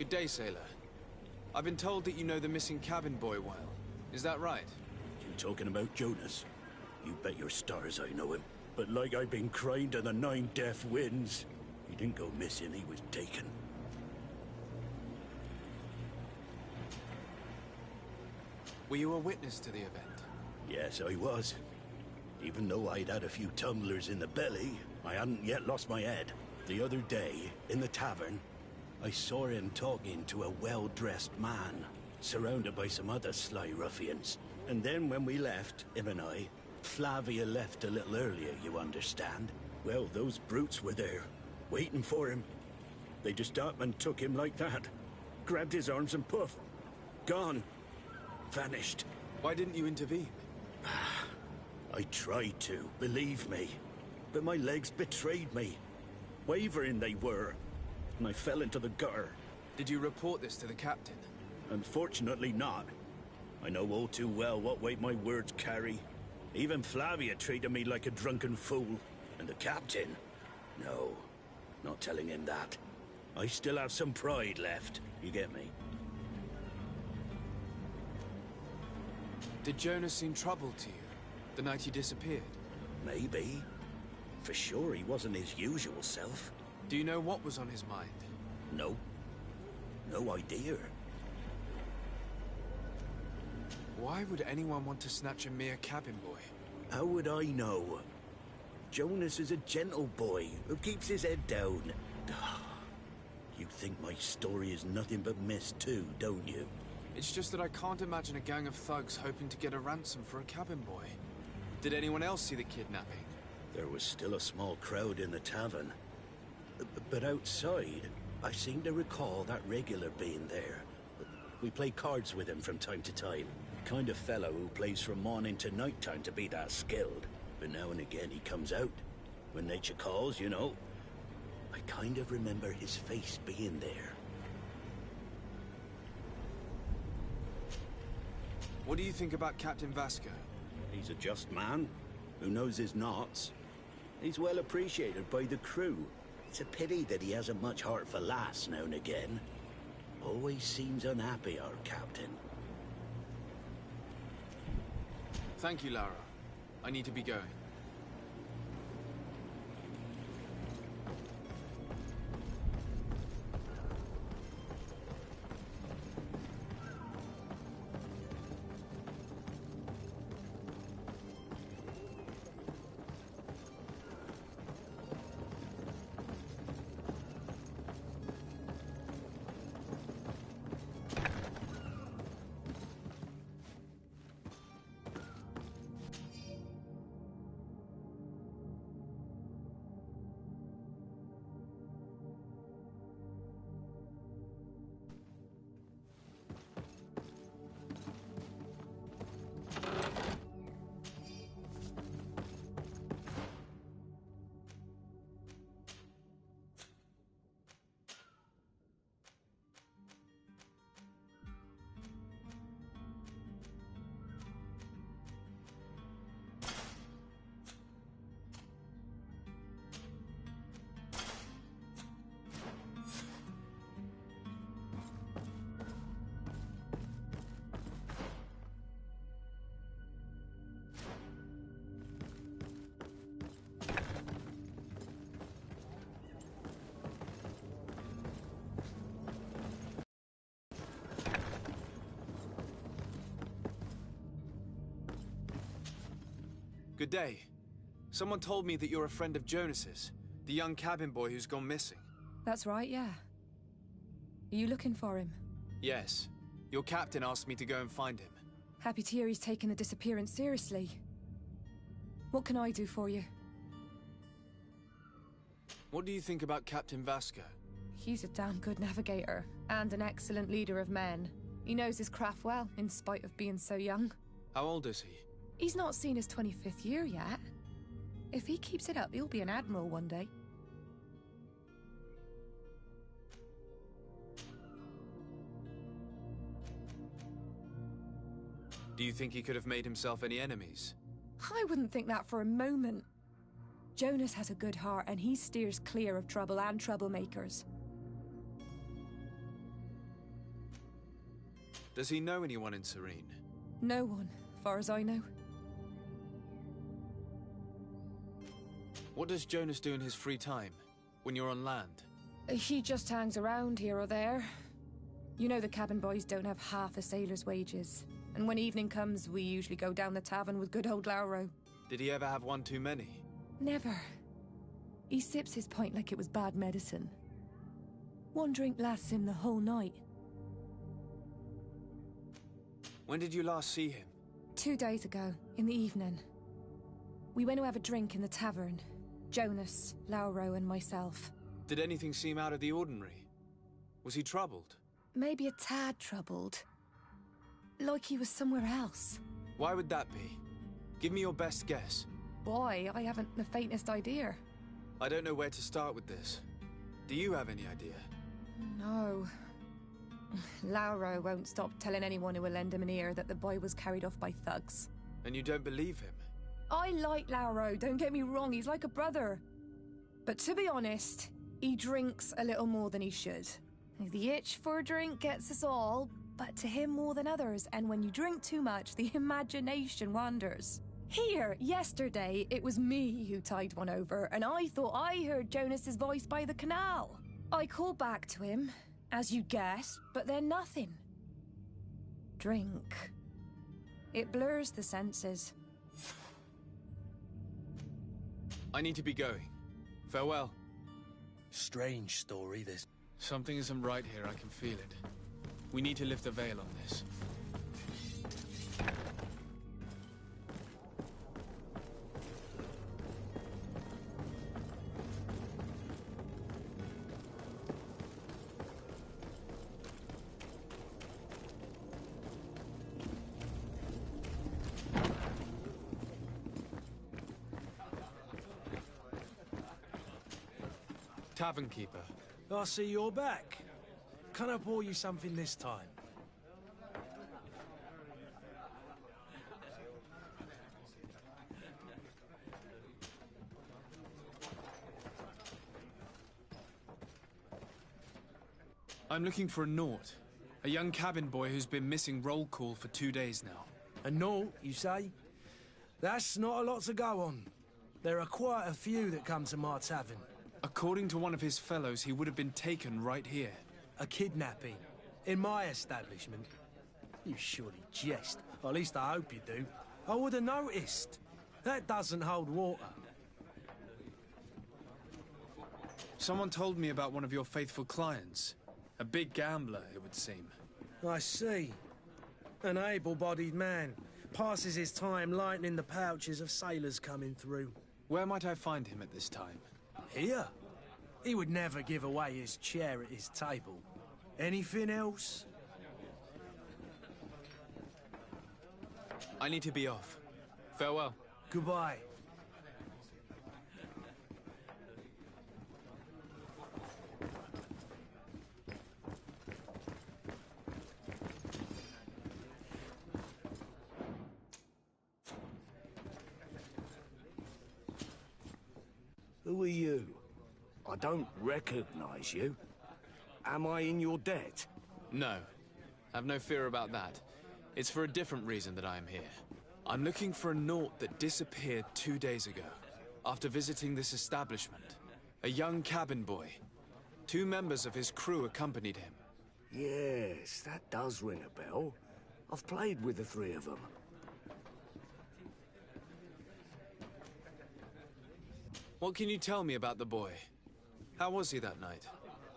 Good day, sailor. I've been told that you know the missing cabin boy well. Is that right? You talking about Jonas? You bet your stars I know him. But like I've been crying to the 9 deaf winds, he didn't go missing, he was taken. Were you a witness to the event? Yes, I was. Even though I'd had a few tumblers in the belly, I hadn't yet lost my head. The other day, in the tavern, I saw him talking to a well-dressed man, surrounded by some other sly ruffians. And then when we left, him and I, Flavia left a little earlier, you understand. Well, those brutes were there, waiting for him. They just up and took him like that. Grabbed his arms and poof. Gone. Vanished. Why didn't you intervene? I tried to, believe me. But my legs betrayed me. Wavering they were. And I fell into the gutter. Did you report this to the captain? Unfortunately not. I know all too well what weight my words carry. Even Flavia treated me like a drunken fool. And the captain? No, not telling him that. I still have some pride left, you get me? Did Jonas seem troubled to you, the night he disappeared? Maybe. For sure he wasn't his usual self. Do you know what was on his mind? No. No idea. Why would anyone want to snatch a mere cabin boy? How would I know? Jonas is a gentle boy who keeps his head down. You think my story is nothing but mist too, don't you? It's just that I can't imagine a gang of thugs hoping to get a ransom for a cabin boy. Did anyone else see the kidnapping? There was still a small crowd in the tavern. But outside, I seem to recall that regular being there. We play cards with him from time to time. Kind of fellow who plays from morning to night time to be that skilled. But now and again he comes out. When nature calls, you know. I kind of remember his face being there. What do you think about Captain Vasco? He's a just man who knows his knots. He's well appreciated by the crew. It's a pity that he hasn't much heart for lass now and again. Always seems unhappy, our captain. Thank you, Lara. I need to be going. Good day. Someone told me that you're a friend of Jonas's, the young cabin boy who's gone missing. That's right, yeah. Are you looking for him? Yes. Your captain asked me to go and find him. Happy to hear he's taken the disappearance seriously. What can I do for you? What do you think about Captain Vasco? He's a damn good navigator, and an excellent leader of men. He knows his craft well, in spite of being so young. How old is he? He's not seen his 25th year yet. If he keeps it up, he'll be an admiral one day. Do you think he could have made himself any enemies? I wouldn't think that for a moment. Jonas has a good heart, and he steers clear of trouble and troublemakers. Does he know anyone in Serene? No one, far as I know. What does Jonas do in his free time, when you're on land? He just hangs around here or there. You know the cabin boys don't have half a sailor's wages. And when evening comes, we usually go down the tavern with good old Lauro. Did he ever have one too many? Never. He sips his pint like it was bad medicine. One drink lasts him the whole night. When did you last see him? 2 days ago, in the evening. We went to have a drink in the tavern. Jonas, Lauro, and myself. Did anything seem out of the ordinary? Was he troubled? Maybe a tad troubled. Like he was somewhere else. Why would that be? Give me your best guess. Boy, I haven't the faintest idea. I don't know where to start with this. Do you have any idea? No. Lauro won't stop telling anyone who will lend him an ear that the boy was carried off by thugs. And you don't believe him? I like Lauro, don't get me wrong, he's like a brother. But to be honest, he drinks a little more than he should. The itch for a drink gets us all, but to him more than others, and when you drink too much, the imagination wanders. Here, yesterday, it was me who tied one over, and I thought I heard Jonas's voice by the canal. I called back to him, as you guessed, but then nothing. Drink. It blurs the senses. I need to be going. Farewell. Strange story, this. Something isn't right here, I can feel it. We need to lift the veil on this. Tavern keeper. I see you're back. Can I pour you something this time? I'm looking for a Naut. A young cabin boy who's been missing roll call for 2 days now. A Naut, you say? That's not a lot to go on. There are quite a few that come to my tavern. According to one of his fellows, he would have been taken right here. A kidnapping. In my establishment. You surely jest. Or at least I hope you do. I would have noticed. That doesn't hold water. Someone told me about one of your faithful clients. A big gambler, it would seem. I see. An able-bodied man. Passes his time lightening the pouches of sailors coming through. Where might I find him at this time? Here? He would never give away his chair at his table. Anything else? I need to be off. Farewell. Goodbye. Who are you? I don't recognize you. Am I in your debt? No. Have no fear about that. It's for a different reason that I am here. I'm looking for a Naut that disappeared 2 days ago, after visiting this establishment. A young cabin boy. 2 members of his crew accompanied him. Yes, that does ring a bell. I've played with the 3 of them. What can you tell me about the boy? How was he that night?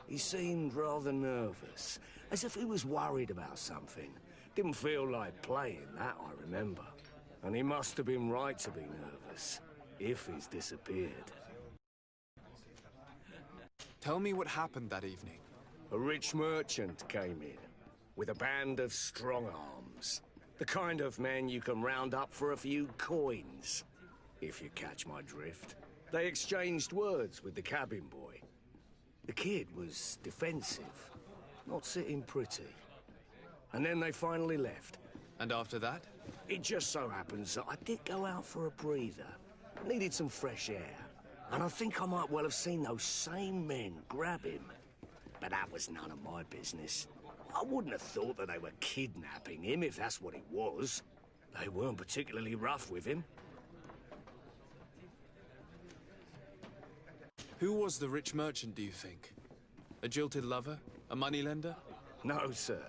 He seemed rather nervous, as if he was worried about something. Didn't feel like playing, that I remember. And he must have been right to be nervous, if he's disappeared. Tell me what happened that evening. A rich merchant came in, with a band of strong arms. The kind of men you can round up for a few coins, if you catch my drift. They exchanged words with the cabin boy. The kid was defensive, not sitting pretty. And then they finally left. And after that? It just so happens that I did go out for a breather. Needed some fresh air. And I think I might well have seen those same men grab him. But that was none of my business. I wouldn't have thought that they were kidnapping him, if that's what it was. They weren't particularly rough with him. Who was the rich merchant, do you think? A jilted lover? A moneylender? No, sir.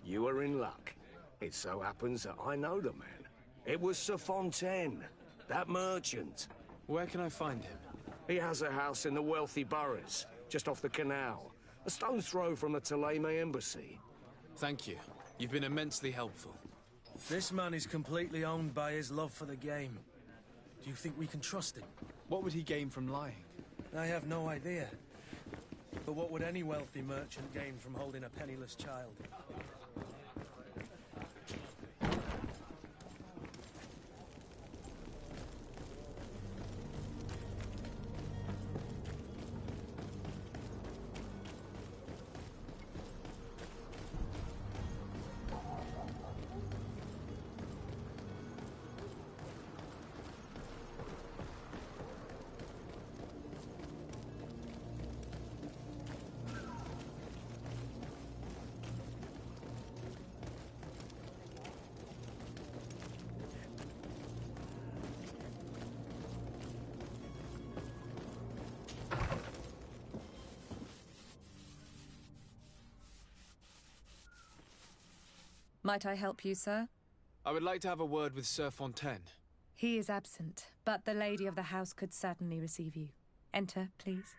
You are in luck. It so happens that I know the man. It was Sir Fontaine, that merchant. Where can I find him? He has a house in the wealthy boroughs, just off the canal. A stone's throw from the Thélème embassy. Thank you. You've been immensely helpful. This man is completely owned by his love for the game. Do you think we can trust him? What would he gain from lying? I have no idea. But what would any wealthy merchant gain from holding a penniless child? Might I help you, sir? I would like to have a word with Sir Fontaine. He is absent, but the lady of the house could certainly receive you. Enter, please.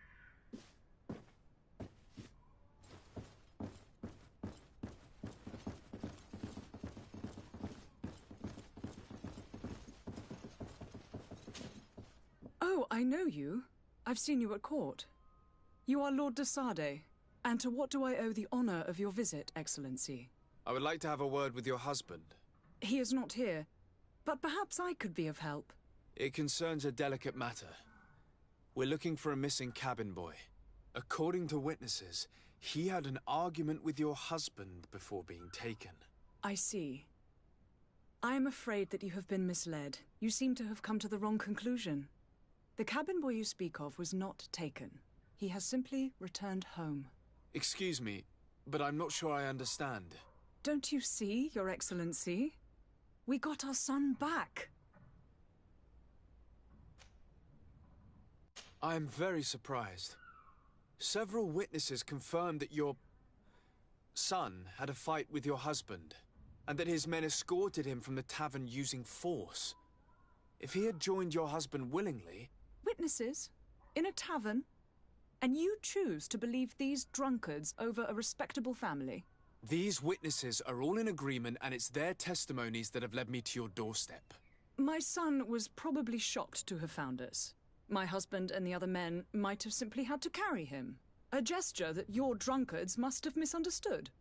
Oh, I know you. I've seen you at court. You are Lord de Sade. And to what do I owe the honor of your visit, Excellency? I would like to have a word with your husband. He is not here, but perhaps I could be of help. It concerns a delicate matter. We're looking for a missing cabin boy. According to witnesses, he had an argument with your husband before being taken. I see. I am afraid that you have been misled. You seem to have come to the wrong conclusion. The cabin boy you speak of was not taken. He has simply returned home. Excuse me, but I'm not sure I understand. Don't you see, Your Excellency? We got our son back. I am very surprised. Several witnesses confirmed that your son had a fight with your husband, and that his men escorted him from the tavern using force. If he had joined your husband willingly... Witnesses? In a tavern? And you choose to believe these drunkards over a respectable family? These witnesses are all in agreement, and it's their testimonies that have led me to your doorstep. My son was probably shocked to have found us. My husband and the other men might have simply had to carry him. A gesture that your drunkards must have misunderstood.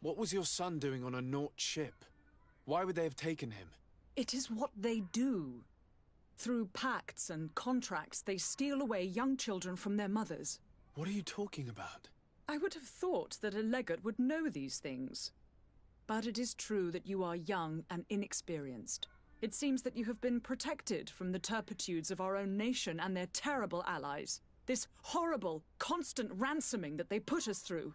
What was your son doing on a Naut ship? Why would they have taken him? It is what they do. Through pacts and contracts, they steal away young children from their mothers. What are you talking about? I would have thought that a legate would know these things. But it is true that you are young and inexperienced. It seems that you have been protected from the turpitudes of our own nation and their terrible allies. This horrible, constant ransoming that they put us through.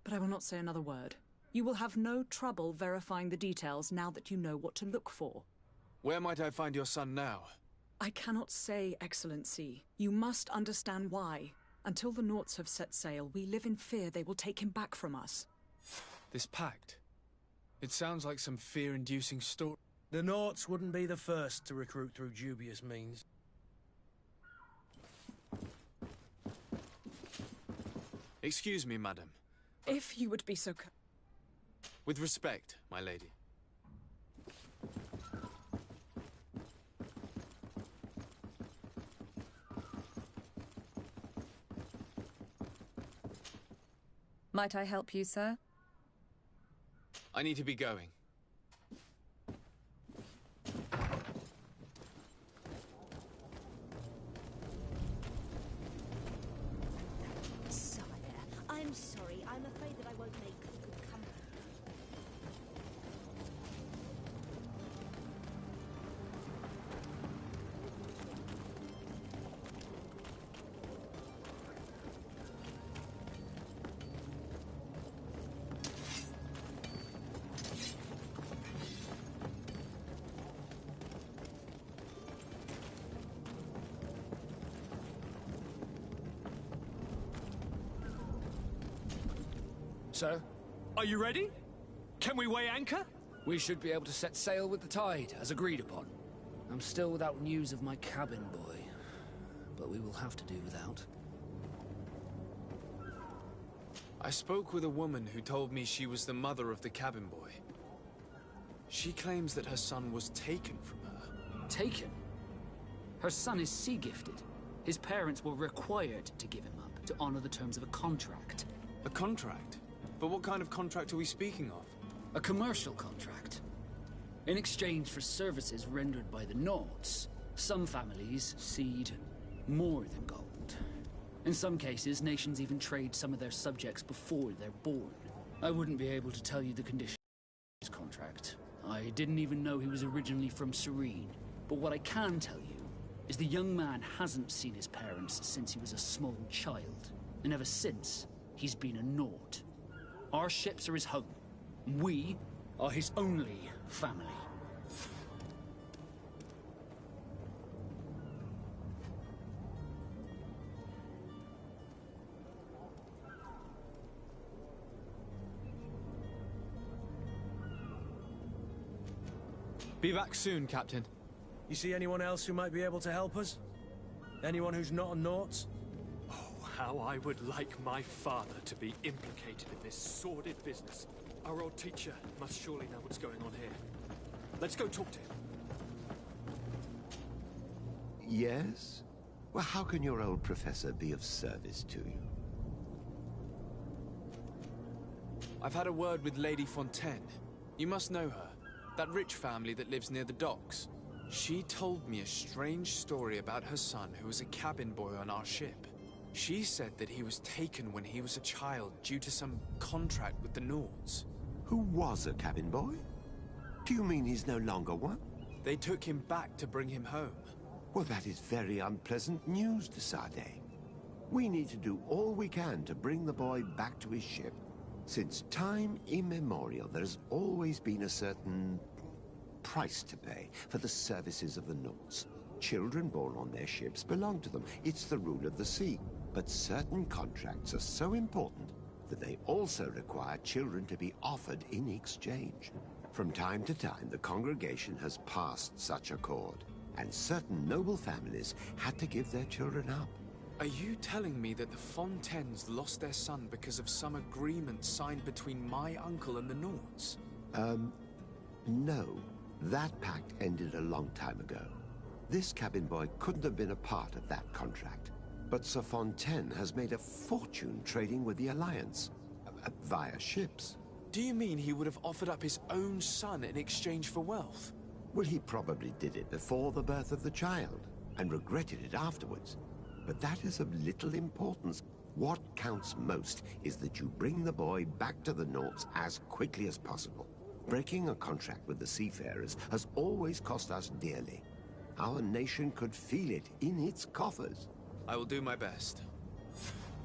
But I will not say another word. You will have no trouble verifying the details now that you know what to look for. Where might I find your son now? I cannot say, Excellency. You must understand why. Until the Nauts have set sail, we live in fear they will take him back from us. This pact? It sounds like some fear-inducing story. The Nauts wouldn't be the first to recruit through dubious means. Excuse me, madam. If you would be so kind. With respect, my lady. Might I help you, sir? I need to be going. sir. Are you ready? Can we weigh anchor? We should be able to set sail with the tide, as agreed upon. I'm still without news of my cabin boy, but we will have to do without. I spoke with a woman who told me she was the mother of the cabin boy. She claims that her son was taken from her. Taken? Her son is sea-gifted. His parents were required to give him up to honor the terms of a contract. A contract? But what kind of contract are we speaking of? A commercial contract. In exchange for services rendered by the Nauts, some families cede more than gold. In some cases, nations even trade some of their subjects before they're born. I wouldn't be able to tell you the conditions of his contract. I didn't even know he was originally from Serene. But what I can tell you is the young man hasn't seen his parents since he was a small child. And ever since, he's been a Naut. Our ships are his home. We are his only family. Be back soon, Captain. You see anyone else who might be able to help us? Anyone who's not a Naut? Oh, how I would like my father to be implicated in this sordid business. Our old teacher must surely know what's going on here. Let's go talk to him. Yes? Well, how can your old professor be of service to you? I've had a word with Lady Fontaine. You must know her. That rich family that lives near the docks. She told me a strange story about her son who was a cabin boy on our ship. She said that he was taken when he was a child due to some contract with the Nauts. Who was a cabin boy? Do you mean he's no longer one? They took him back to bring him home. Well, that is very unpleasant news, de Sade. We need to do all we can to bring the boy back to his ship. Since time immemorial, there has always been a certain price to pay for the services of the Nauts. Children born on their ships belong to them. It's the rule of the sea. But certain contracts are so important that they also require children to be offered in exchange. From time to time, the congregation has passed such accord, and certain noble families had to give their children up. Are you telling me that the Fontaines lost their son because of some agreement signed between my uncle and the Nauts? No. That pact ended a long time ago. This cabin boy couldn't have been a part of that contract. But Sir Fontaine has made a fortune trading with the Alliance, via ships. Do you mean he would have offered up his own son in exchange for wealth? Well, he probably did it before the birth of the child, and regretted it afterwards. But that is of little importance. What counts most is that you bring the boy back to the Nauts as quickly as possible. Breaking a contract with the seafarers has always cost us dearly. Our nation could feel it in its coffers. I will do my best.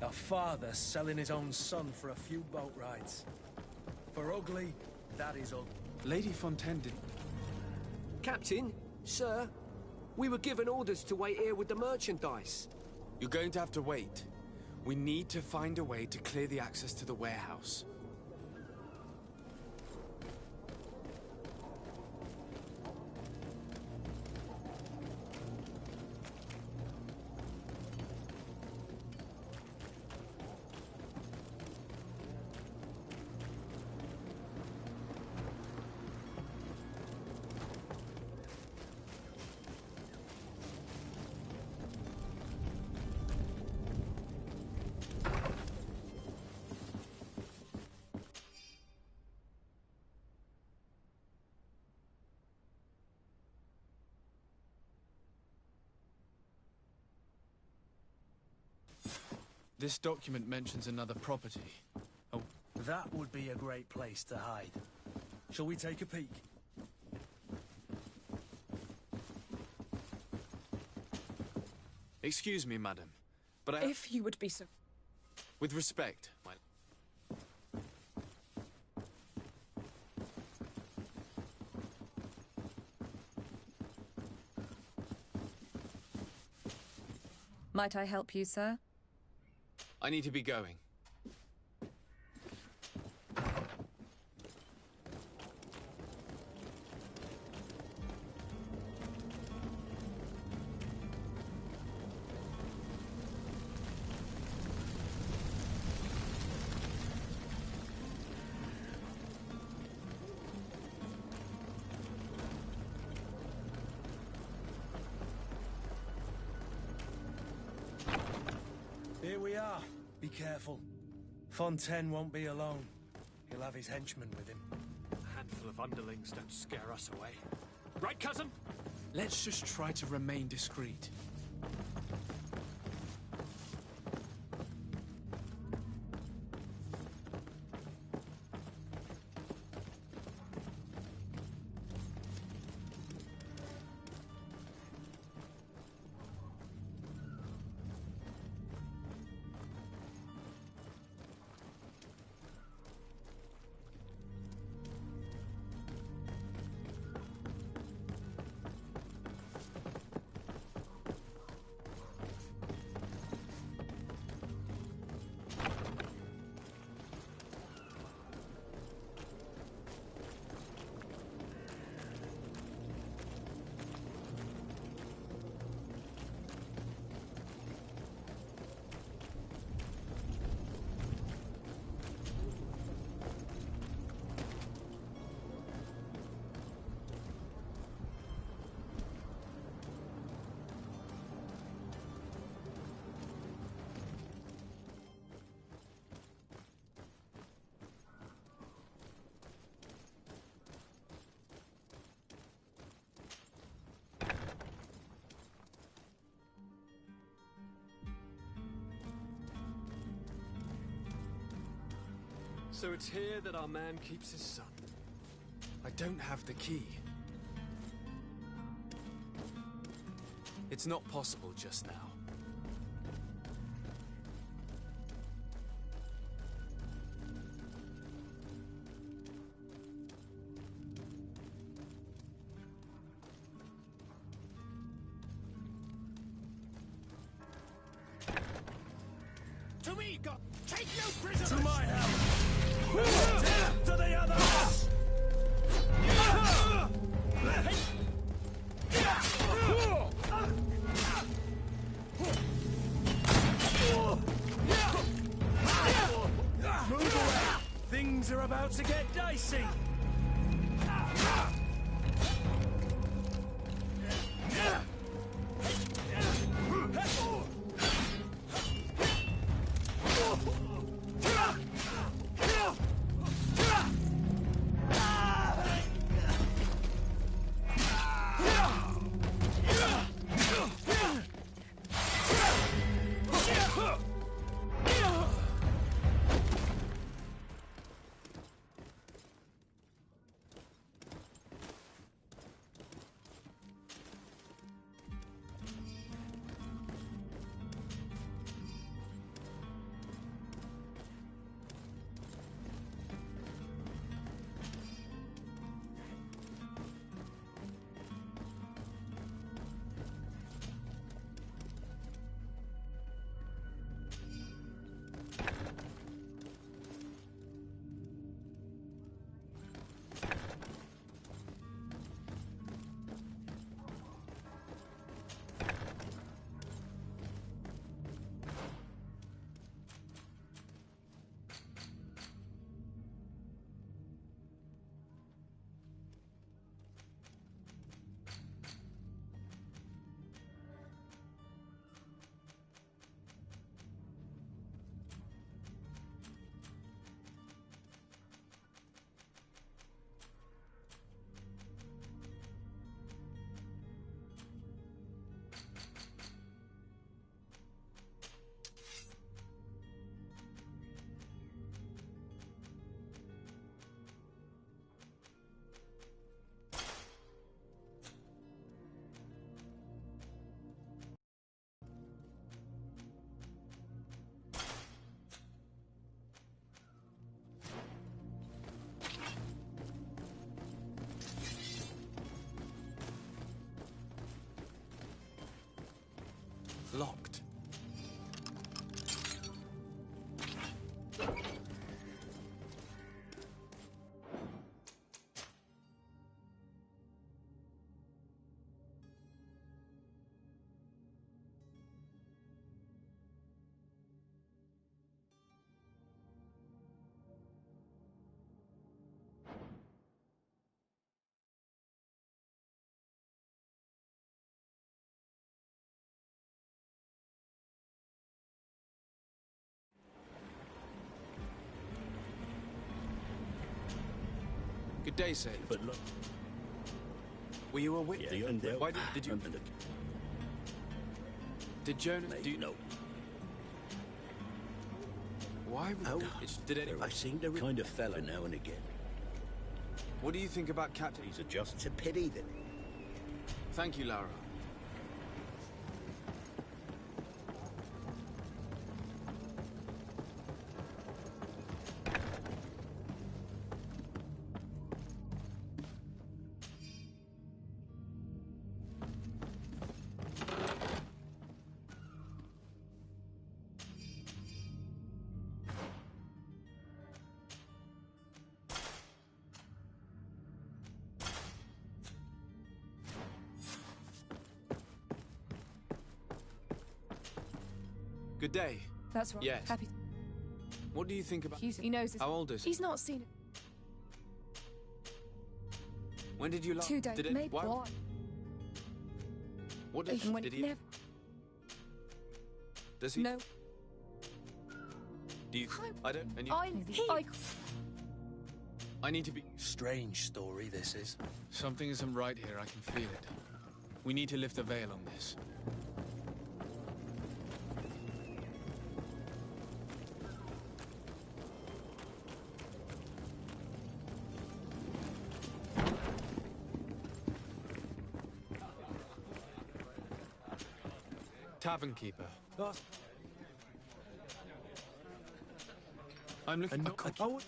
A father selling his own son for a few boat rides. For ugly, that is ugly. Lady Fontaine did... Captain, sir, we were given orders to wait here with the merchandise. You're going to have to wait. We need to find a way to clear the access to the warehouse. This document mentions another property. Oh, That would be a great place to hide. Shall we take a peek? excuse me, madam, but If you would be so... with respect, my... Might I help you, sir? I need to be going. we are. Be careful. Fontaine won't be alone. He'll have his henchmen with him. A handful of underlings don't scare us away. Right, cousin? Let's just try to remain discreet. So it's here that our man keeps his son. I don't have the key. It's not possible just now. To me, God! Take no prisoners! To my house! To the others! Move away! Things are about to get dicey! Locked. Good day, Sailor. But look, Were you a witness? the undead. Why did you... Did Jonas... Do you know? Why would... Oh, Did anyone... I seem to kind of fella now and again. What do you think about Captain... He's a just. It's a pity that. Thank you, Lara. Good day. That's right. Yes. Happy. What do you think about... He knows this. How old is he? He's not seen it. When did you last... 2 days. Did it... Maybe. Why... What? What did... When Did he... never. Does he... No. Do you... I don't... And you... I need to be... Strange story, this is. Something isn't right here. I can feel it. We need to lift the veil on this. Tavern keeper. I'm looking. Oh,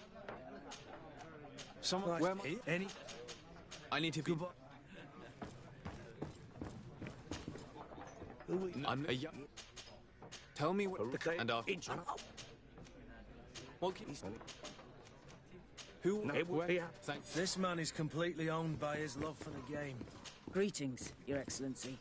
Someone. Where am I? Any? I need to be. I'm a young. Tell me what. And after. What? Who? Where? Thanks. This man is completely owned by his love for the game. Greetings, Your Excellency.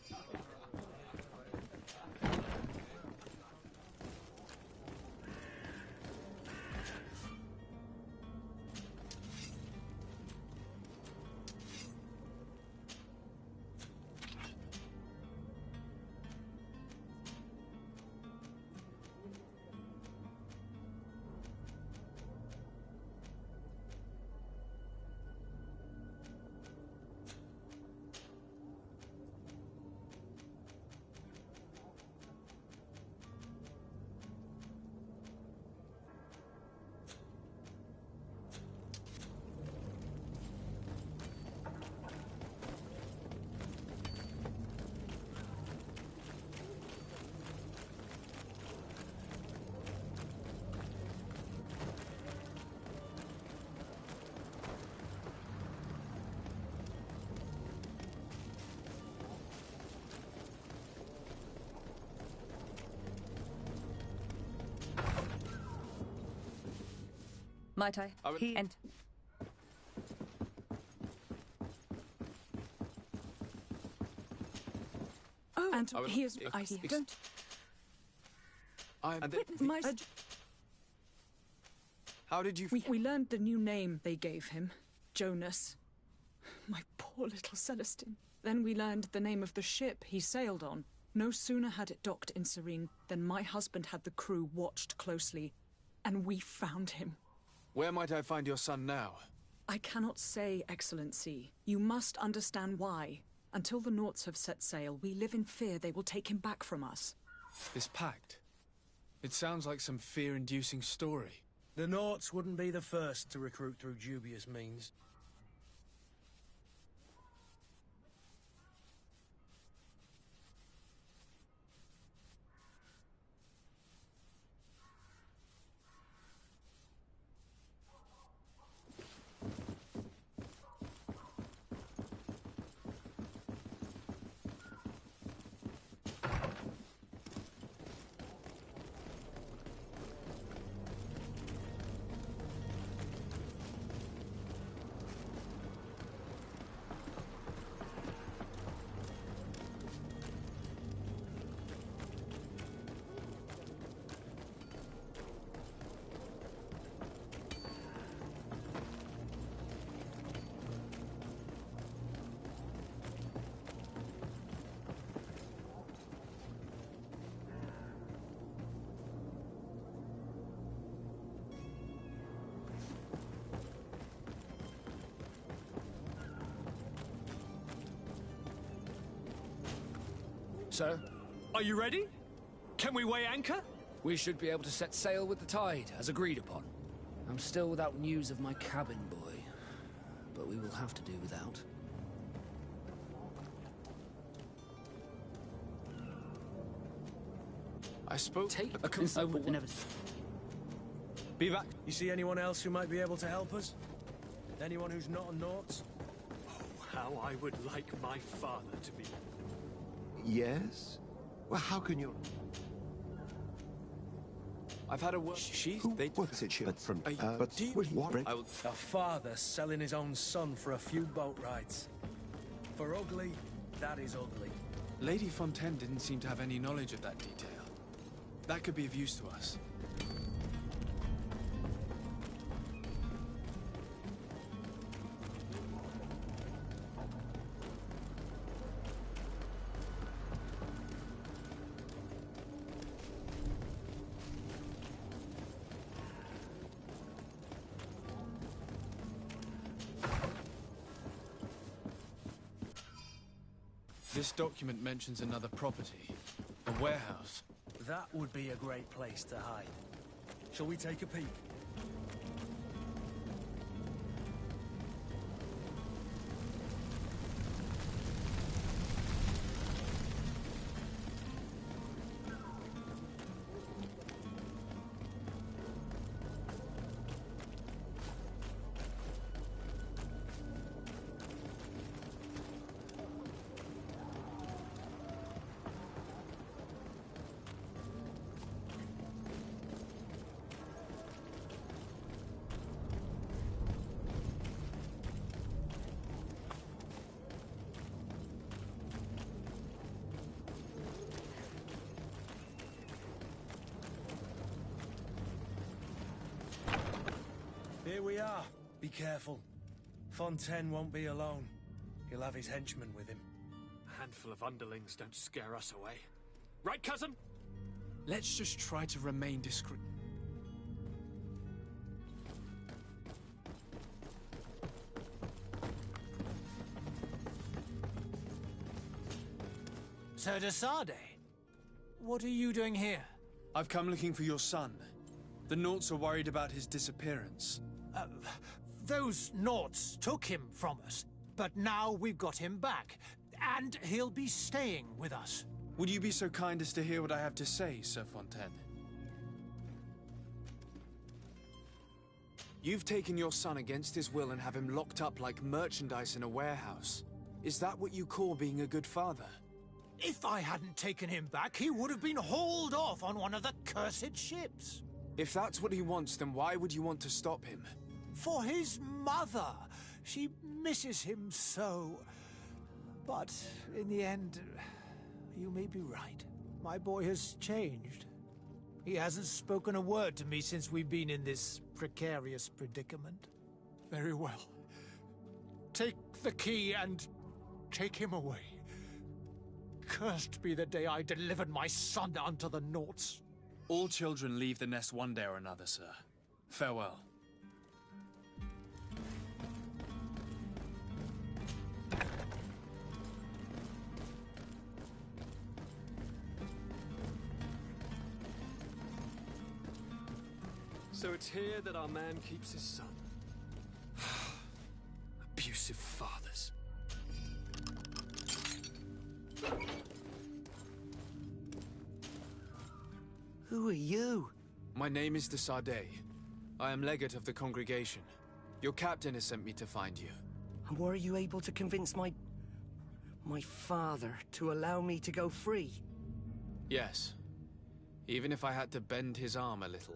Might I? And oh, and here's I don't. I'm. My. How did you? We learned the new name they gave him, Jonas. My poor little Celestine. Then we learned the name of the ship he sailed on. No sooner had it docked in Serene than my husband had the crew watched closely, and we found him. Where might I find your son now? I cannot say, Excellency. You must understand why. Until the Naughts have set sail, we live in fear they will take him back from us. This pact. It sounds like some fear-inducing story. The Naughts wouldn't be the first to recruit through dubious means. Sir? Are you ready? Can we weigh anchor? We should be able to set sail with the tide, as agreed upon. I'm still without news of my cabin boy, but we will have to do without. I spoke... Take a considerable... Be back. You see anyone else who might be able to help us? Anyone who's not a Nauts? Oh, how I would like my father to be. Yes? Well, how can you... I've had a word. What's it, but from... but do you... with what? I will... A father selling his own son for a few boat rides. For ugly, that is ugly. Lady Fontaine didn't seem to have any knowledge of that detail. That could be of use to us. This document mentions another property, a warehouse. That would be a great place to hide. Shall we take a peek? Here we are. Be careful. Fontaine won't be alone. He'll have his henchmen with him. A handful of underlings don't scare us away. Right, cousin? Let's just try to remain discreet. Sir de Sade, what are you doing here? I've come looking for your son. The Nauts are worried about his disappearance. Those Nauts took him from us, but now we've got him back, and he'll be staying with us. Would you be so kind as to hear what I have to say, Sir Fontaine? You've taken your son against his will and have him locked up like merchandise in a warehouse. Is that what you call being a good father? If I hadn't taken him back, he would have been hauled off on one of the cursed ships. If that's what he wants, then why would you want to stop him? For his mother. She misses him so. But in the end, you may be right. My boy has changed. He hasn't spoken a word to me since we've been in this precarious predicament. Very well. Take the key and take him away. Cursed be the day I delivered my son unto the Nauts. All children leave the nest one day or another, sir. Farewell. So it's here that our man keeps his son. Abusive fathers. Who are you? My name is de Sade. I am legate of the congregation. Your captain has sent me to find you. And were you able to convince my father to allow me to go free? Yes. Even if I had to bend his arm a little.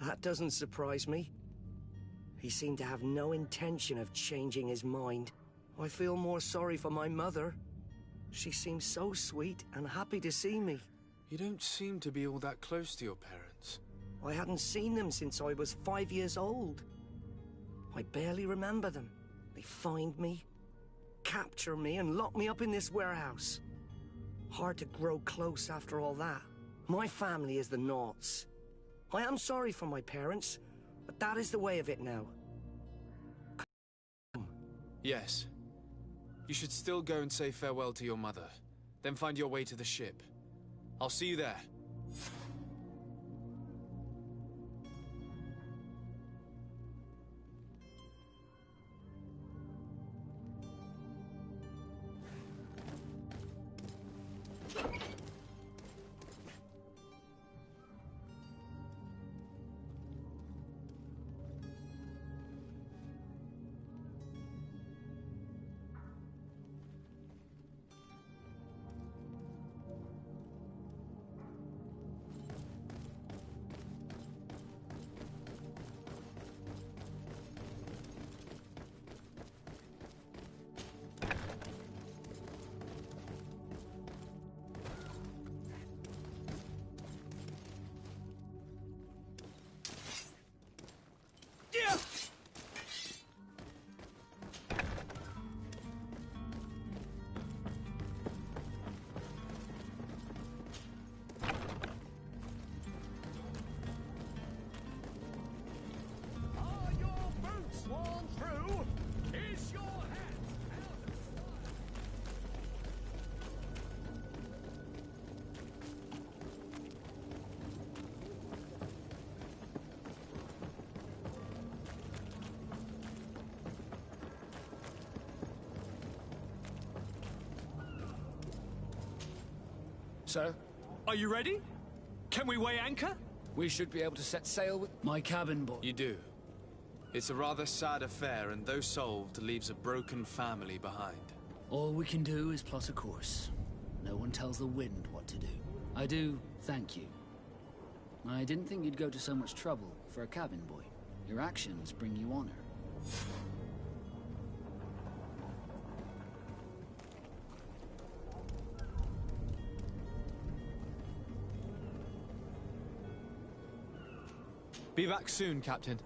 That doesn't surprise me. He seemed to have no intention of changing his mind. I feel more sorry for my mother. She seems so sweet and happy to see me. You don't seem to be all that close to your parents. I hadn't seen them since I was 5 years old. I barely remember them. They find me, capture me, and lock me up in this warehouse. Hard to grow close after all that. My family is the Nauts. I am sorry for my parents, but that is the way of it now. Yes. You should still go and say farewell to your mother. Then find your way to the ship. I'll see you there. Sir? Are you ready? Can we weigh anchor? We should be able to set sail with my cabin boy. You do. It's a rather sad affair, and though solved, leaves a broken family behind. All we can do is plot a course. No one tells the wind what to do. I do thank you. I didn't think you'd go to so much trouble for a cabin boy. Your actions bring you honor. Be back soon, Captain.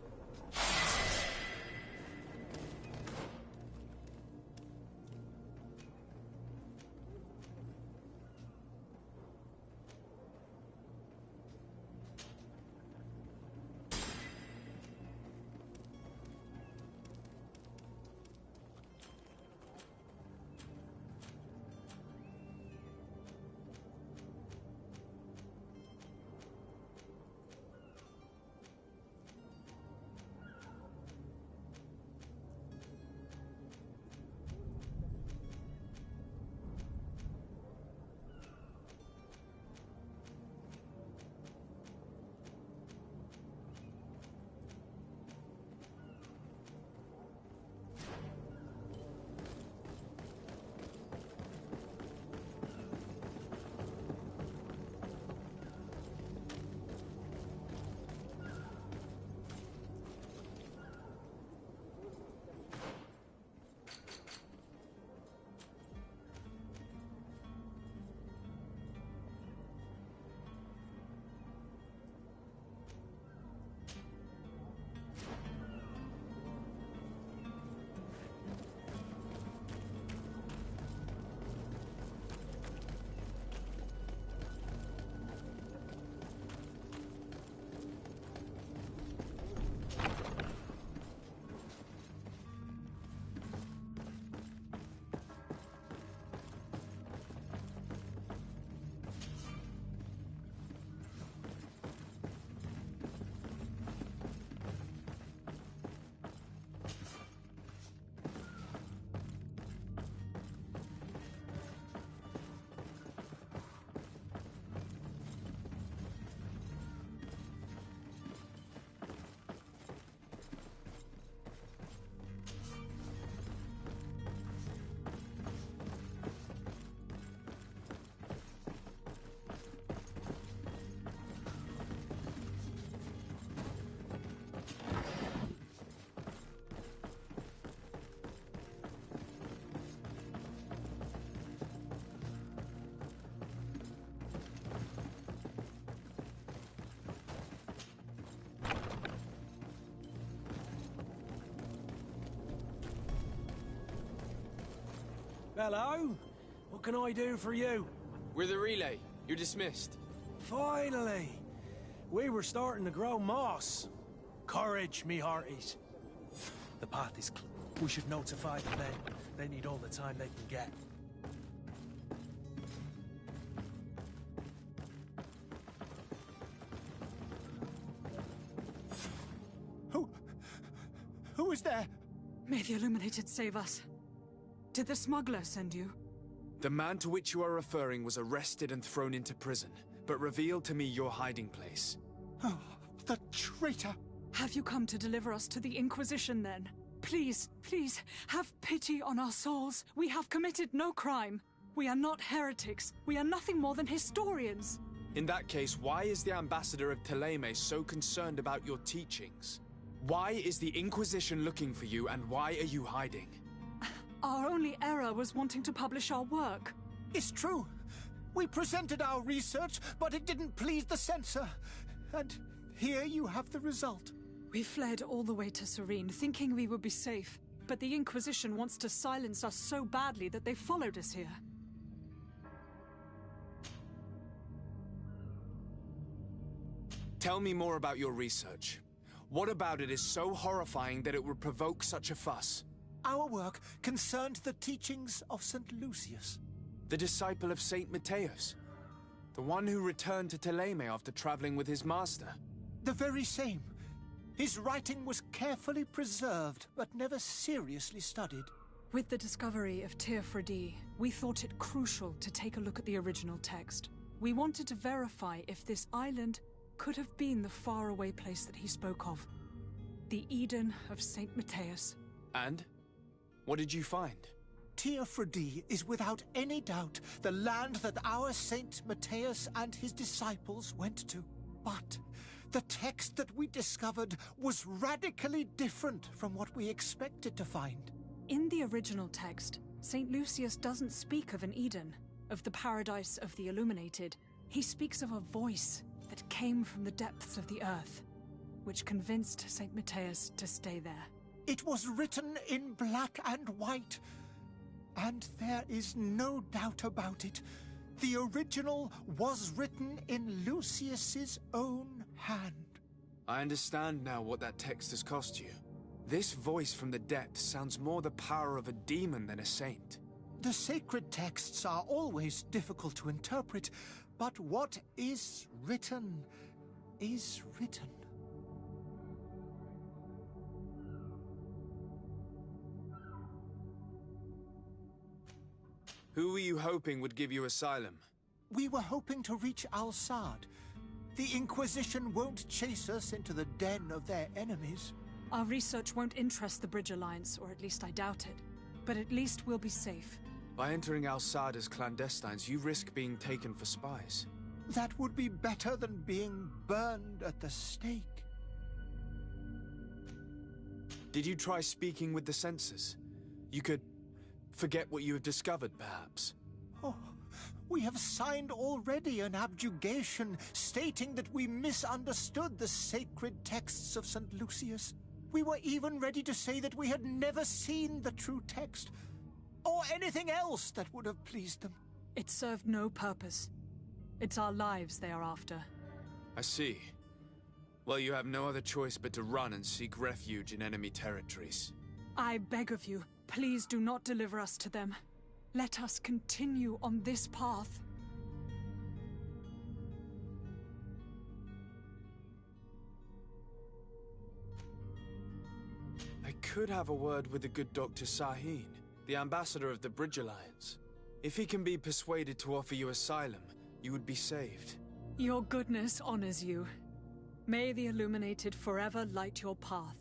Hello? What can I do for you? We're the relay. You're dismissed. Finally! We were starting to grow moss. Courage, me hearties. The path is clear. We should notify the men. They need all the time they can get. Who is there? May the Illuminated save us. Did the smuggler send you? The man to which you are referring was arrested and thrown into prison, but revealed to me your hiding place. Oh, the traitor! Have you come to deliver us to the Inquisition, then? Please, please, have pity on our souls. We have committed no crime. We are not heretics. We are nothing more than historians. In that case, why is the ambassador of Teleme so concerned about your teachings? Why is the Inquisition looking for you, and why are you hiding? Our only error was wanting to publish our work. It's true. We presented our research, but it didn't please the censor. And here you have the result. We fled all the way to Serene, thinking we would be safe. But the Inquisition wants to silence us so badly that they followed us here. Tell me more about your research. What about it is so horrifying that it would provoke such a fuss? Our work concerned the teachings of St. Lucius. The disciple of Saint Matthias? The one who returned to Teleme after traveling with his master? The very same. His writing was carefully preserved, but never seriously studied. With the discovery of Teofredi, we thought it crucial to take a look at the original text. We wanted to verify if this island could have been the faraway place that he spoke of. The Eden of Saint Matthias. And? What did you find? Teofredi is without any doubt the land that our Saint Matthias and his disciples went to. But the text that we discovered was radically different from what we expected to find. In the original text, St. Lucius doesn't speak of an Eden, of the paradise of the Illuminated. He speaks of a voice that came from the depths of the earth, which convinced St. Matthias to stay there. It was written in black and white, and there is no doubt about it. The original was written in Lucius's own hand. I understand now what that text has cost you. This voice from the depths sounds more the power of a demon than a saint. The sacred texts are always difficult to interpret, but what is written is written. Who were you hoping would give you asylum? We were hoping to reach Al-Sad. The Inquisition won't chase us into the den of their enemies. Our research won't interest the Bridge Alliance, or at least I doubt it. But at least we'll be safe. By entering Al-Sad as clandestines, you risk being taken for spies. That would be better than being burned at the stake. Did you try speaking with the censors? You could forget what you have discovered, perhaps. Oh, we have signed already an abjugation stating that we misunderstood the sacred texts of St. Lucius. We were even ready to say that we had never seen the true text, or anything else that would have pleased them. It served no purpose. It's our lives they are after. I see. Well, you have no other choice but to run and seek refuge in enemy territories. I beg of you, please do not deliver us to them. Let us continue on this path. I could have a word with the good Dr. Sahin, the ambassador of the Bridge Alliance. If he can be persuaded to offer you asylum, you would be saved. Your goodness honors you. May the Illuminated forever light your path.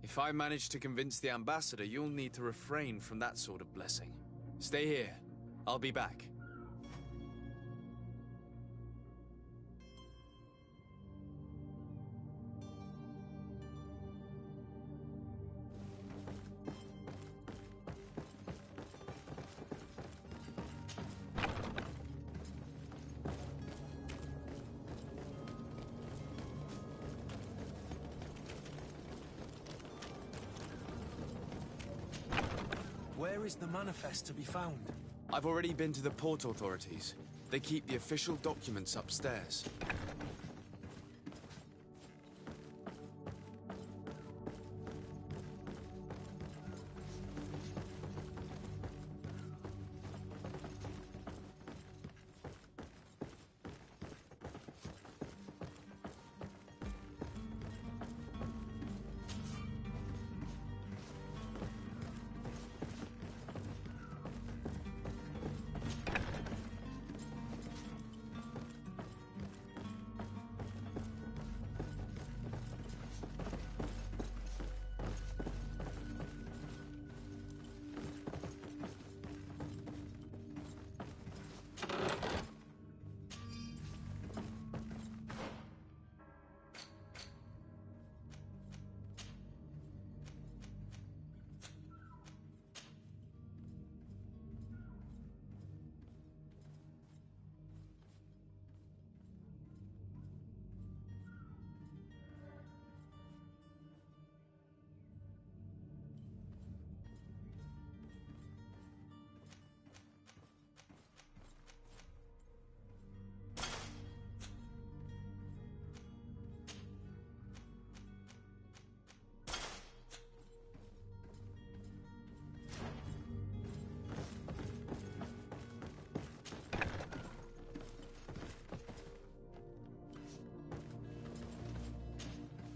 If I manage to convince the ambassador, you'll need to refrain from that sort of blessing. Stay here. I'll be back. Where is the manifest to be found? I've already been to the port authorities. They keep the official documents upstairs.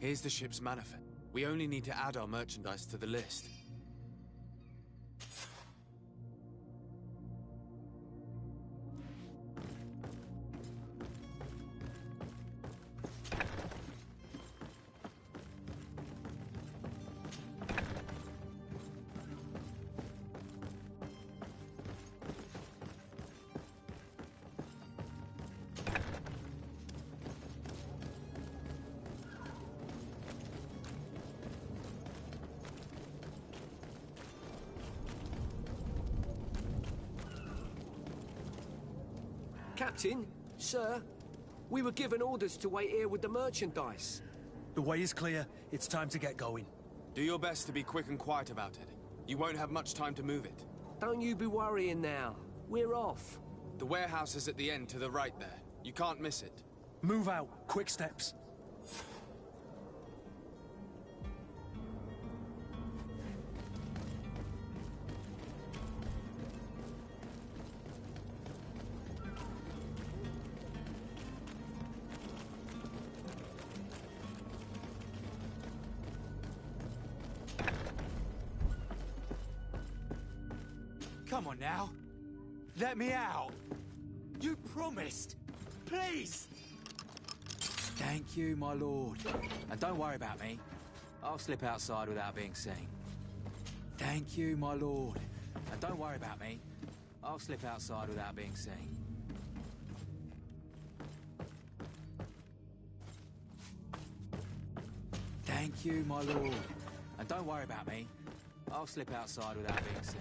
Here's the ship's manifest. We only need to add our merchandise to the list. Captain, sir, we were given orders to wait here with the merchandise. The way is clear. It's time to get going. Do your best to be quick and quiet about it. You won't have much time to move it. Don't you be worrying now. We're off. The warehouse is at the end to the right there. You can't miss it. Move out. Quick steps. Come on now. Let me out. You promised. Please. Thank you, my lord. And don't worry about me. I'll slip outside without being seen. Thank you, my lord. And don't worry about me. I'll slip outside without being seen. Thank you, my lord. And don't worry about me. I'll slip outside without being seen.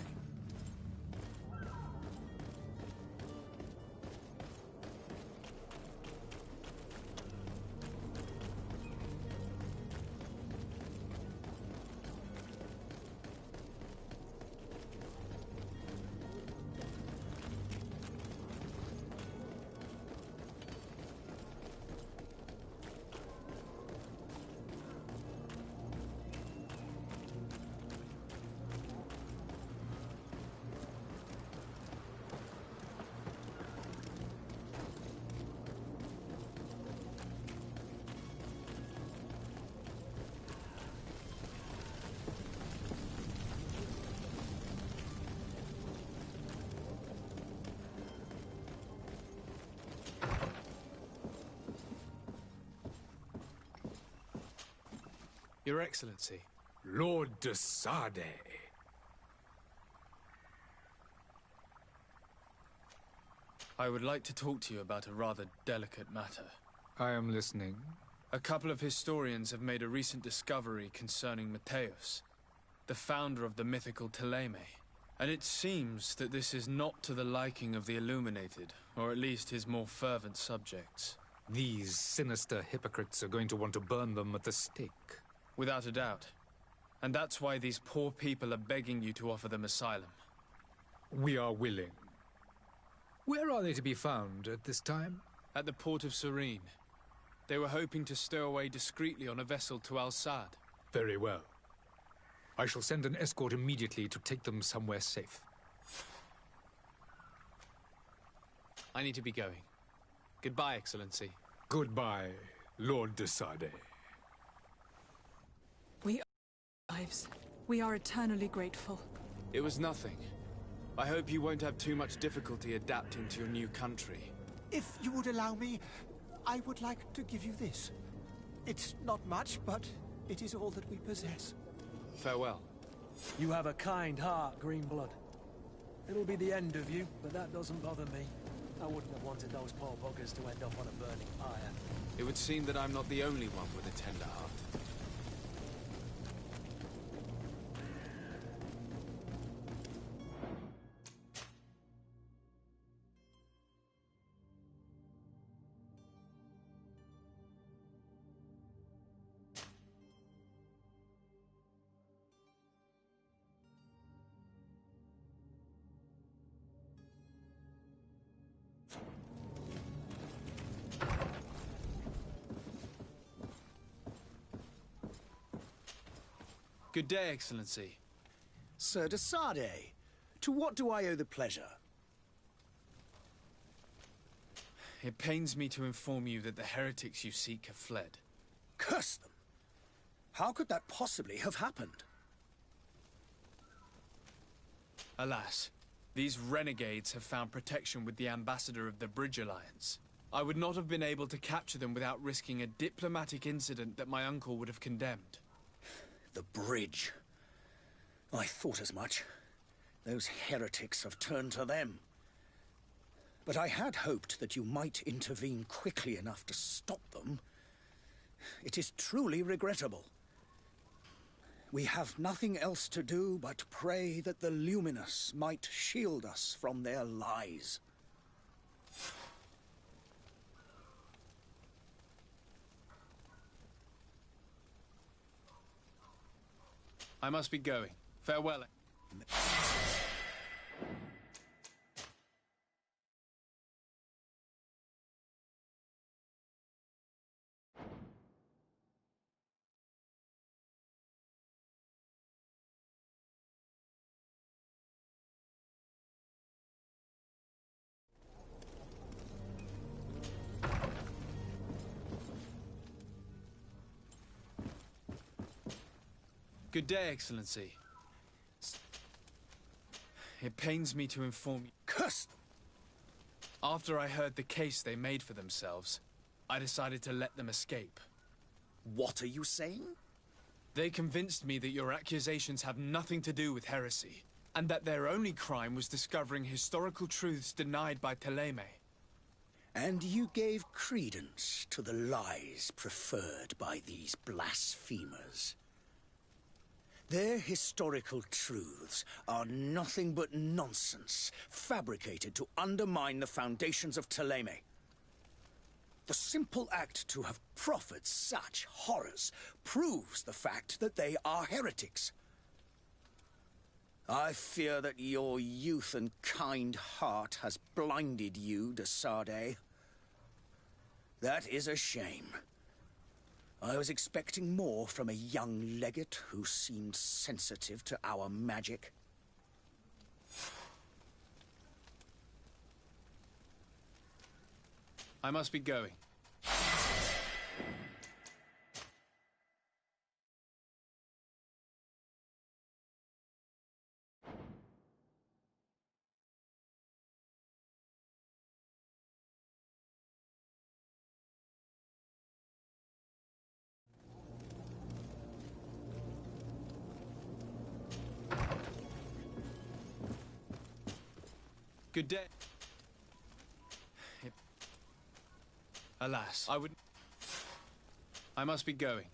Your Excellency. Lord de Sade. I would like to talk to you about a rather delicate matter. I am listening. A couple of historians have made a recent discovery concerning Mateus, the founder of the mythical Teleme. And it seems that this is not to the liking of the Illuminated, or at least his more fervent subjects. These sinister hypocrites are going to want to burn them at the stake. Without a doubt. And that's why these poor people are begging you to offer them asylum. We are willing. Where are they to be found at this time? At the port of Serene. They were hoping to stow away discreetly on a vessel to Al-Sad. Very well. I shall send an escort immediately to take them somewhere safe. I need to be going. Goodbye, Excellency. Goodbye, Lord de Sade. We are lives. We are eternally grateful. It was nothing. I hope you won't have too much difficulty adapting to your new country. If you would allow me, I would like to give you this. It's not much, but it is all that we possess. Farewell. You have a kind heart, Greenblood. It'll be the end of you, but that doesn't bother me. I wouldn't have wanted those poor buggers to end up on a burning pyre. It would seem that I'm not the only one with a tender heart. Good day, Excellency. Sir de Sade, to what do I owe the pleasure? It pains me to inform you that the heretics you seek have fled. Curse them! How could that possibly have happened? Alas, these renegades have found protection with the ambassador of the Bridge Alliance. I would not have been able to capture them without risking a diplomatic incident that my uncle would have condemned. The bridge. I thought as much. Those heretics have turned to them. But I had hoped that you might intervene quickly enough to stop them. It is truly regrettable. We have nothing else to do but pray that the Luminous might shield us from their lies. I must be going. Farewell. Good day, Excellency. It pains me to inform you. Curse them! After I heard the case they made for themselves, I decided to let them escape. What are you saying? They convinced me that your accusations have nothing to do with heresy, and that their only crime was discovering historical truths denied by Thélème. And you gave credence to the lies preferred by these blasphemers. Their historical truths are nothing but nonsense, fabricated to undermine the foundations of Thélème. The simple act to have proffered such horrors proves the fact that they are heretics. I fear that your youth and kind heart has blinded you, de Sardet. That is a shame. I was expecting more from a young legate who seemed sensitive to our magic. I must be going. Good day. Alas, I must be going.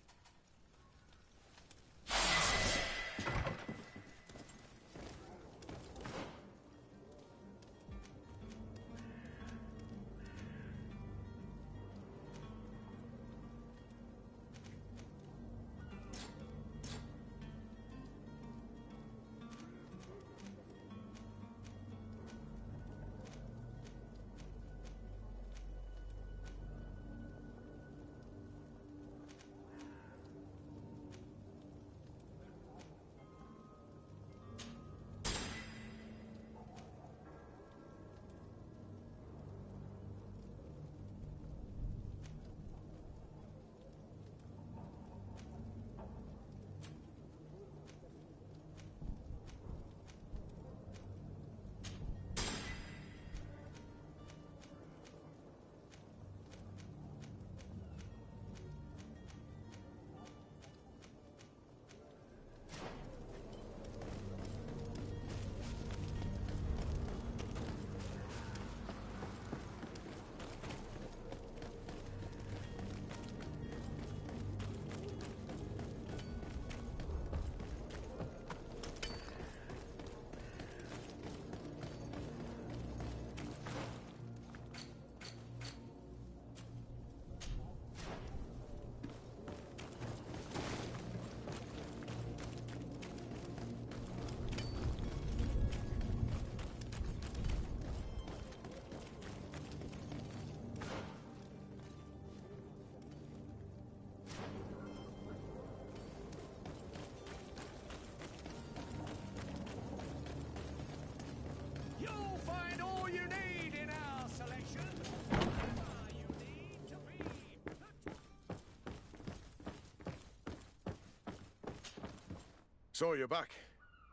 So you're back.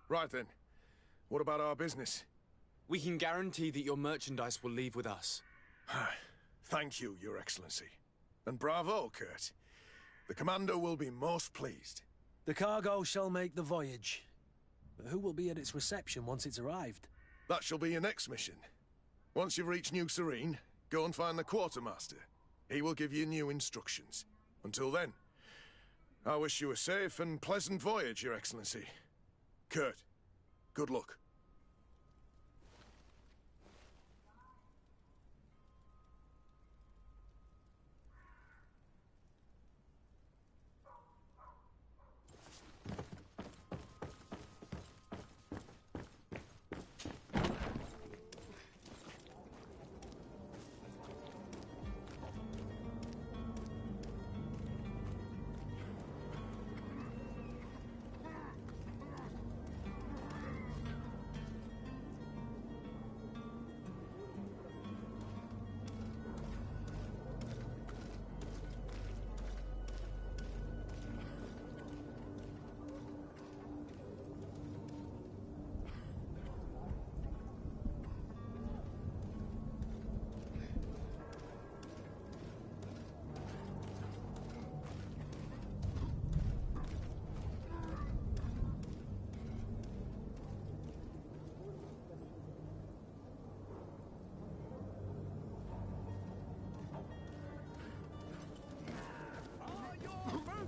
Right then. What about our business? We can guarantee that your merchandise will leave with us. Thank you, Your Excellency. And bravo, Kurt. The Commander will be most pleased. The cargo shall make the voyage. But who will be at its reception once it's arrived? That shall be your next mission. Once you've reached New Serene, go and find the Quartermaster. He will give you new instructions. Until then, I wish you a safe and pleasant voyage, Your Excellency. Kurt, good luck.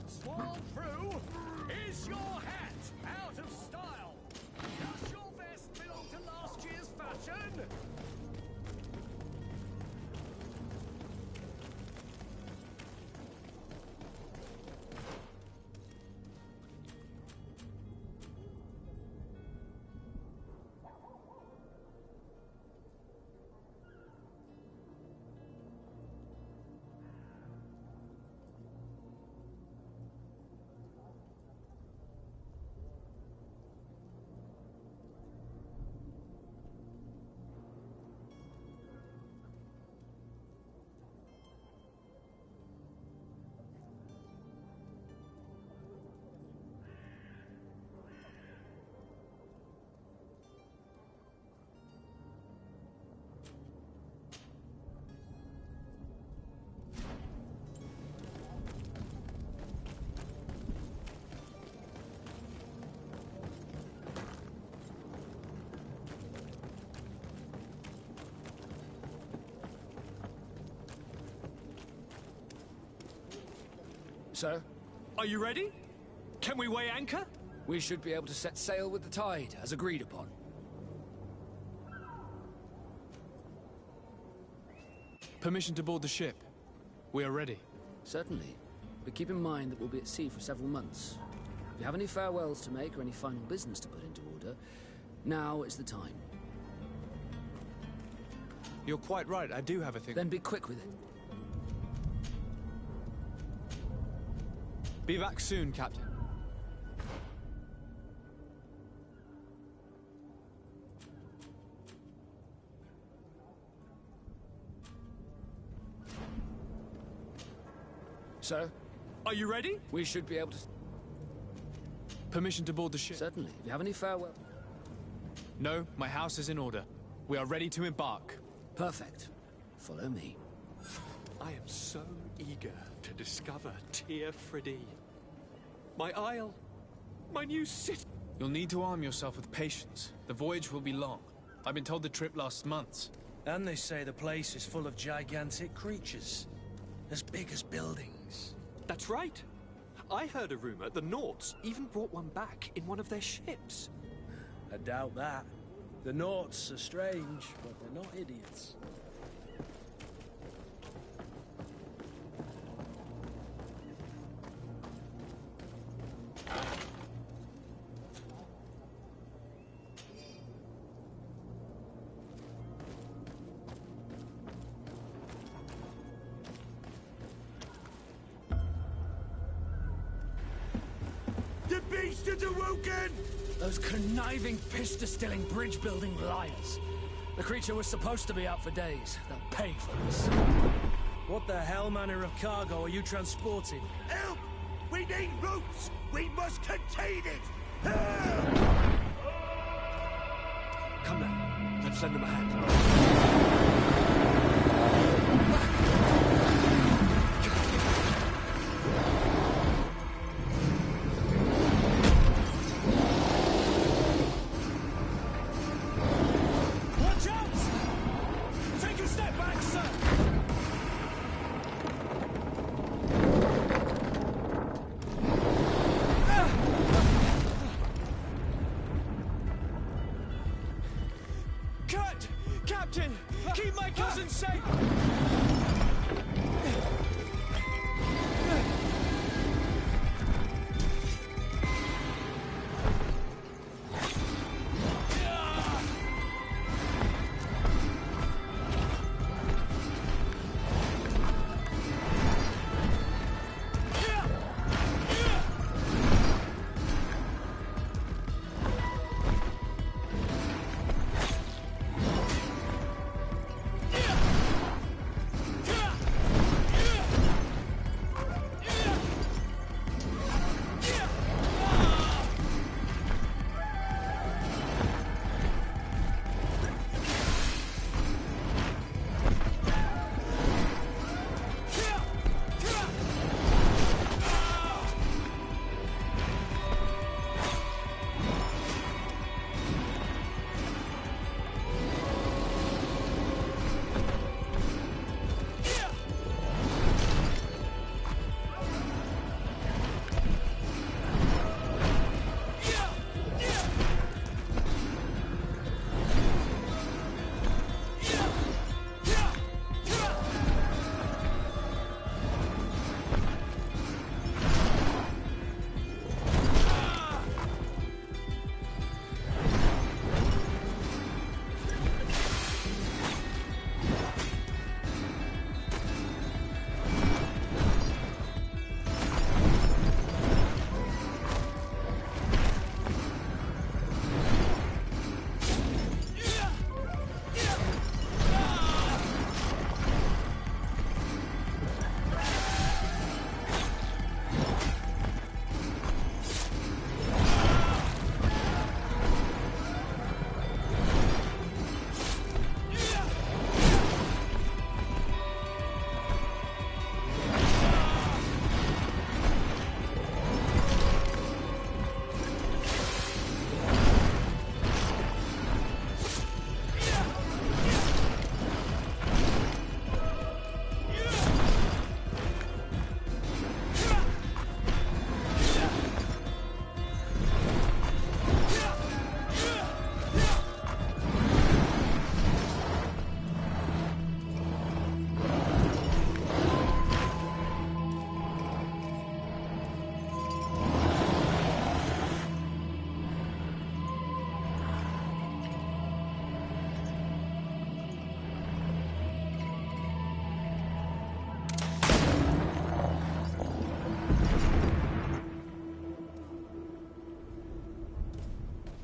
Swirl through. Is your hat out of style? Does your vest belong to last year's fashion? Sir? Are you ready? Can we weigh anchor? We should be able to set sail with the tide, as agreed upon. Permission to board the ship. We are ready. Certainly. But keep in mind that we'll be at sea for several months. If you have any farewells to make or any final business to put into order, now is the time. You're quite right, I do have a thing. Then be quick with it. Be back soon, Captain. Sir? Are you ready? We should be able to... Permission to board the ship? Certainly. If you have any farewell... No, my house is in order. We are ready to embark. Perfect. Follow me. I am so eager to discover Tir Fridee. My isle, my new city. You'll need to arm yourself with patience. The voyage will be long. I've been told the trip lasts months. And they say the place is full of gigantic creatures. As big as buildings. That's right. I heard a rumor the Nauts even brought one back in one of their ships. I doubt that. The Nauts are strange, but they're not idiots. The beast is awoken! Those conniving, piss-distilling, bridge-building liars. The creature was supposed to be out for days. They'll pay for this. What the hell manner of cargo are you transporting? Help! We need ropes! We must contain it! Come now, let's lend them a hand. Watch out! Take a step back, sir! Cut! Captain! Keep my cousin safe!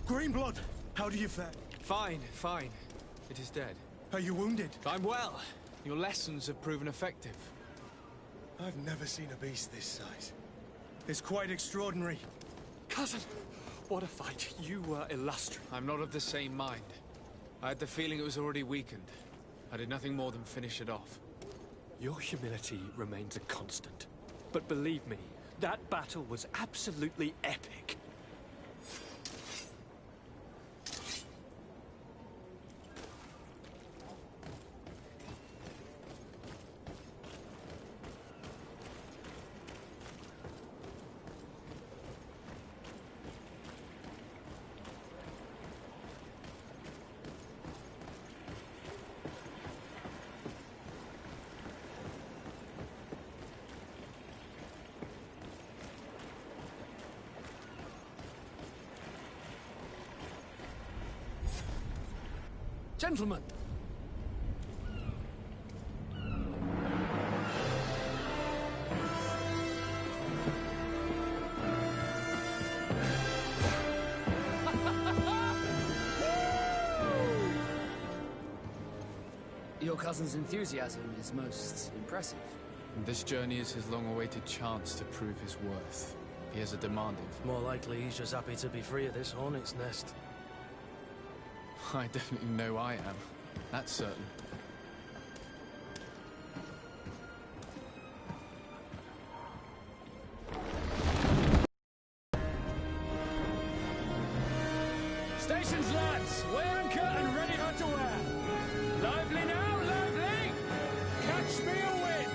Greenblood, how do you fare? Fine, fine. It is dead. Are you wounded? I'm well. Your lessons have proven effective. I've never seen a beast this size. It's quite extraordinary. Cousin, what a fight. You were illustrious. I'm not of the same mind. I had the feeling it was already weakened. I did nothing more than finish it off. Your humility remains a constant. But believe me, that battle was absolutely epic. Gentlemen! Your cousin's enthusiasm is most impressive. And this journey is his long-awaited chance to prove his worth. he has a demand More likely he's just happy to be free of this hornet's nest. I definitely know I am. That's certain. Stations, lads! Wear and cut and ready for to wear! Lively now, lively! Catch me a win!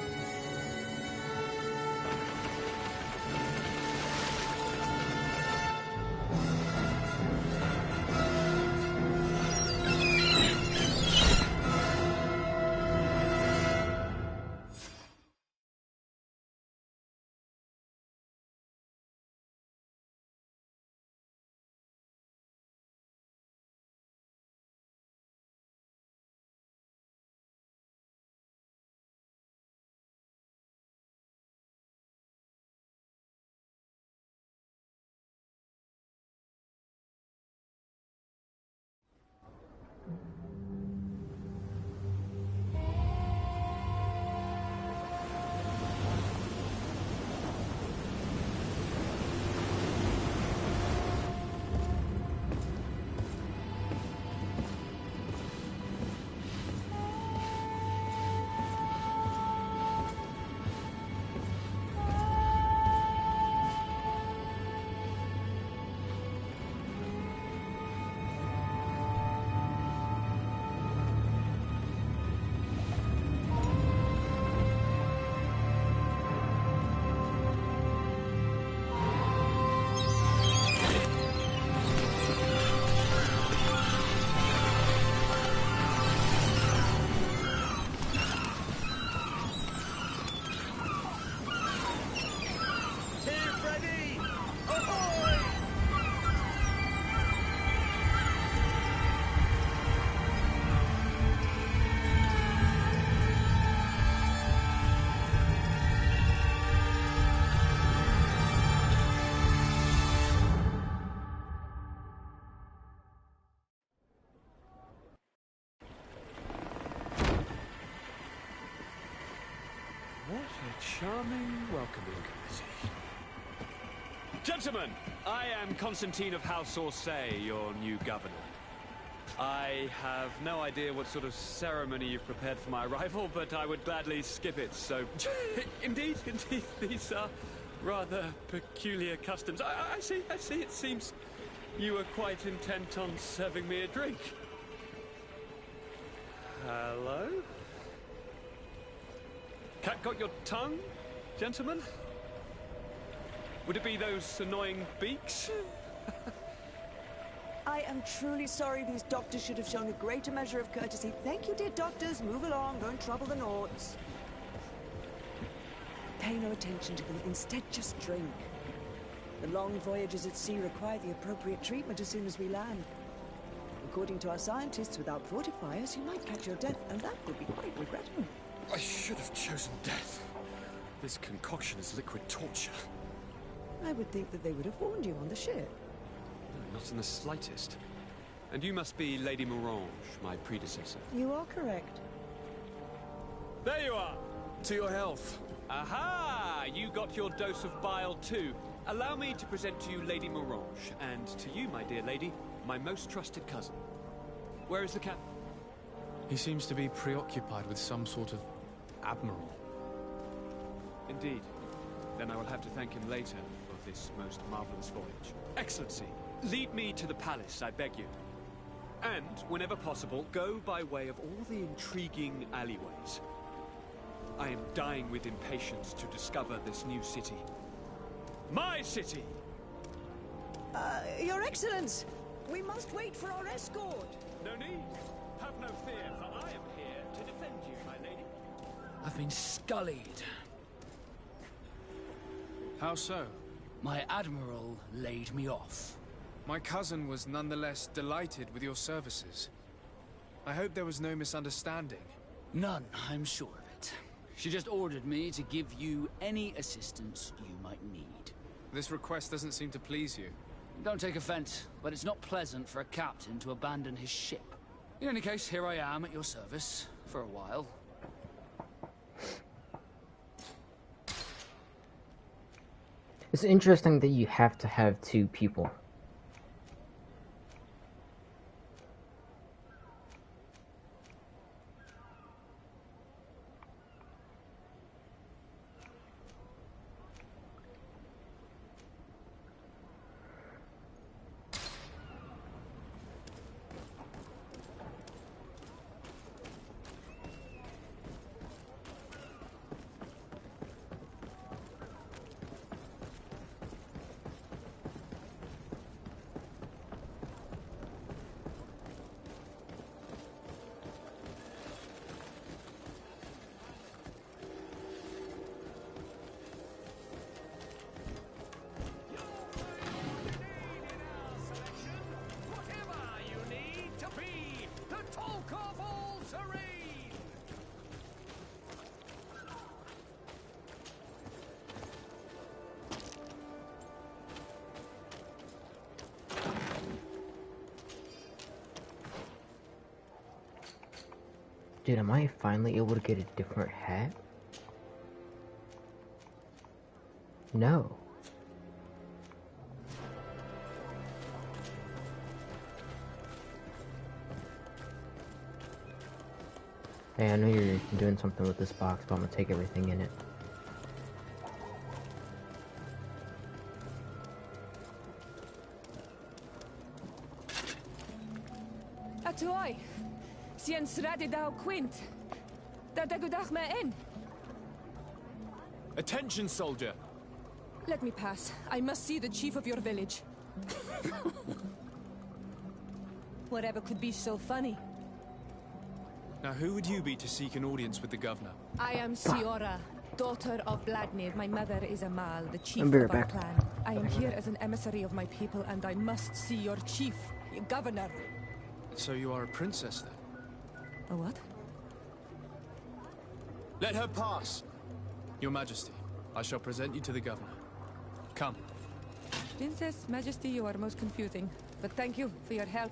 What a charming welcoming committee. Gentlemen, I am Constantine of House Orsay, your new governor. I have no idea what sort of ceremony you've prepared for my arrival, but I would gladly skip it, so... indeed, these are rather peculiar customs. I see, it seems you were quite intent on serving me a drink. Hello? Cat got your tongue, gentlemen? Would it be those annoying beaks? I am truly sorry. These doctors should have shown a greater measure of courtesy. Thank you, dear doctors. Move along. Don't trouble the Nords. Pay no attention to them. Instead, just drink. The long voyages at sea require the appropriate treatment as soon as we land. According to our scientists, without fortifiers, you might catch your death, and that would be quite regrettable. I should have chosen death. This concoction is liquid torture. I would think that they would have warned you on the ship. No, not in the slightest. And you must be Lady Morange, my predecessor. You are correct. There you are! To your health. Aha! You got your dose of bile too. Allow me to present to you Lady Morange, and to you, my dear lady, my most trusted cousin. Where is the cap? He seems to be preoccupied with some sort of admiral. Indeed. Then I will have to thank him later for this most marvelous voyage. Excellency, lead me to the palace, I beg you. And, whenever possible, go by way of all the intriguing alleyways. I am dying with impatience to discover this new city. My city! Your Excellence! We must wait for our escort! No need. Have no fear, for I am here to defend you, my lady. I've been scullied. How so? My admiral laid me off. My cousin was nonetheless delighted with your services. I hope there was no misunderstanding. None, I'm sure of it. She just ordered me to give you any assistance you might need. This request doesn't seem to please you. Don't take offense, but it's not pleasant for a captain to abandon his ship. In any case, here I am at your service, for a while. It's interesting that you have to have two people. Dude, am I finally able to get a different hat? No. Hey, I know you're doing something with this box, but I'm gonna take everything in it. Atoy! Sien sradi dao quint. Da dagudach me in. Attention, soldier! Let me pass. I must see the chief of your village. Whatever could be so funny. Now, who would you be to seek an audience with the governor? I am Siora, daughter of Bladnir. My mother is Amal, the chief I'll be right of our back. clan. I am here as an emissary of my people, and I must see your chief, your governor. So you are a princess, then? A what? Let her pass! Your Majesty, I shall present you to the governor. Come. Princess, Majesty, you are most confusing. But thank you for your help.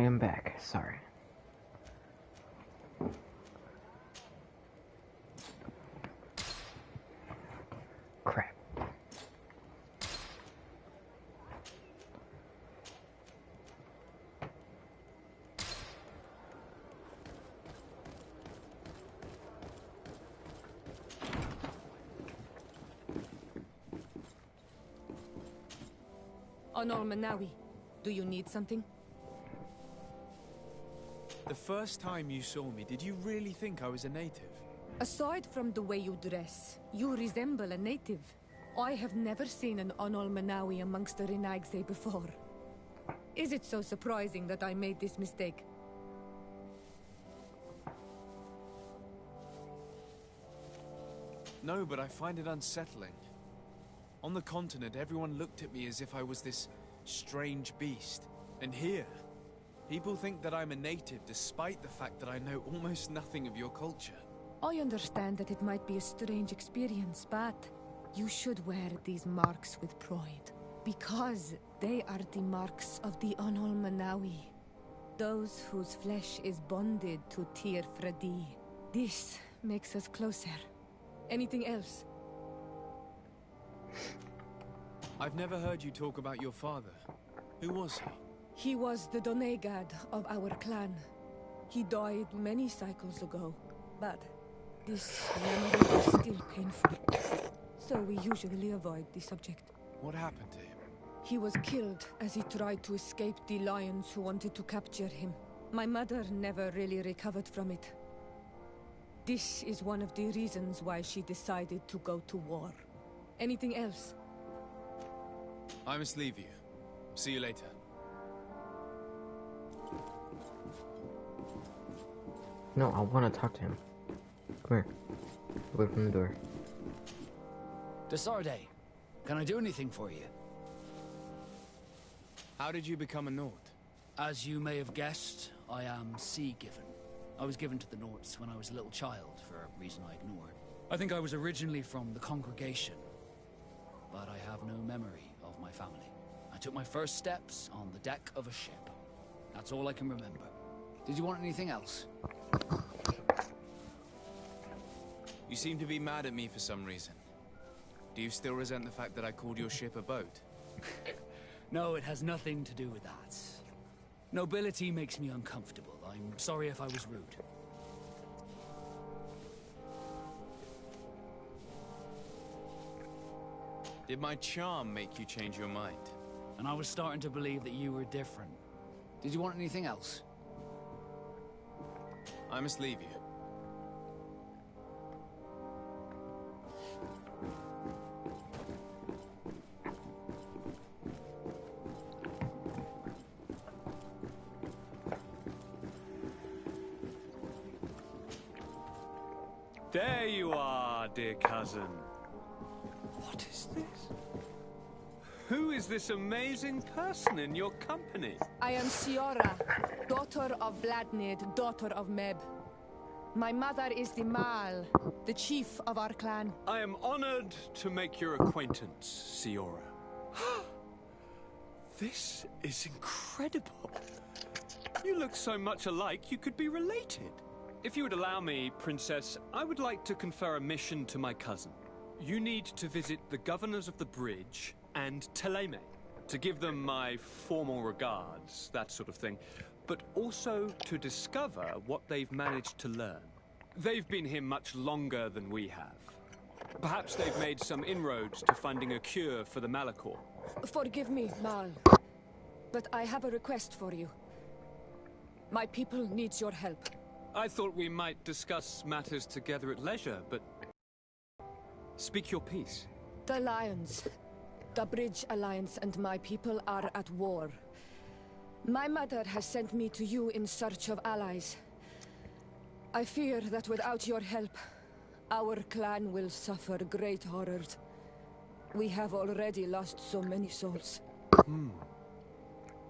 am back. Sorry. Crap. Honor Manawi, do you need something? The first time you saw me, did you really think I was a native? Aside from the way you dress, you resemble a native. I have never seen an Onol Manawi amongst the Renagse before. Is it so surprising that I made this mistake? No, but I find it unsettling. On the continent, everyone looked at me as if I was this strange beast. And here, people think that I'm a native despite the fact that I know almost nothing of your culture. I understand that it might be a strange experience, but you should wear these marks with pride. Because they are the marks of the Onol Manawi. Those whose flesh is bonded to Tir Fradi. This makes us closer. Anything else? I've never heard you talk about your father. Who was he? He was the Donegad of our clan. He died many cycles ago, but this memory is still painful. So we usually avoid the subject. What happened to him? He was killed as he tried to escape the lions who wanted to capture him. My mother never really recovered from it. This is one of the reasons why she decided to go to war. Anything else? I must leave you. See you later. No, I want to talk to him. Come here. Away from the door. Desarde, can I do anything for you? How did you become a Nord? As you may have guessed, I am sea-given. I was given to the Nords when I was a little child, for a reason I ignored. I think I was originally from the congregation, but I have no memory of my family. I took my first steps on the deck of a ship. That's all I can remember. Did you want anything else? You seem to be mad at me for some reason. Do you still resent the fact that I called your ship a boat? No, it has nothing to do with that. Nobility makes me uncomfortable. I'm sorry if I was rude. Did my charm make you change your mind? And I was starting to believe that you were different. Did you want anything else? I must leave you. There you are, dear cousin. What is this? Who is this amazing person in your company? I am Siora, daughter of Bladnid, daughter of Meb. My mother is the Mal, the chief of our clan. I am honored to make your acquaintance, Siora. This is incredible. You look so much alike, you could be related. If you would allow me, Princess, I would like to confer a mission to my cousin. You need to visit the governors of the bridge and Teleme, to give them my formal regards, that sort of thing, but also to discover what they've managed to learn. They've been here much longer than we have. Perhaps they've made some inroads to finding a cure for the Malachor. Forgive me, Mal, but I have a request for you. My people needs your help. I thought we might discuss matters together at leisure, but... Speak your piece. The Lions, the Bridge Alliance and my people are at war. My mother has sent me to you in search of allies. I fear that without your help, our clan will suffer great horrors. We have already lost so many souls.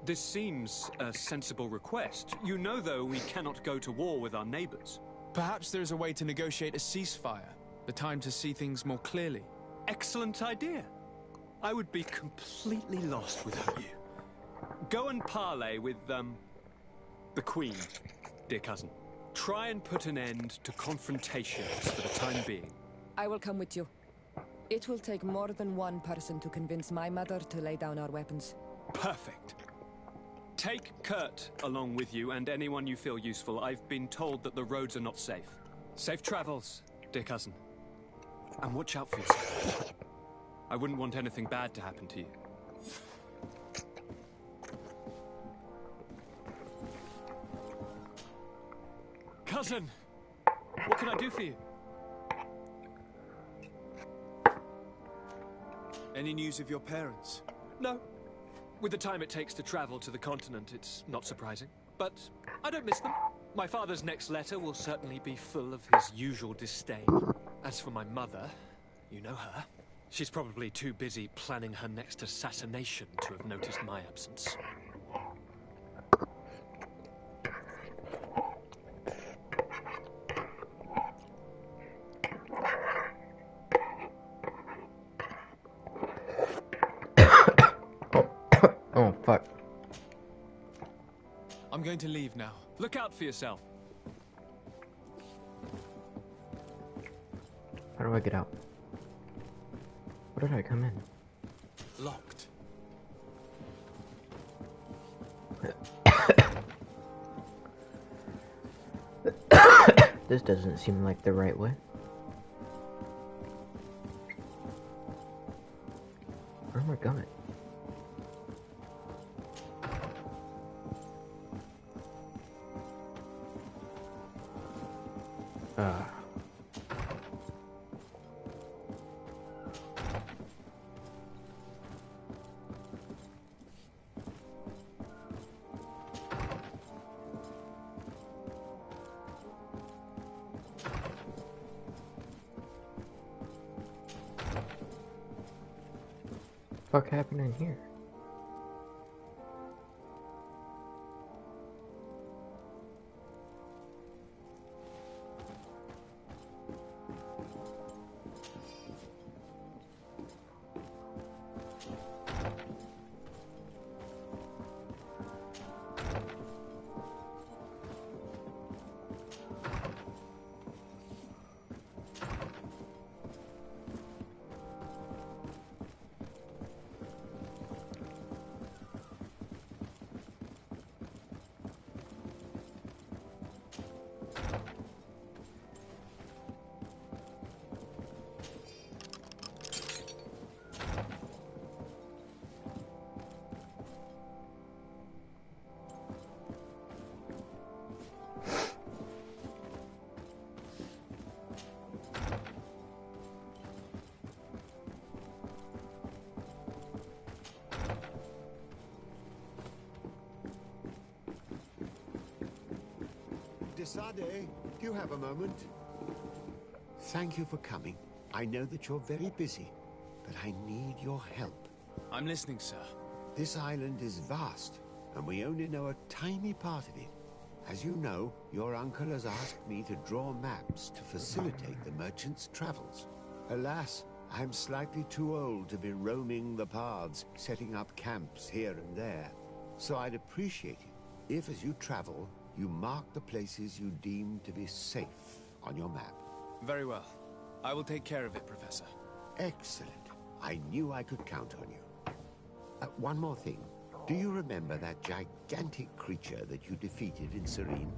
This seems a sensible request. You know, though, we cannot go to war with our neighbors. Perhaps there's a way to negotiate a ceasefire. The time to see things more clearly. Excellent idea. I would be completely lost without you. Go and parley with, The Queen, dear cousin. Try and put an end to confrontations for the time being. I will come with you. It will take more than one person to convince my mother to lay down our weapons. Perfect. Take Kurt along with you and anyone you feel useful. I've been told that the roads are not safe. Safe travels, dear cousin. And watch out for yourself. I wouldn't want anything bad to happen to you. Cousin! What can I do for you? Any news of your parents? No. With the time it takes to travel to the continent, it's not surprising. But I don't miss them. My father's next letter will certainly be full of his usual disdain. As for my mother, you know her. She's probably too busy planning her next assassination to have noticed my absence. Oh, fuck. I'm going to leave now. Look out for yourself. How do I get out? Where did I come in? Locked. This doesn't seem like the right way. Where am I going? What happened in here? Desade, do you have a moment? Thank you for coming. I know that you're very busy, but I need your help. I'm listening, sir. This island is vast, and we only know a tiny part of it. As you know, your uncle has asked me to draw maps to facilitate the merchant's travels. Alas, I'm slightly too old to be roaming the paths, setting up camps here and there. So I'd appreciate it if, as you travel, you mark the places you deem to be safe on your map. Very well. I will take care of it, Professor. Excellent. I knew I could count on you. One more thing. Do you remember that gigantic creature that you defeated in Serene?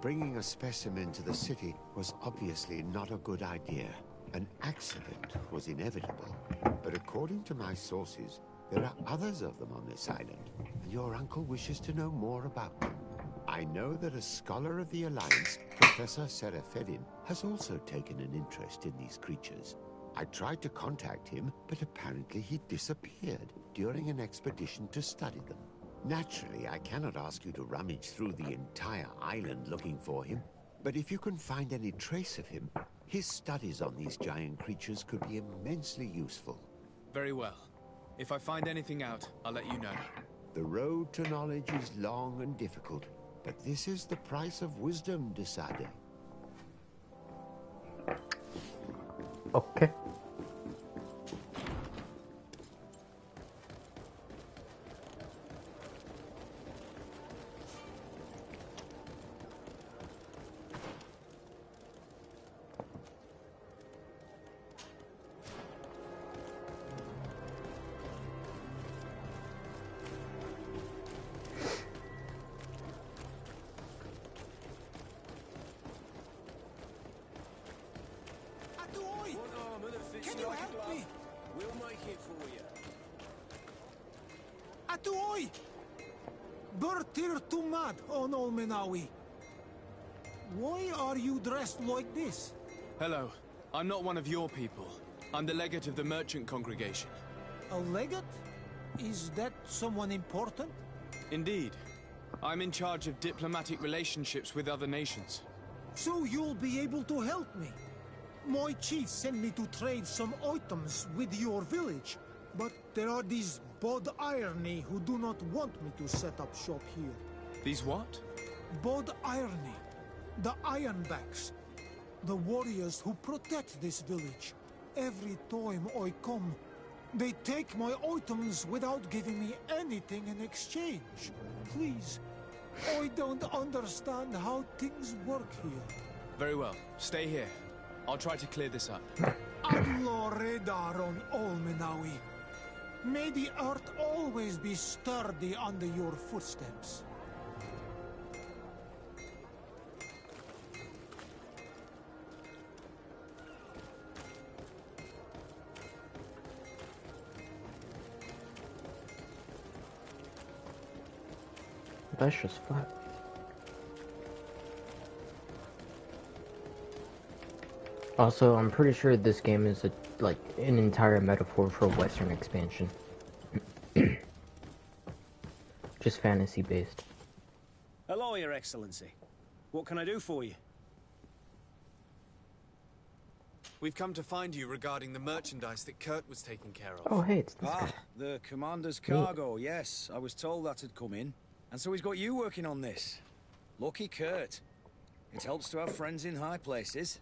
Bringing a specimen to the city was obviously not a good idea. An accident was inevitable. But according to my sources, there are others of them on this island, and your uncle wishes to know more about them. I know that a scholar of the Alliance, Professor Serafedin, has also taken an interest in these creatures. I tried to contact him, but apparently he disappeared during an expedition to study them. Naturally, I cannot ask you to rummage through the entire island looking for him, but if you can find any trace of him, his studies on these giant creatures could be immensely useful. Very well. If I find anything out, I'll let you know. The road to knowledge is long and difficult, but this is the price of wisdom, Desade. Okay. you help me? We'll make it for you. Atuoi! Bertir Tumad on Olmenawi. Why are you dressed like this? Hello. I'm not one of your people. I'm the legate of the merchant congregation. A legate? Is that someone important? Indeed. I'm in charge of diplomatic relationships with other nations. So you'll be able to help me. My chief sent me to trade some items with your village, but there are these Bod Irony who do not want me to set up shop here. These what? Bod Irony. The Ironbacks. The warriors who protect this village. Every time I come, they take my items without giving me anything in exchange. Please, I don't understand how things work here. Very well. Stay here. I'll try to clear this up. Allah Redar on Olmenawi. May the earth always be sturdy under your footsteps. That's just flat. Also, I'm pretty sure this game is like an entire metaphor for Western expansion. Just fantasy based. Hello, Your Excellency. What can I do for you? We've come to find you regarding the merchandise that Kurt was taking care of. Oh, hey, it's this guy. The commander's cargo, yes. I was told that had come in. And so he's got you working on this. Lucky Kurt. It helps to have friends in high places.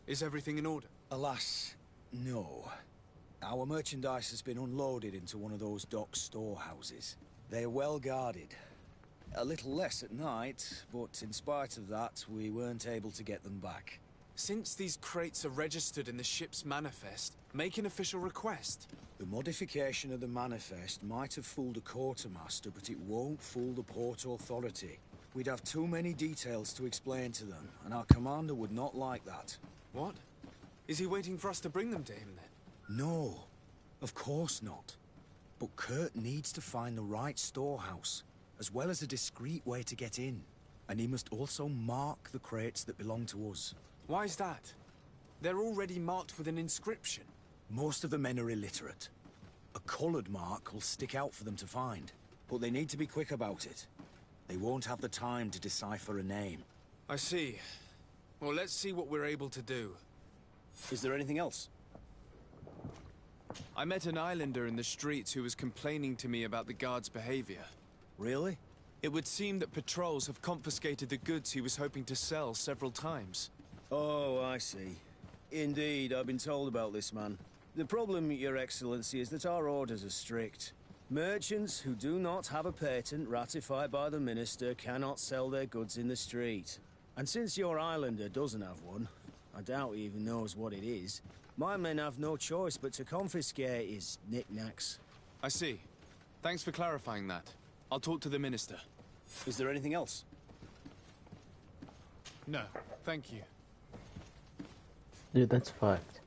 Is everything in order? Alas, no. Our merchandise has been unloaded into one of those dock storehouses. They're well guarded. A little less at night, but in spite of that, we weren't able to get them back. Since these crates are registered in the ship's manifest, make an official request. The modification of the manifest might have fooled a quartermaster, but it won't fool the Port Authority. We'd have too many details to explain to them, and our commander would not like that. What? Is he waiting for us to bring them to him then? No, of course not. But Kurt needs to find the right storehouse, as well as a discreet way to get in. And he must also mark the crates that belong to us. Why is that? They're already marked with an inscription. Most of the men are illiterate. A colored mark will stick out for them to find, but they need to be quick about it. They won't have the time to decipher a name. I see. Well, let's see what we're able to do. Is there anything else? I met an islander in the streets who was complaining to me about the guard's behavior. Really? It would seem that patrols have confiscated the goods he was hoping to sell several times. Oh, I see. Indeed, I've been told about this man. The problem, Your Excellency, is that our orders are strict. Merchants who do not have a patent ratified by the Minister cannot sell their goods in the street. And since your islander doesn't have one, I doubt he even knows what it is, my men have no choice but to confiscate his knickknacks. I see. Thanks for clarifying that. I'll talk to the Minister. Is there anything else? No, thank you. Dude, that's fucked.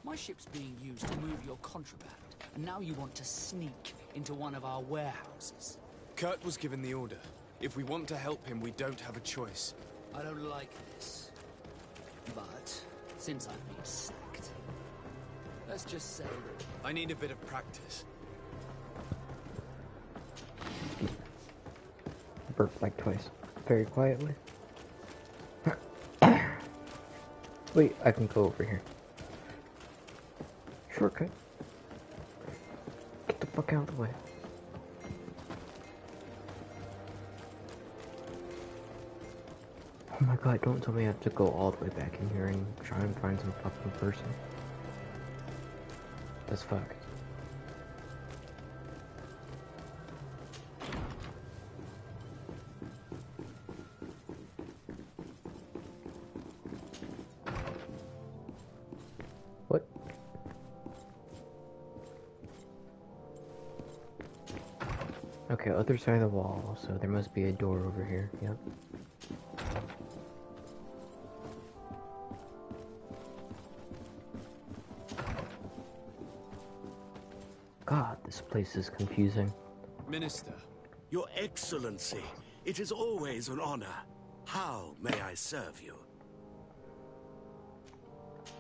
My ship's being used to move your contraband, and now you want to sneak into one of our warehouses. Kurt was given the order. If we want to help him, we don't have a choice. I don't like this. But, since I've been sacked, let's just say that... I need a bit of practice. Burped like twice. Very quietly. Wait, I can go over here. Shortcut. Get the fuck out of the way. Oh my god, don't tell me I have to go all the way back in here and try and find some fucking person. That's fucked. What? Okay, other side of the wall, so there must be a door over here, yep. God, this place is confusing. Minister. Your Excellency, it is always an honor. How may I serve you?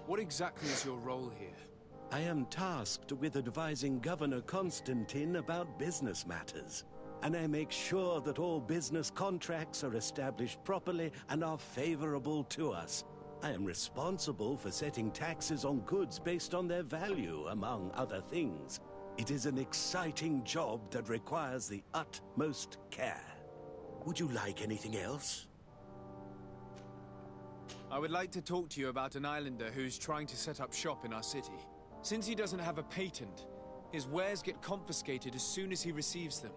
What exactly is your role here? I am tasked with advising Governor Constantine about business matters, and I make sure that all business contracts are established properly and are favorable to us. I am responsible for setting taxes on goods based on their value, among other things. It is an exciting job that requires the utmost care. Would you like anything else? I would like to talk to you about an islander who's trying to set up shop in our city. Since he doesn't have a patent, his wares get confiscated as soon as he receives them.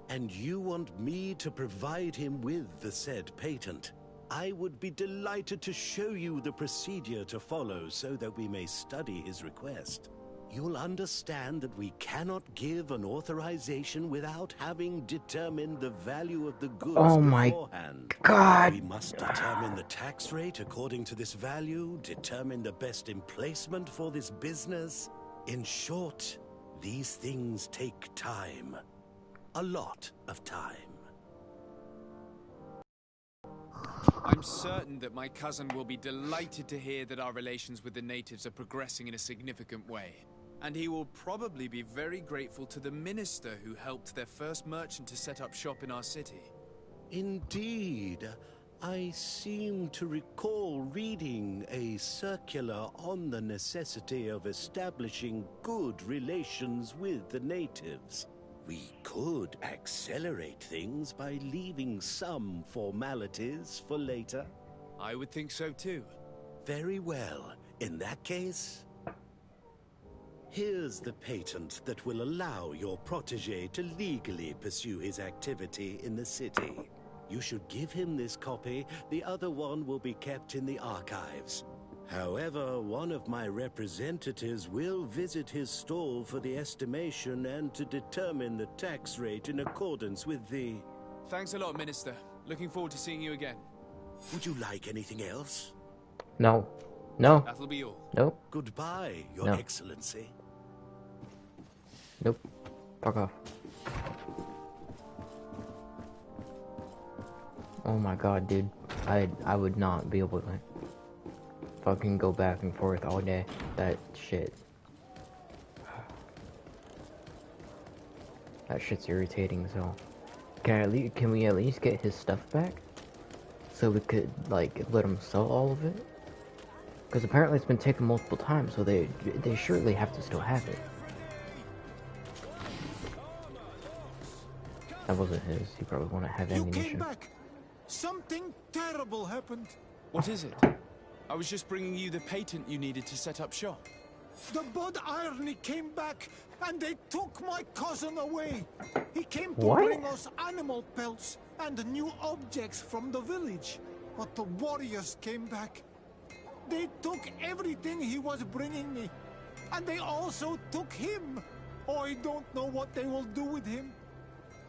And you want me to provide him with the said patent? I would be delighted to show you the procedure to follow so that we may study his request. You'll understand that we cannot give an authorization without having determined the value of the goods beforehand. God. We must determine the tax rate according to this value, determine the best emplacement for this business. In short, these things take time. A lot of time. I'm certain that my cousin will be delighted to hear that our relations with the natives are progressing in a significant way. And he will probably be very grateful to the minister who helped their first merchant to set up shop in our city. Indeed. I seem to recall reading a circular on the necessity of establishing good relations with the natives. We could accelerate things by leaving some formalities for later. I would think so too. Very well. In that case, here's the patent that will allow your protege to legally pursue his activity in the city. You should give him this copy. The other one will be kept in the archives. However, one of my representatives will visit his stall for the estimation and to determine the tax rate in accordance with the... Thanks a lot, Minister. Looking forward to seeing you again. Would you like anything else? No. No. That'll be all. Nope. Goodbye, Your Excellency. Nope. Fuck off. Oh my god, dude. I would not be able to fucking go back and forth all day. That shit. That shit's irritating as hell. Can we at least get his stuff back? So we could, like, let him sell all of it? Because apparently it's been taken multiple times, so they surely have to still have it. That wasn't his. He probably wouldn't have ammunition. You came back. Something terrible happened. What is it? I was just bringing you the patent you needed to set up shop. The Bud Irony came back, and they took my cousin away. He came to bring us animal pelts and new objects from the village. But the warriors came back. They took everything he was bringing me. And they also took him. Oh, I don't know what they will do with him.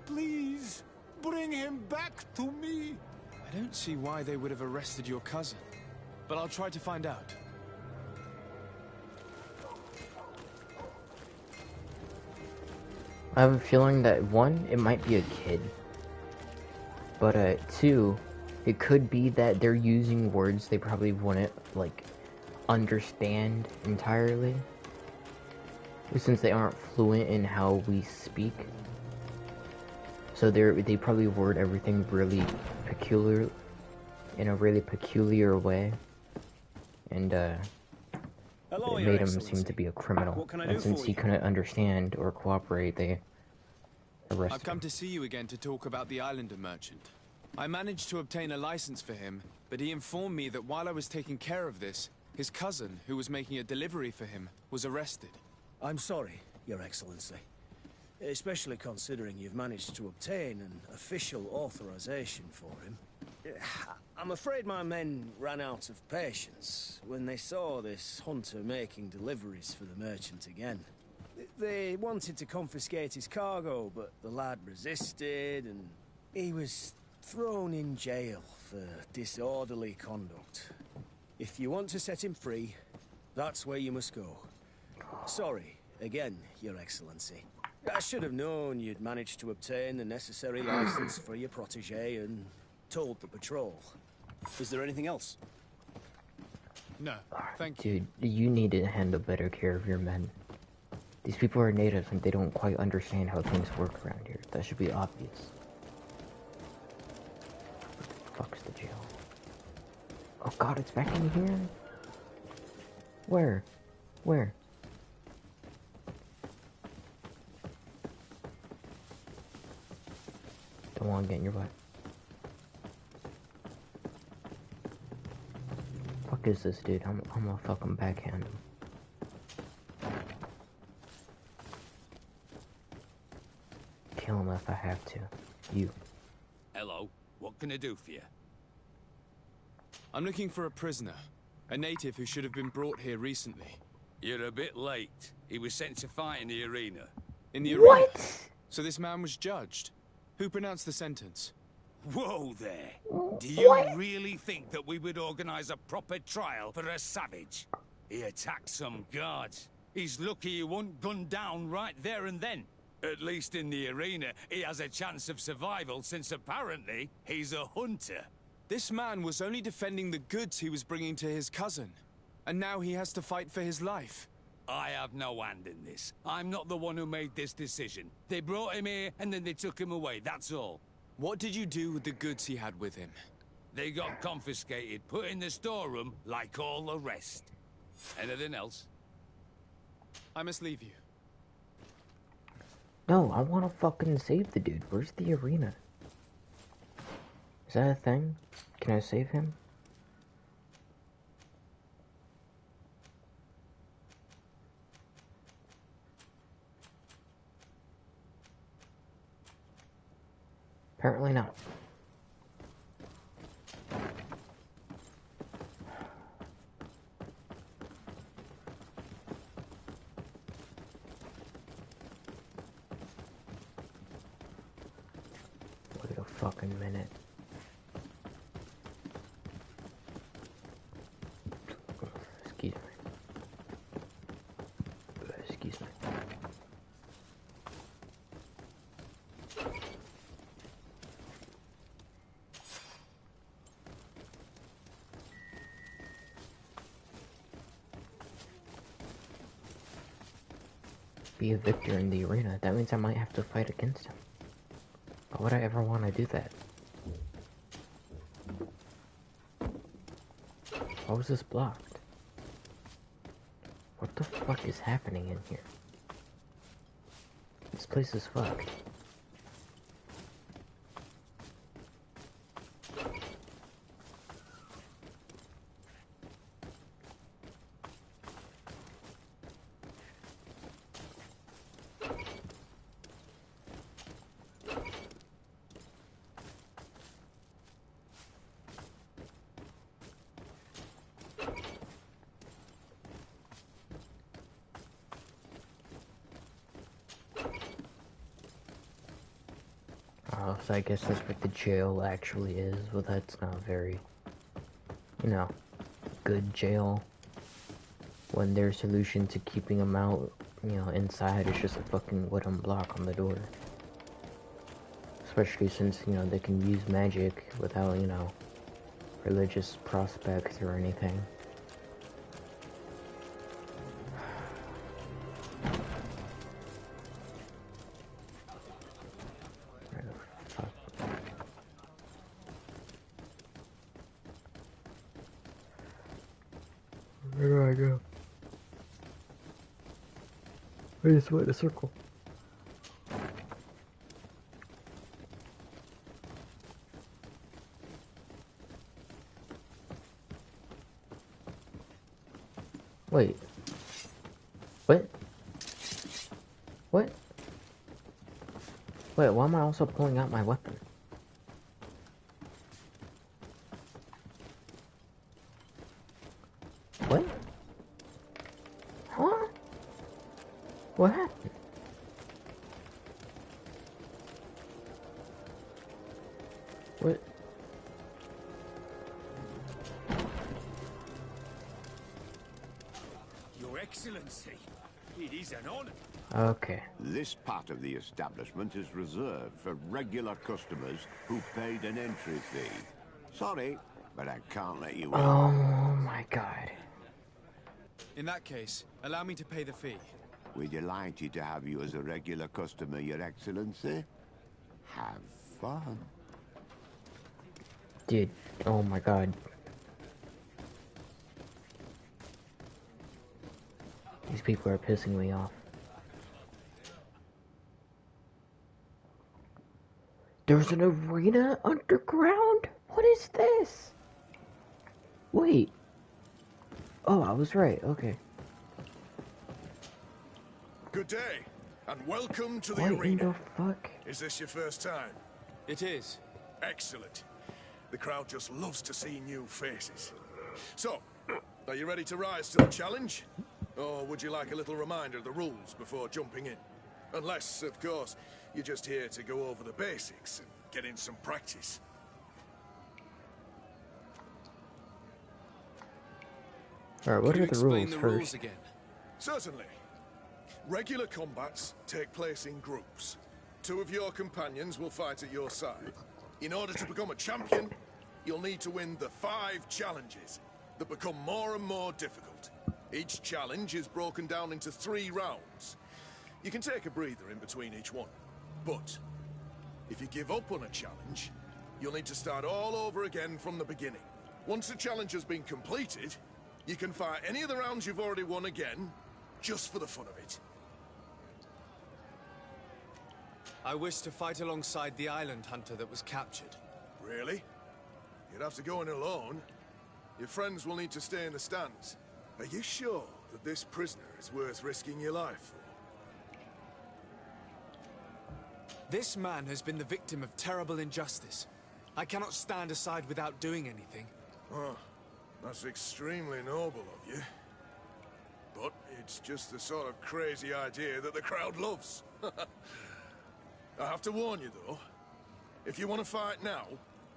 Please, bring him back to me. I don't see why they would have arrested your cousin. But I'll try to find out. I have a feeling that, one, it might be a kid. But, two, it could be that they're using words they probably wouldn't, like, understand entirely. Since they aren't fluent in how we speak. So they probably word everything really peculiar, in a really peculiar way. And, Hello, it made him seem to be a criminal. And since he couldn't understand or cooperate, they arrested I've come him. to see you again to talk about the islander merchant. I managed to obtain a license for him, but he informed me that while I was taking care of this, his cousin, who was making a delivery for him, was arrested. I'm sorry, Your Excellency. Especially considering you've managed to obtain an official authorization for him. I'm afraid my men ran out of patience when they saw this hunter making deliveries for the merchant again. They wanted to confiscate his cargo, but the lad resisted, and he was thrown in jail for disorderly conduct. If you want to set him free, that's where you must go. Sorry, again, Your Excellency. I should have known you'd managed to obtain the necessary license for your protege and told the patrol. Is there anything else? No, thank you. Dude, you need to handle better care of your men. These people are natives and they don't quite understand how things work around here. That should be obvious. What the fuck's the jail? Oh god, it's back in here? Where? Where? Don't want to get in your butt. Fuck is this dude? I'm gonna fucking backhand him. Kill him if I have to. You. Hello. What can I do for you? I'm looking for a prisoner. A native who should have been brought here recently. You're a bit late. He was sent to fight in the arena. In the arena? What? So this man was judged. Who pronounced the sentence? Whoa there. Do you really think that we would organize a proper trial for a savage? He attacked some guards. He's lucky he wasn't gunned down right there and then. At least in the arena, he has a chance of survival since apparently he's a hunter. This man was only defending the goods he was bringing to his cousin. And now he has to fight for his life. I have no hand in this. I'm not the one who made this decision. They brought him here and then they took him away, that's all. What did you do with the goods he had with him? They got confiscated, put in the storeroom like all the rest. Anything else? I must leave you. No, I want to fucking save the dude. Where's the arena? Is that a thing? Can I save him? Apparently not. Wait a fucking minute. Excuse me. Excuse me. Be a victor in the arena. That means I might have to fight against him. Why would I ever want to do that? Why was this blocked? What the fuck is happening in here? This place is fucked. So I guess that's what the jail actually is. Well, that's not very, you know, good jail. When their solution to keeping them out, you know, inside is just a fucking wooden block on the door. Especially since, you know, they can use magic without, you know, religious prospects or anything. Where do I go? I just went in a circle. Wait. What? What? Wait, why am I also pulling out my weapon? What? Huh? What happened? What? Your Excellency, It is an honor. Okay. This part of the establishment is reserved for regular customers who paid an entry fee. Sorry, but I can't let you in. Oh my god. In that case, allow me to pay the fee. We're delighted to have you as a regular customer, Your Excellency. Have fun. Dude, oh my god. These people are pissing me off. There's an arena underground? What is this? Wait. Oh, I was right. Okay. Good day, and welcome to the What arena. in the fuck? Is this your first time? It is. Excellent. The crowd just loves to see new faces. So, are you ready to rise to the challenge? Or would you like a little reminder of the rules before jumping in? Unless, of course, you're just here to go over the basics and get in some practice. Alright, what Could are you the rules explain the first? rules again? Certainly. Regular combats take place in groups. 2 of your companions will fight at your side. In order to become a champion, you'll need to win the 5 challenges that become more and more difficult. Each challenge is broken down into 3 rounds. You can take a breather in between each one. But if you give up on a challenge, you'll need to start all over again from the beginning. Once the challenge has been completed, you can fight any of the rounds you've already won again, just for the fun of it. I wish to fight alongside the island hunter that was captured. Really? You'd have to go in alone. Your friends will need to stay in the stands. Are you sure that this prisoner is worth risking your life for? This man has been the victim of terrible injustice. I cannot stand aside without doing anything. Oh, that's extremely noble of you. But it's just the sort of crazy idea that the crowd loves. I have to warn you, though. If you want to fight now,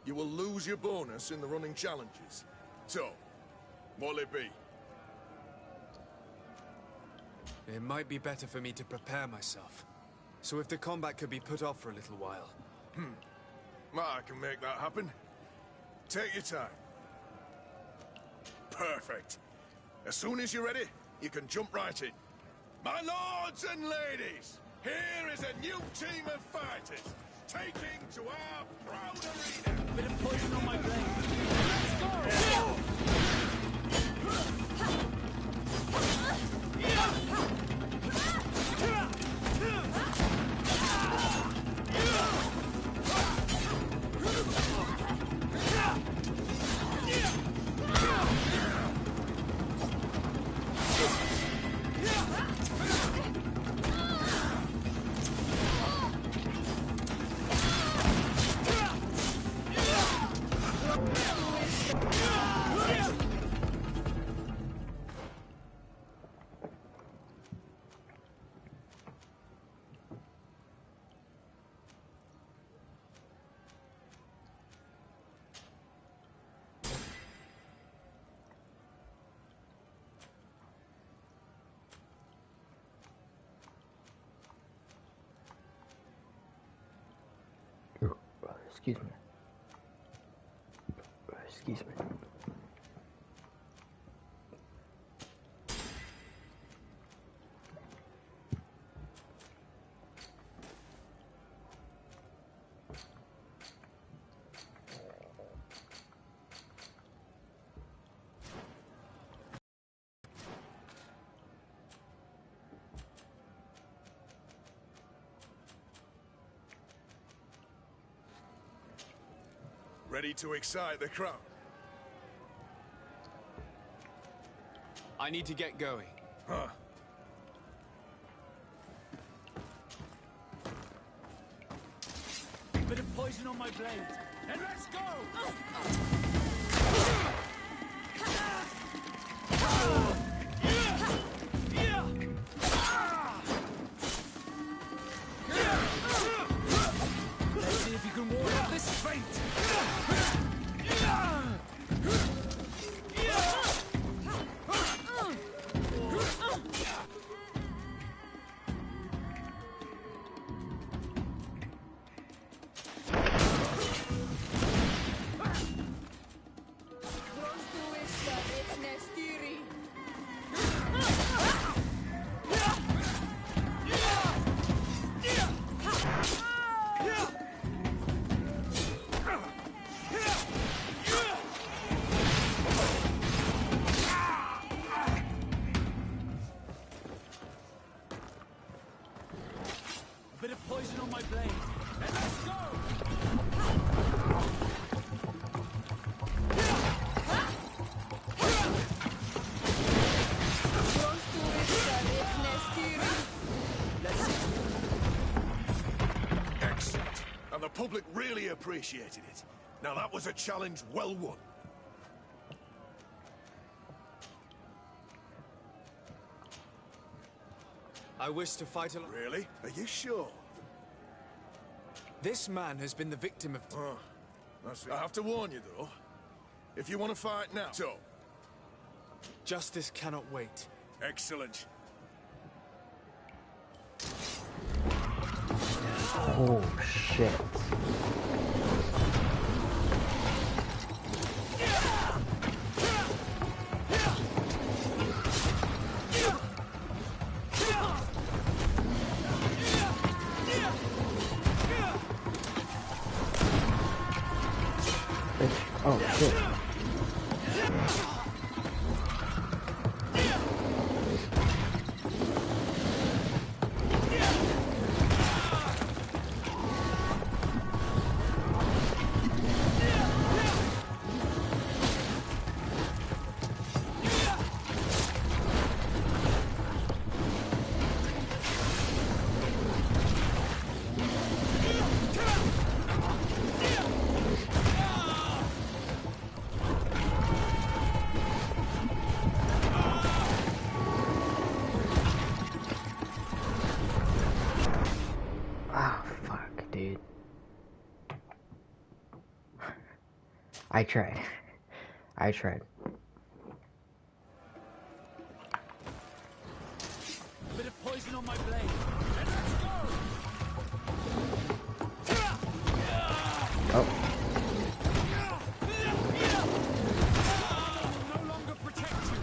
you will lose your bonus in the running challenges. So, what'll it be? It might be better for me to prepare myself. So if the combat could be put off for a little while. I can make that happen. Take your time. Perfect. As soon as you're ready, you can jump right in. My lords and ladies, here is a new team of fighters, taking to our proud arena. Bit of poison on my blade. Let's go! Excuse me. Excuse me. Ready to excite the crowd? I need to get going. Huh. Bit of poison on my blade. And let's go! Let's see if you can ward off this fate! poison on my blade. And let's go! Excellent. And the public really appreciated it. Now that was a challenge well won. I wish to fight alone. Really? Are you sure? This man has been the victim of... I have to warn you, though. If you want to fight now... So. Justice cannot wait. Excellent. Oh, shit. Oh, shit. I tried. I tried. A bit of poison on my blade. And let's go! Oh. No longer protect you.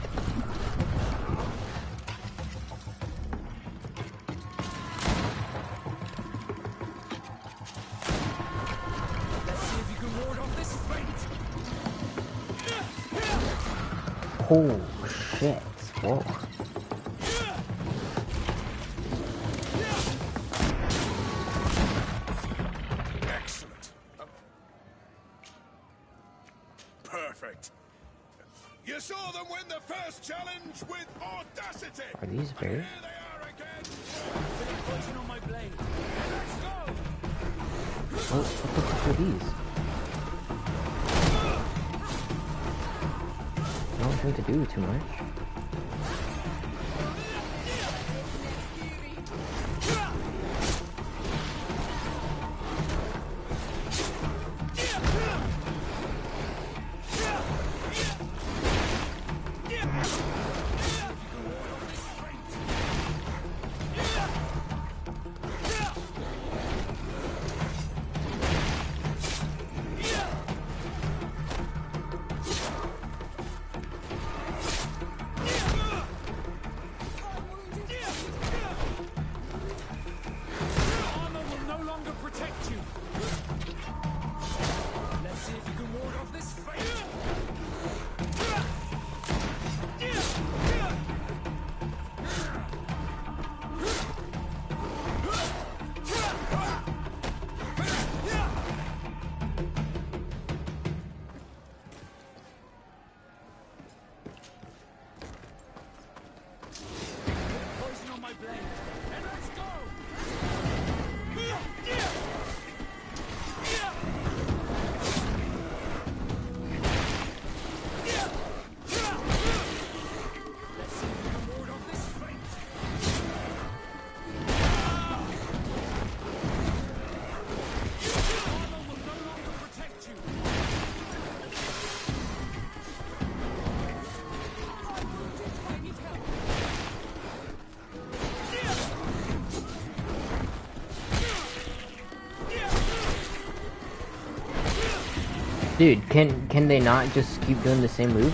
Let's see if you can ward off this fate. Oh, shit. Whoa. Excellent. Perfect. You saw them win the first challenge with audacity. Are these bears? Here they are again. Poison on my blade. Let's go. Oh, what the fuck are these? I don't think to do too much. Dude, can they not just keep doing the same move?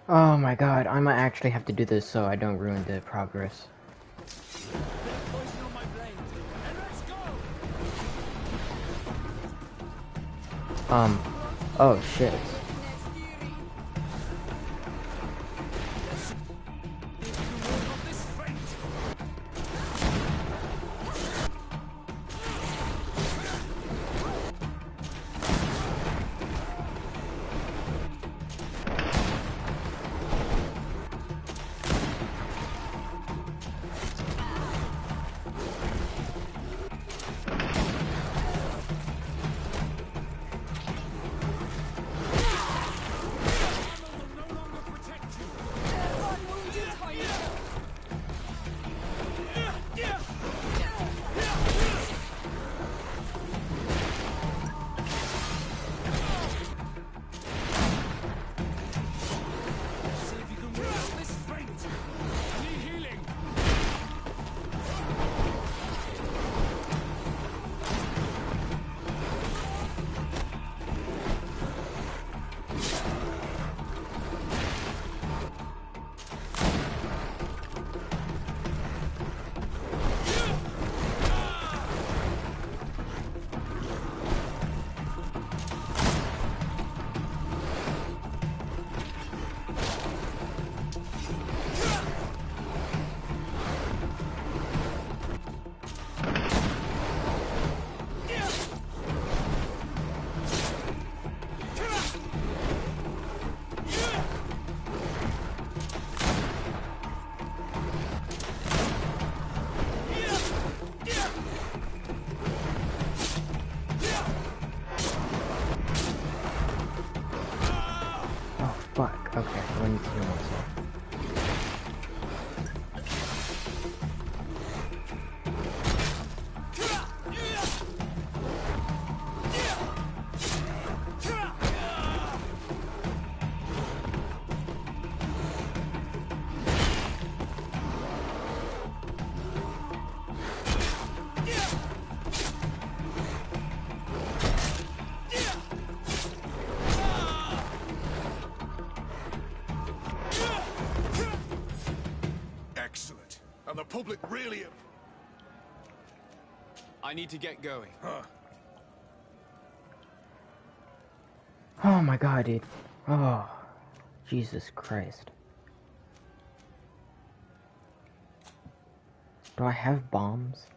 Oh my god, I might actually have to do this so I don't ruin the progress. Oh shit. Fuck, okay, I need to heal myself. Excellent. And the public really... I need to get going. Oh my god, dude. Oh, Jesus Christ. Do I have bombs?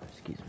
Excuse me.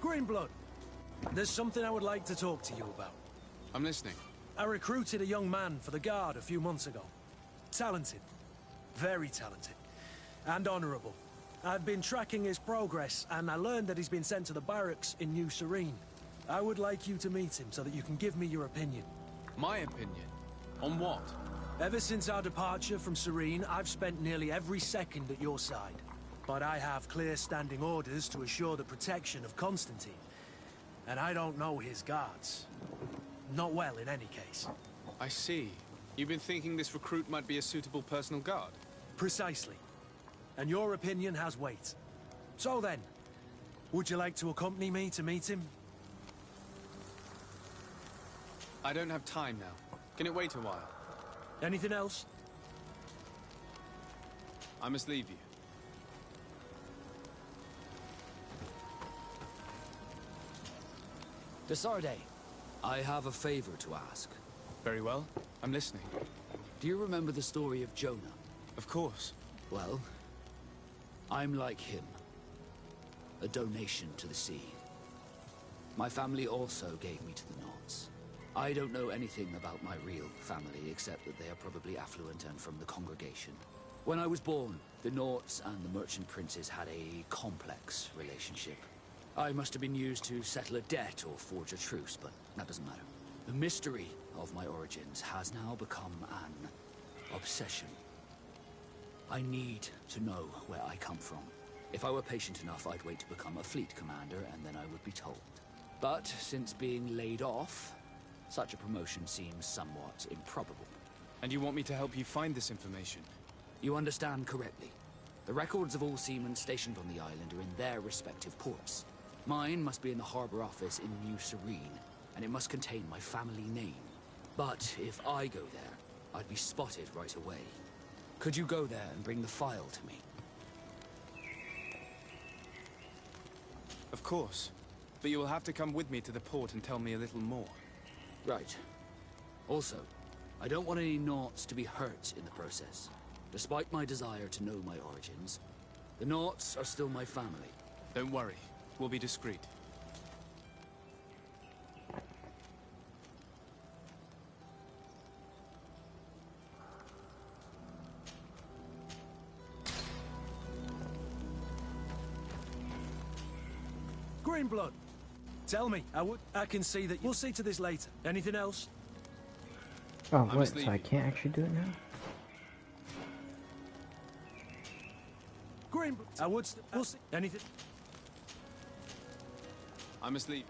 Greenblood, there's something I would like to talk to you about. I'm listening. I recruited a young man for the Guard a few months ago. Talented. Very talented. And honorable. I've been tracking his progress, and I learned that he's been sent to the barracks in New Serene. I would like you to meet him so that you can give me your opinion. My opinion? On what? Ever since our departure from Serene, I've spent nearly every second at your side. But I have clear standing orders to assure the protection of Constantine. And I don't know his guards. Not well, in any case. I see. You've been thinking this recruit might be a suitable personal guard? Precisely. And your opinion has weight. So then, would you like to accompany me to meet him? I don't have time now. Can it wait a while? Anything else? I must leave you. Desarde, I have a favor to ask. Very well. I'm listening. Do you remember the story of Jonah? Of course. Well, I'm like him. A donation to the sea. My family also gave me to the Knots. I don't know anything about my real family, except that they are probably affluent and from the congregation. When I was born, the Nauts and the merchant princes had a complex relationship. I must have been used to settle a debt or forge a truce, but that doesn't matter. The mystery of my origins has now become an obsession. I need to know where I come from. If I were patient enough, I'd wait to become a fleet commander, and then I would be told. But since being laid off, such a promotion seems somewhat improbable. And you want me to help you find this information? You understand correctly. The records of all seamen stationed on the island are in their respective ports. Mine must be in the harbor office in New Serene, and it must contain my family name. But if I go there, I'd be spotted right away. Could you go there and bring the file to me? Of course. But you will have to come with me to the port and tell me a little more. Right. Also, I don't want any Nauts to be hurt in the process. Despite my desire to know my origins, the Nauts are still my family. Don't worry. We'll be discreet. Greenblood! Tell me, I can see that. We'll see to this later. Anything else? Oh, what? So I can't actually do it now? Greenblood! We'll see. Anything? I must leave.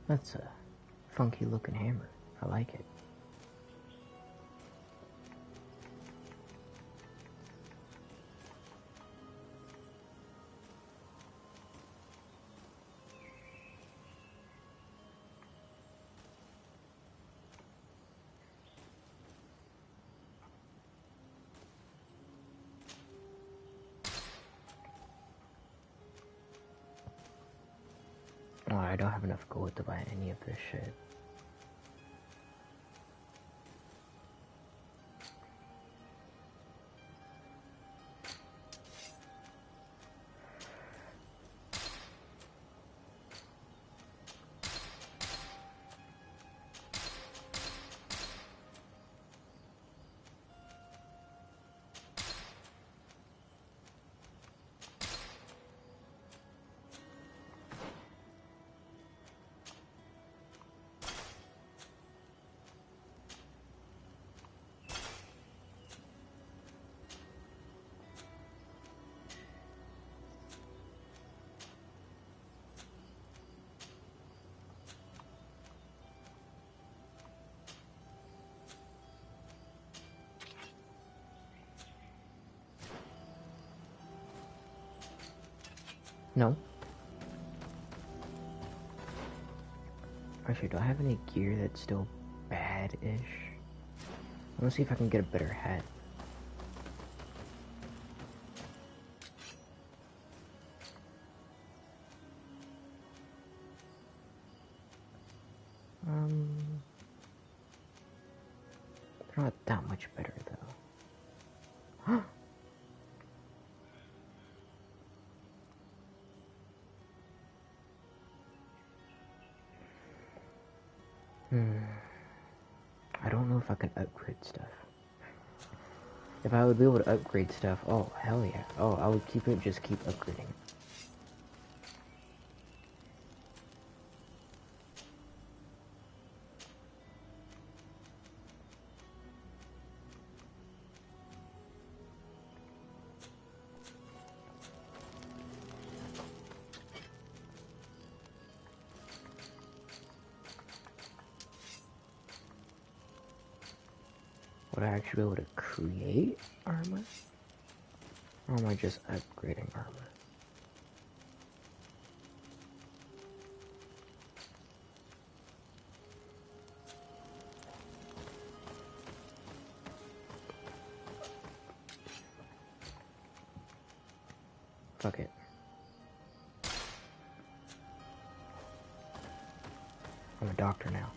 That's a funky looking hammer. I like it. Oh, I don't have enough gold to buy any of this shit. No. Actually, do I have any gear that's still bad-ish? I want to see if I can get a better hat. They're not that much better, though. I don't know if I can upgrade stuff. If I would be able to upgrade stuff, oh, hell yeah. Oh, I would keep upgrading. Would I actually be able to create armor? Or am I just upgrading armor? Fuck it. I'm a doctor now.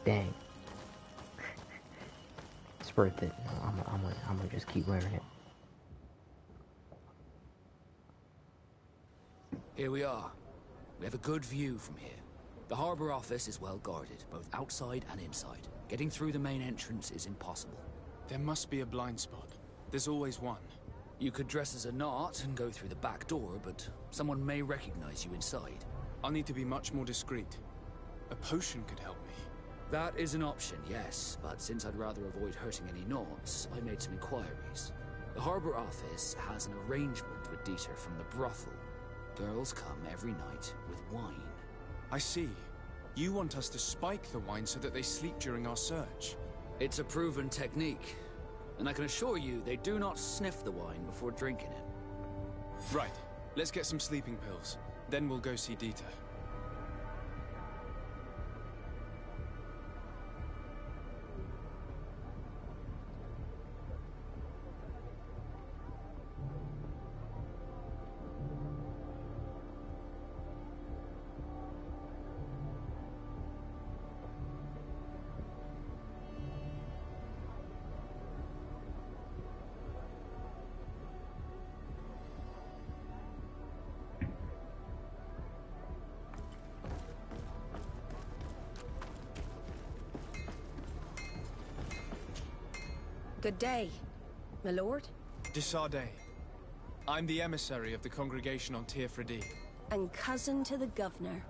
Dang. It's worth it. I'm gonna just keep wearing it. Here we are. We have a good view from here. The harbour office is well guarded, both outside and inside. Getting through the main entrance is impossible. There must be a blind spot. There's always one. You could dress as a knot and go through the back door, but someone may recognize you inside. I'll need to be much more discreet. A potion could help me. That is an option, yes, but since I'd rather avoid hurting any knots, I made some inquiries. The harbour office has an arrangement with Dieter from the brothel. Girls come every night with wine. I see. You want us to spike the wine so that they sleep during our search. It's a proven technique, and I can assure you they do not sniff the wine before drinking it. Right. Let's get some sleeping pills. Then we'll go see Dieter. Good day, my lord. Desardet. I'm the emissary of the congregation on Tirfredi. And cousin to the governor.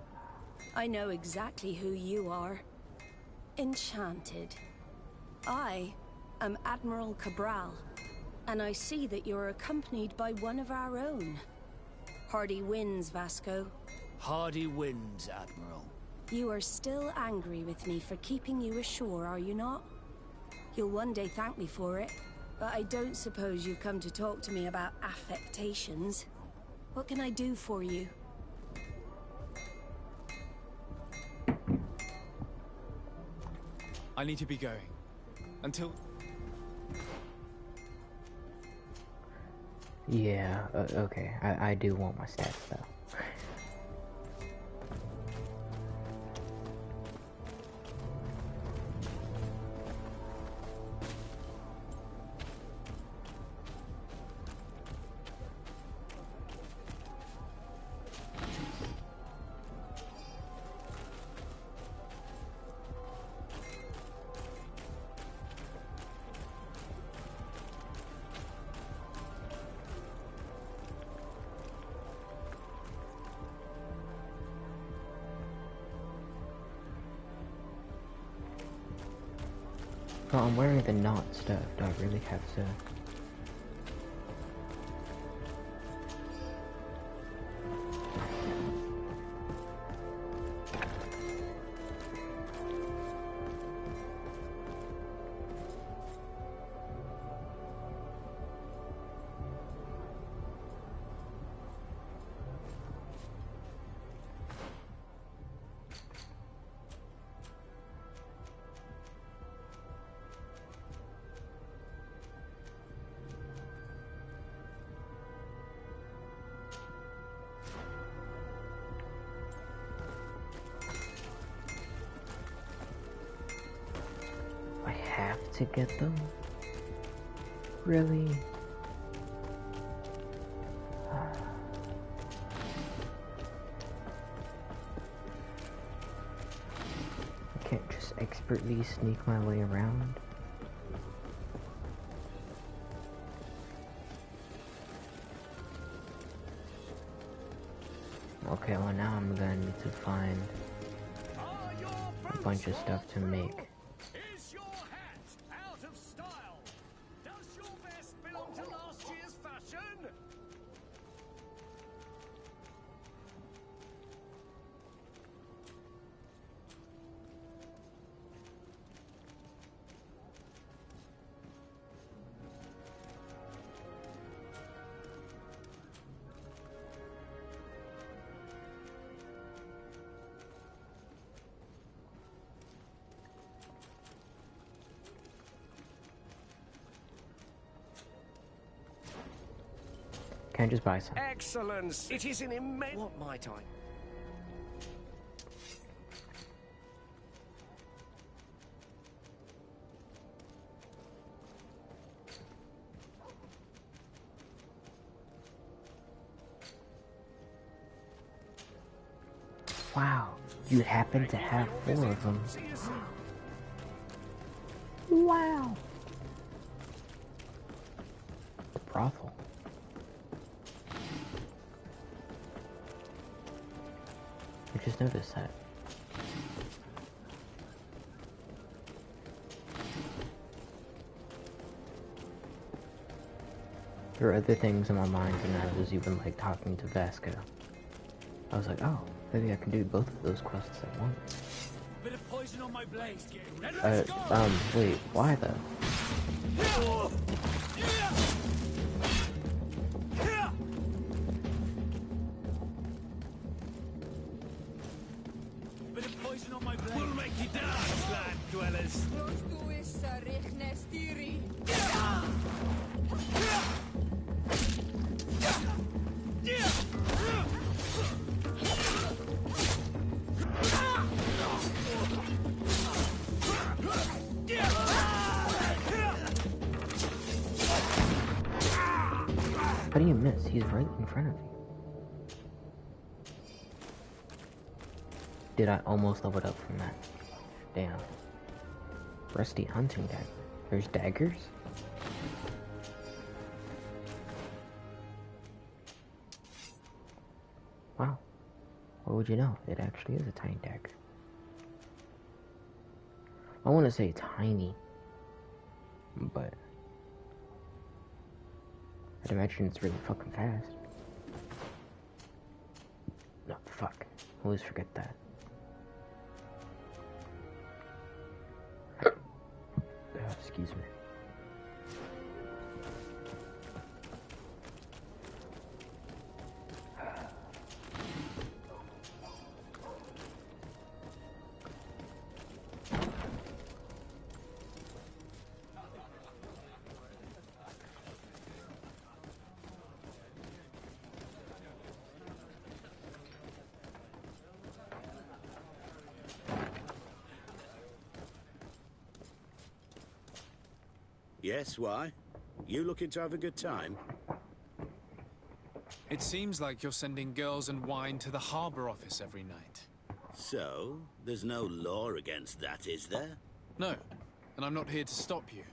I know exactly who you are. Enchanted. I am Admiral Cabral, and I see that you're accompanied by one of our own. Hardy winds, Vasco. Hardy winds, Admiral. You are still angry with me for keeping you ashore, are you not? You'll one day thank me for it, but I don't suppose you've come to talk to me about affectations. What can I do for you? I need to be going. Until... Yeah, okay. I do want my stats, though. Oh, I'm wearing the knot stuff. Do I really have to? To get them? Really? can't just expertly sneak my way around. Okay, well now I'm gonna need to find a bunch of stuff to make. Is your hat out of style? Does your vest belong to last year's fashion? Can I just buy some? Excellence! It is an immense... What might I? Wow, you happen to have 4 of them. Wow. The brothel. I just noticed that. There are other things in my mind, and I was even like talking to Vasco. I was like, oh, maybe I can do both of those quests at once. Bit of poison on my blade. Let's go. Wait, why though? Bit of poison on my blade. We'll make you dance, land dwellers. How do you miss? He's right in front of you. Did I almost level up from that? Damn. Rusty hunting dagger. There's daggers? Wow. What would you know? It actually is a tiny dagger. I want to say tiny, but I'd imagine it's really fucking fast. No, fuck. I always forget that. Excuse me. Yes, why? You looking to have a good time? It seems like you're sending girls and wine to the harbor office every night. So, there's no law against that, is there? No, and I'm not here to stop you.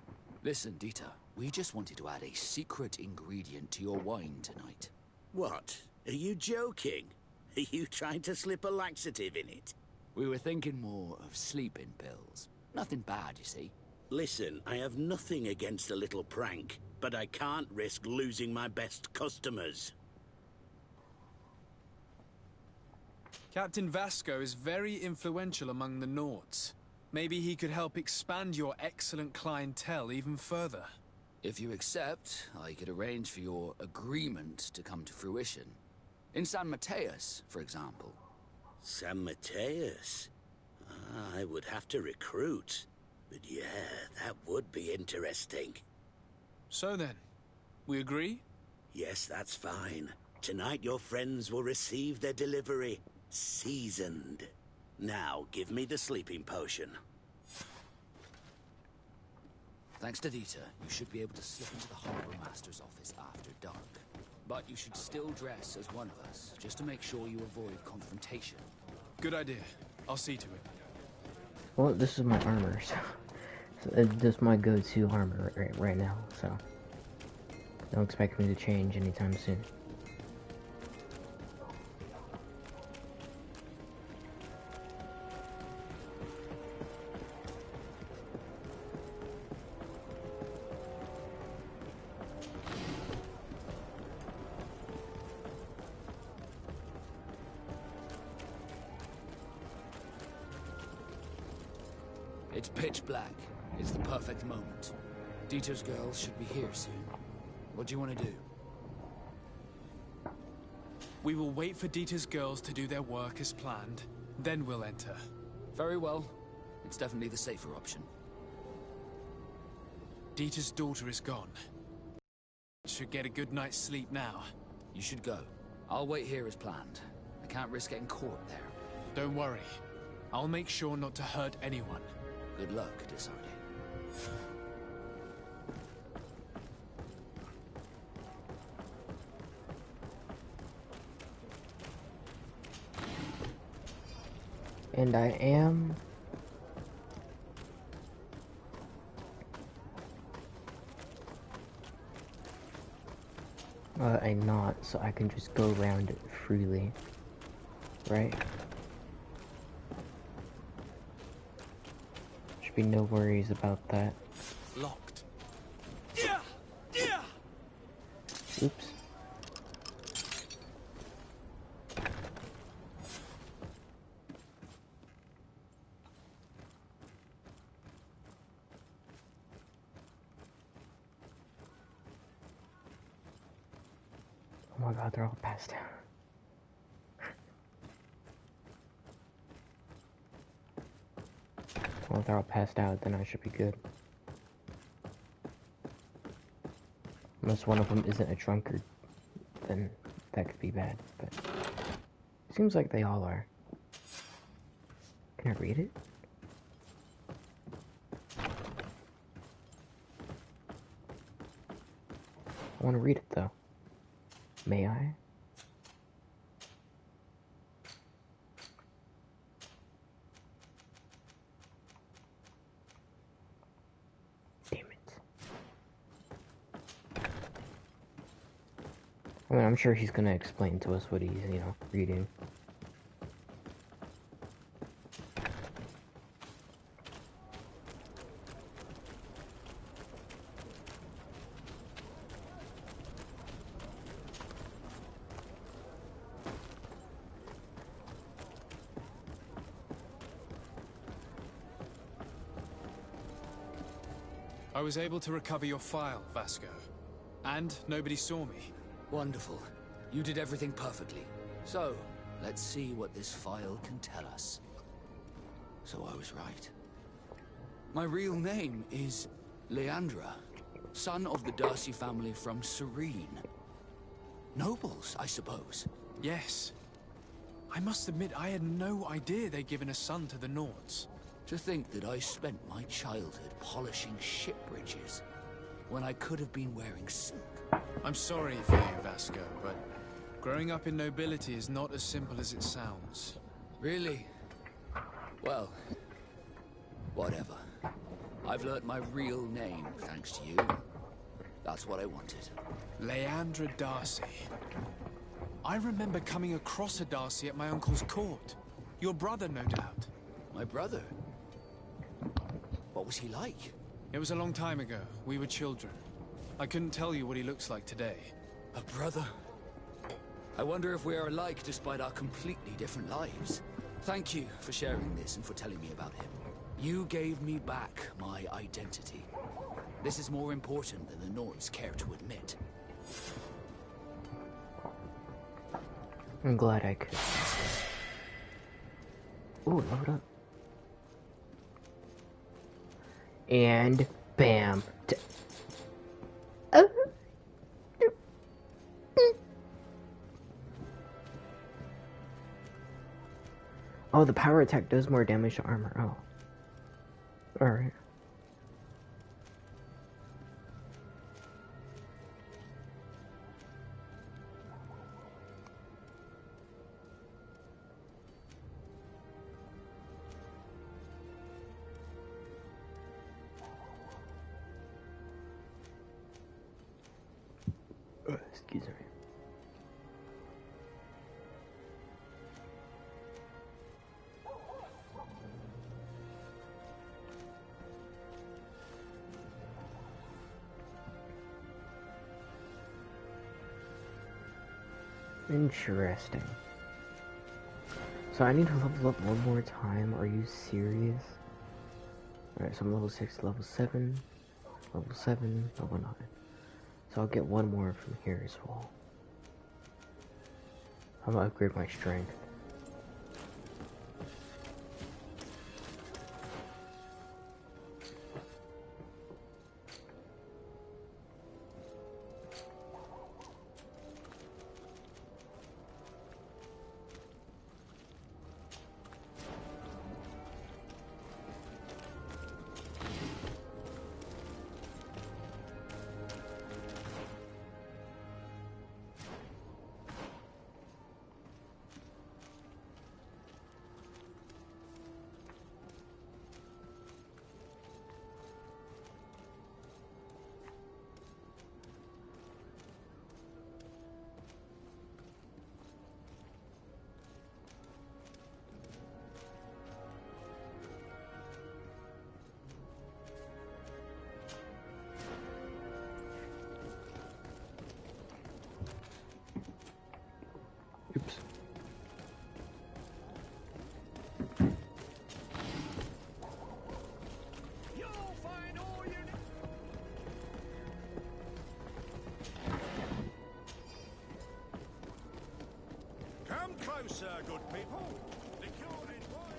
Listen, Dieter, we just wanted to add a secret ingredient to your wine tonight. What? Are you joking? Are you trying to slip a laxative in it? We were thinking more of sleeping pills. Nothing bad, you see. Listen, I have nothing against a little prank, but I can't risk losing my best customers. Captain Vasco is very influential among the Nords. Maybe he could help expand your excellent clientele even further. If you accept, I could arrange for your agreement to come to fruition. In San Mateus, for example. San Mateus? I would have to recruit. But yeah, that would be interesting. So then, we agree? Yes, that's fine. Tonight your friends will receive their delivery. Seasoned. Now, give me the sleeping potion. Thanks to Dieter, you should be able to slip into the Harbor Master's office after dark. But you should still dress as one of us, just to make sure you avoid confrontation. Good idea. I'll see to it. Well, this is my armor, so this is my go-to armor right now, so don't expect me to change anytime soon. It's pitch black. It's the perfect moment. Dieter's girls should be here soon. What do you want to do? We will wait for Dieter's girls to do their work as planned, then we'll enter. Very well. It's definitely the safer option. Dieter's daughter is gone. Should get a good night's sleep now. You should go. I'll wait here as planned. I can't risk getting caught there. Don't worry. I'll make sure not to hurt anyone. Good luck, Desarde. And I am... I'm not, so I can just go around it freely. Right? Should be no worries about that. Locked. Oops. Oh my god, they're all passed out. Well, if they're all passed out, then I should be good. Unless one of them isn't a drunkard, then that could be bad, but it seems like they all are. Can I read it? I want to read it, though. May I? Damn it. I mean, I'm sure he's gonna explain to us what he's, reading. I was able to recover your file, Vasco. And nobody saw me. Wonderful. You did everything perfectly. So, let's see what this file can tell us. So I was right. My real name is Leandra, son of the Darcy family from Serene. Nobles, I suppose. Yes. I must admit, I had no idea they'd given a son to the Nords. To think that I spent my childhood polishing ship bridges, when I could have been wearing silk. I'm sorry for you, Vasco, but growing up in nobility is not as simple as it sounds. Really? Well, whatever. I've learnt my real name, thanks to you. That's what I wanted. Leandra Darcy. I remember coming across a Darcy at my uncle's court. Your brother, no doubt. My brother? What was he like? It was a long time ago. We were children. I couldn't tell you what he looks like today. A brother? I wonder if we are alike despite our completely different lives. Thank you for sharing this and for telling me about him. You gave me back my identity. This is more important than the Nords care to admit. I'm glad I could. Ooh, load up. And bam. Oh, the power attack does more damage to armor. Oh. Alright. Interesting. So I need to level up one more time. Are you serious? Alright, so I'm level 6, level 7, level 7, level 9. So I'll get one more from here as well. I'm gonna upgrade my strength. Oops. Come closer, good people. Liqueur and wine.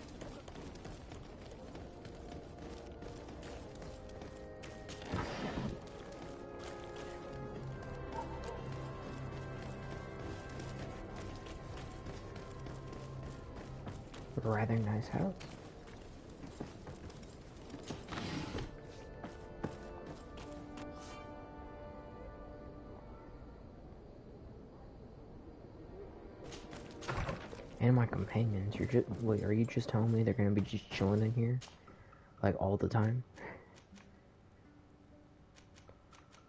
Rather nice house. And my companions, wait, are you just telling me they're gonna be just chilling in here? Like all the time?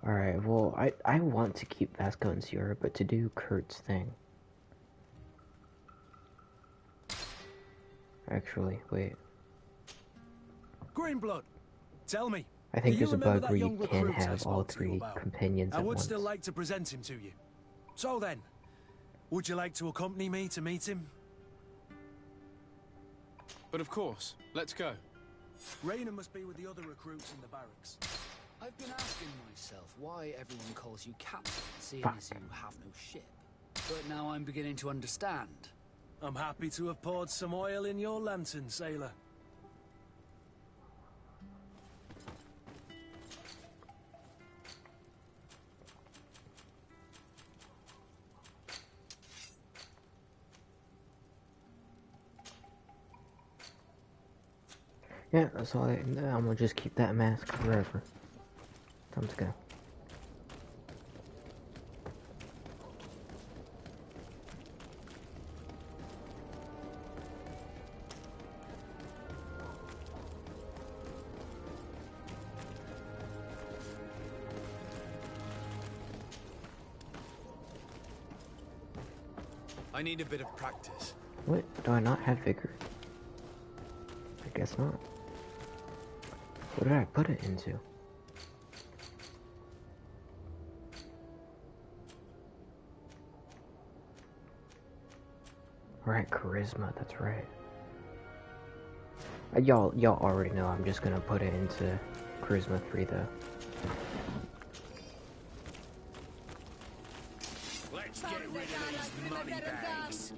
Alright, well, I want to keep Vasco and Sierra, but to do Kurt's thing. Actually, wait. Greenblood, tell me. I think do there's you a remember bug that where you young can't recruit I have all spoke to you three about? companions I at would once. still like to present him to you. So then, would you like to accompany me to meet him? But of course, let's go. Raina must be with the other recruits in the barracks. I've been asking myself why everyone calls you captain, seeing as you have no ship. But now I'm beginning to understand. I'm happy to have poured some oil in your lantern, sailor. Yeah, that's all I'm gonna just keep that mask forever. Time to go. I need a bit of practice. What? Do I not have vigor? I guess not. What did I put it into? Right, charisma, that's right. Y'all already know I'm just gonna put it into charisma 3 though. Let's get rid of these money bags.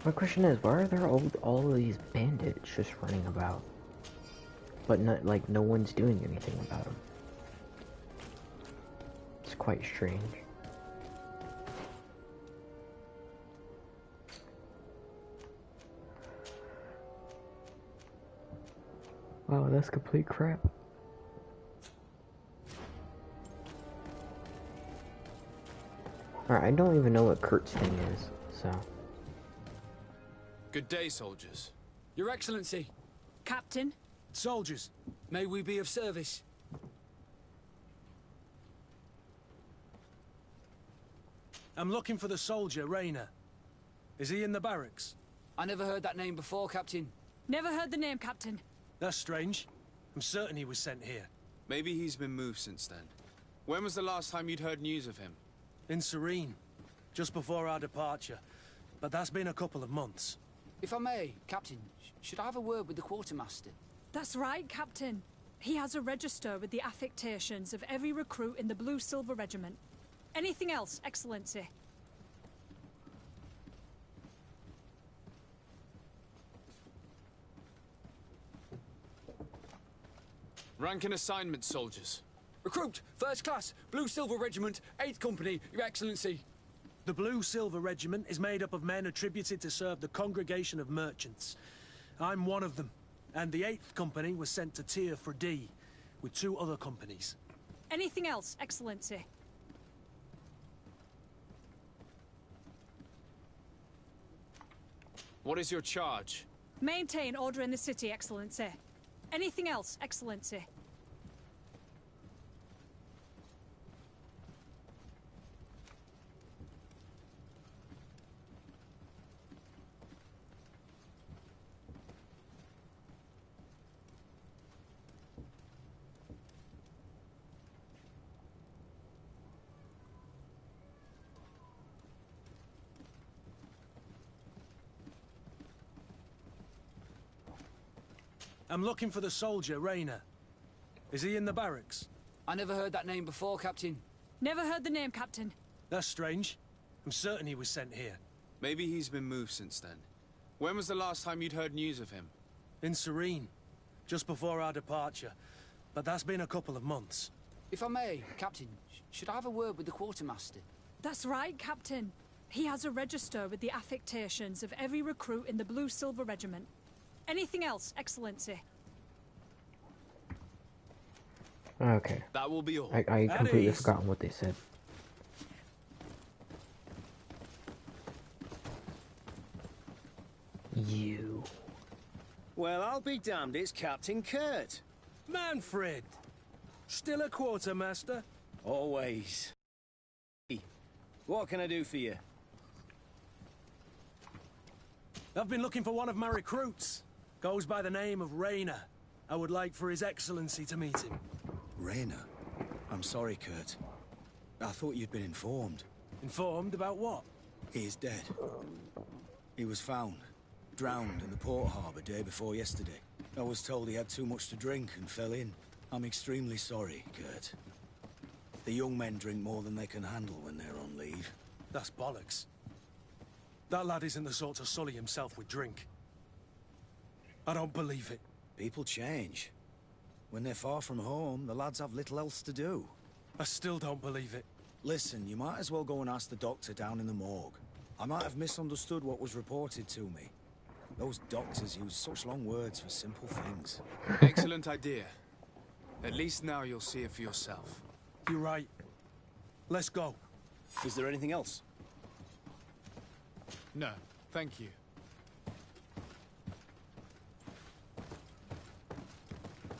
My question is, why are there all of these bandits just running about? But not, like, no one's doing anything about them. It's quite strange. Wow, that's complete crap. Alright, I don't even know what Kurt's thing is, so... Good day, soldiers. Your Excellency. Captain. Soldiers. May we be of service? I'm looking for the soldier, Rayner. Is he in the barracks? I never heard that name before, Captain. Never heard the name, Captain. That's strange. I'm certain he was sent here. Maybe he's been moved since then. When was the last time you'd heard news of him? In Serene. Just before our departure. But that's been a couple of months. If I may, Captain, should I have a word with the quartermaster? That's right, Captain. He has a register with the affectations of every recruit in the Blue-Silver Regiment. Anything else, Excellency? Rank and assignment, soldiers. Recruit, first class, Blue-Silver Regiment, 8th Company, Your Excellency. The Blue-Silver Regiment is made up of men attributed to serve the Congregation of Merchants. I'm one of them, and the 8th Company was sent to Tyr for D, with 2 other companies. Anything else, Excellency? What is your charge? Maintain order in the city, Excellency. Anything else, Excellency? I'm looking for the soldier, Rayner. Is he in the barracks? I never heard that name before, Captain. Never heard the name, Captain. That's strange. I'm certain he was sent here. Maybe he's been moved since then. When was the last time you'd heard news of him? In Serene. Just before our departure. But that's been a couple of months. If I may, Captain, should I have a word with the quartermaster? That's right, Captain. He has a register with the affectations of every recruit in the Blue-Silver Regiment. Anything else, Excellency? Okay. That will be all. I completely forgotten what they said. You. Well, I'll be damned, it's Captain Kurt. Manfred! Still a quartermaster? Always. What can I do for you? I've been looking for one of my recruits. Goes by the name of Rayner. I would like for His Excellency to meet him. Rayner? I'm sorry, Kurt. I thought you'd been informed. Informed about what? He is dead. He was found, drowned in the port harbour day before yesterday. I was told he had too much to drink and fell in. I'm extremely sorry, Kurt. The young men drink more than they can handle when they're on leave. That's bollocks. That lad isn't the sort to sully himself with drink. I don't believe it. People change. When they're far from home, the lads have little else to do. I still don't believe it. Listen, you might as well go and ask the doctor down in the morgue. I might have misunderstood what was reported to me. Those doctors use such long words for simple things. Excellent idea. At least now you'll see it for yourself. You're right. Let's go. Is there anything else? No, thank you.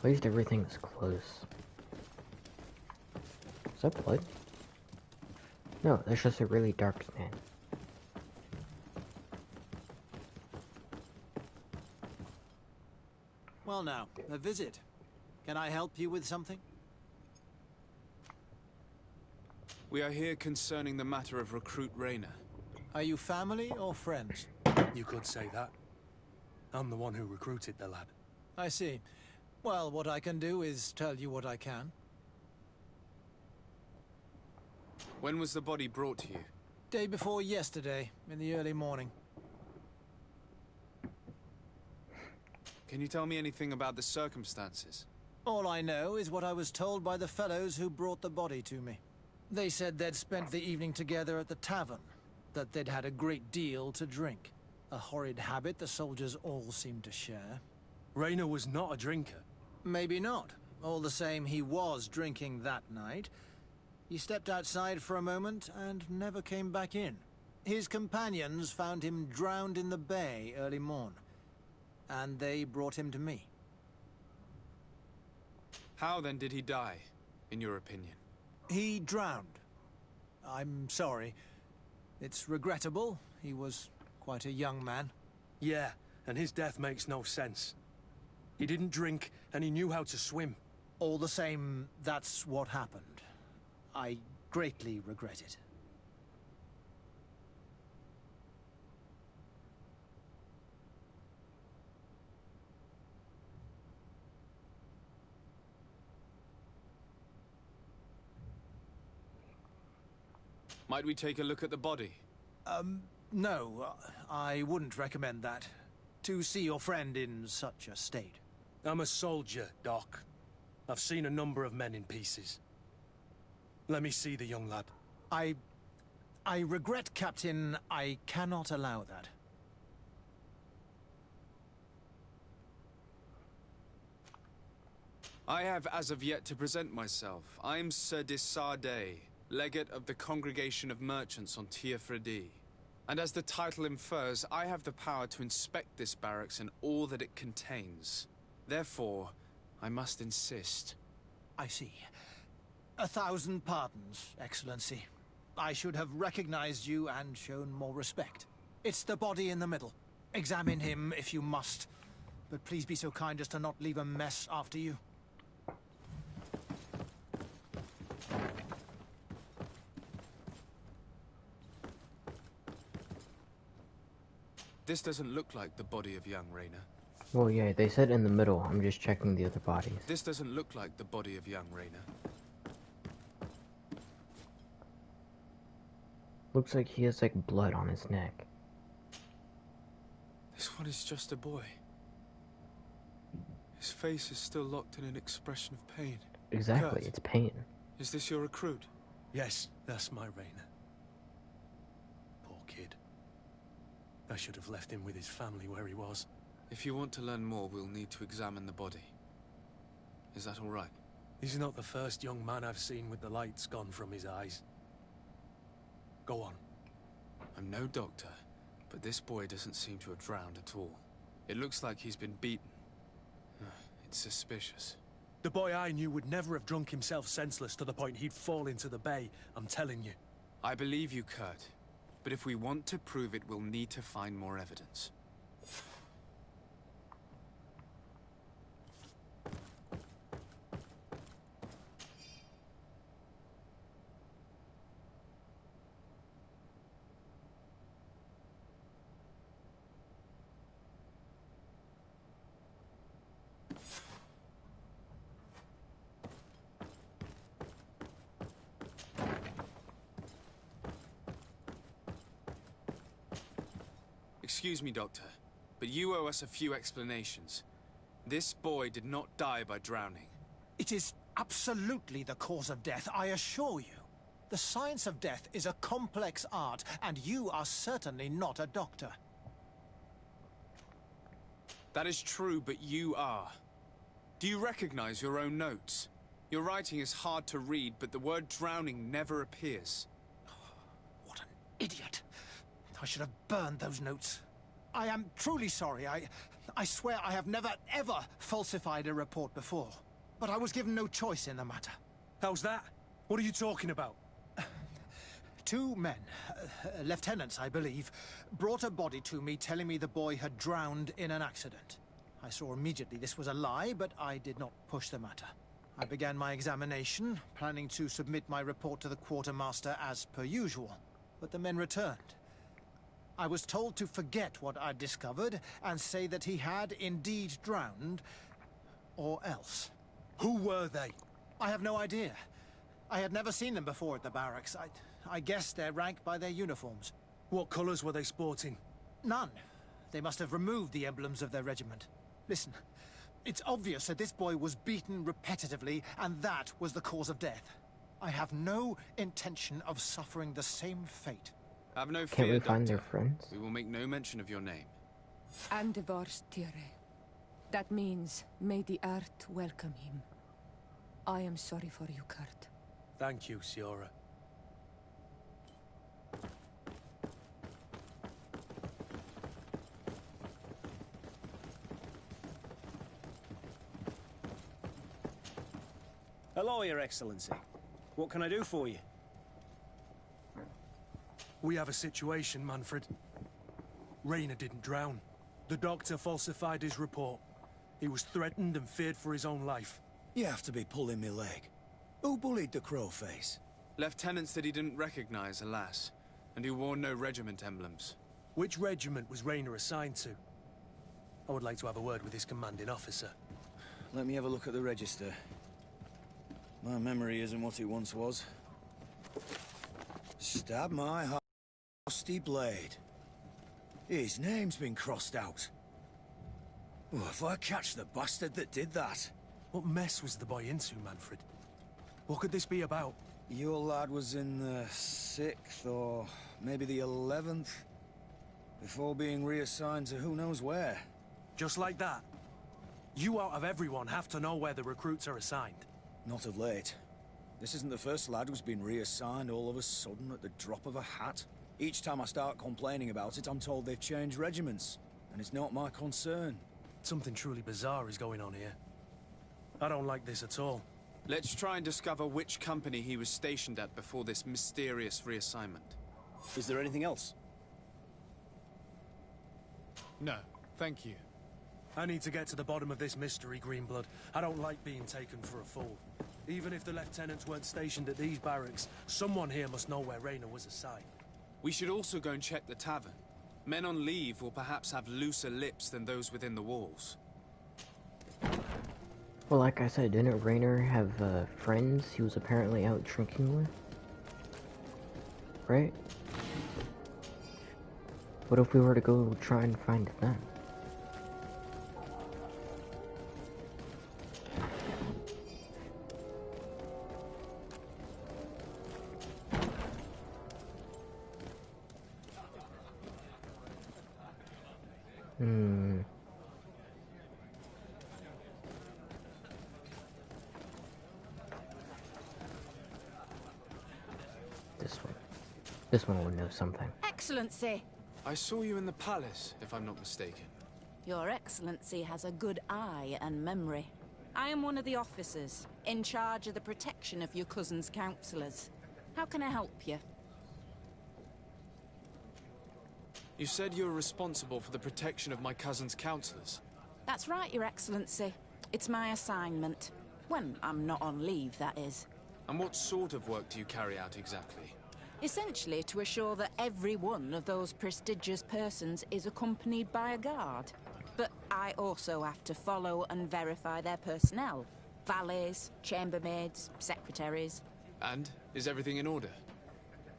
At least everything's close. Is that blood? No, that's just a really dark sand. Well now, a visit. Can I help you with something? We are here concerning the matter of Recruit Rayner. Are you family or friends? You could say that. I'm the one who recruited the lad. I see. Well, what I can do is tell you what I can. When was the body brought to you? Day before yesterday, in the early morning. Can you tell me anything about the circumstances? All I know is what I was told by the fellows who brought the body to me. They said they'd spent the evening together at the tavern, that they'd had a great deal to drink. A horrid habit the soldiers all seemed to share. Rayner was not a drinker. Maybe not. All the same, he was drinking that night. He stepped outside for a moment and never came back in. His companions found him drowned in the bay early morn, and they brought him to me. How then did he die, in your opinion? He drowned. I'm sorry. It's regrettable. He was quite a young man. Yeah, and his death makes no sense. He didn't drink, and he knew how to swim. All the same, that's what happened. I greatly regret it. Might we take a look at the body? No, I wouldn't recommend that. To see your friend in such a state. I'm a soldier, Doc. I've seen a number of men in pieces. Let me see the young lad. I regret, Captain. I cannot allow that. I have as of yet to present myself. I'm Sir de Sardet, legate of the Congregation of Merchants on Tir Fredi. And as the title infers, I have the power to inspect this barracks and all that it contains. Therefore, I must insist. I see. 1,000 pardons, Excellency. I should have recognized you and shown more respect. It's the body in the middle. Examine him if you must. But please be so kind as to not leave a mess after you. This doesn't look like the body of young Rayner. Well, yeah, they said in the middle. I'm just checking the other bodies. This doesn't look like the body of young Rayner. Looks like he has, like, blood on his neck. This one is just a boy. His face is still locked in an expression of pain. Exactly, Kurt, it's pain. is this your recruit? Yes, that's my Rayner. Poor kid. I should have left him with his family where he was. If you want to learn more, we'll need to examine the body. Is that all right? He's not the first young man I've seen with the lights gone from his eyes. Go on. I'm no doctor, but this boy doesn't seem to have drowned at all. It looks like he's been beaten. It's suspicious. The boy I knew would never have drunk himself senseless to the point he'd fall into the bay, I'm telling you. I believe you, Kurt. But if we want to prove it, we'll need to find more evidence. Excuse me, Doctor, but you owe us a few explanations. This boy did not die by drowning. It is absolutely the cause of death, I assure you. The science of death is a complex art, and you are certainly not a doctor. That is true, but you are. Do you recognize your own notes? Your writing is hard to read, but the word drowning never appears. What an idiot. I should have burned those notes. I am truly sorry. I swear I have never, ever falsified a report before. But I was given no choice in the matter. How's that? What are you talking about? 2 men, lieutenants I believe, brought a body to me telling me the boy had drowned in an accident. I saw immediately this was a lie, but I did not push the matter. I began my examination, planning to submit my report to the quartermaster as per usual. But the men returned. I was told to forget what I'd discovered and say that he had indeed drowned, or else. Who were they? I have no idea. I had never seen them before at the barracks. I guessed their rank by their uniforms. What colours were they sporting? None. They must have removed the emblems of their regiment. Listen, it's obvious that this boy was beaten repetitively, and that was the cause of death. I have no intention of suffering the same fate. Have no fear, Can't we find Doctor. their friends? We will make no mention of your name. Andevars Tire. That means, may the earth welcome him. I am sorry for you, Kurt. Thank you, Siora. Hello, Your Excellency. What can I do for you? We have a situation, Manfred. Rainer didn't drown. The doctor falsified his report. He was threatened and feared for his own life. You have to be pulling me leg. Who bullied the crowface? Lieutenants that he didn't recognize, alas, and who wore no regiment emblems. Which regiment was Rainer assigned to? I would like to have a word with his commanding officer. Let me have a look at the register. My memory isn't what it once was. Stab my rusty blade. His name's been crossed out. Oh, if I catch the bastard that did that. What mess was the boy into, Manfred? What could this be about? Your lad was in the 6th or maybe the 11th, before being reassigned to who knows where. Just like that? You out of everyone have to know where the recruits are assigned. Not of late. This isn't the first lad who's been reassigned all of a sudden at the drop of a hat. Each time I start complaining about it, I'm told they've changed regiments, and it's not my concern. Something truly bizarre is going on here. I don't like this at all. Let's try and discover which company he was stationed at before this mysterious reassignment. Is there anything else? No, thank you. I need to get to the bottom of this mystery, Greenblood. I don't like being taken for a fool. Even if the lieutenants weren't stationed at these barracks, someone here must know where Rainer was assigned. We should also go and check the tavern. Men on leave will perhaps have looser lips than those within the walls. Well, like I said, didn't Rainer have friends he was apparently out drinking with? Right? What if we were to go try and find them? This one would know something. Excellency! I saw you in the palace, if I'm not mistaken. Your Excellency has a good eye and memory. I am one of the officers, in charge of the protection of your cousin's councillors. How can I help you? You said you were responsible for the protection of my cousin's councillors. That's right, Your Excellency. It's my assignment. When I'm not on leave, that is. And what sort of work do you carry out exactly? Essentially to assure that every one of those prestigious persons is accompanied by a guard. But I also have to follow and verify their personnel. Valets, chambermaids, secretaries. And is everything in order?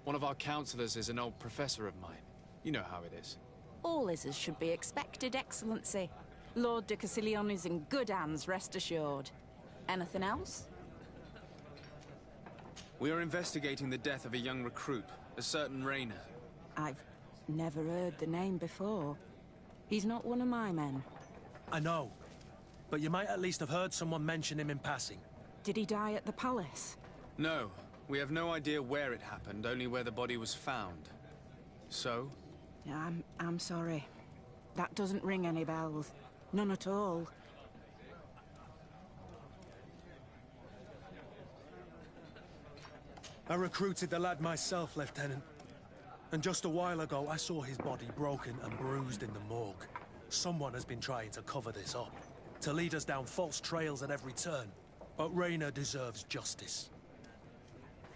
One of our councillors is an old professor of mine. You know how it is. All is as should be expected, Excellency. Lord de Cassilion is in good hands, rest assured. Anything else? We are investigating the death of a young recruit, a certain Rainer. I've never heard the name before. He's not one of my men. I know, but you might at least have heard someone mention him in passing. Did he die at the palace? No, we have no idea where it happened, only where the body was found. So? I'm sorry. That doesn't ring any bells. None at all. I recruited the lad myself, Lieutenant. And just a while ago, I saw his body broken and bruised in the morgue. Someone has been trying to cover this up, to lead us down false trails at every turn. But Rainer deserves justice.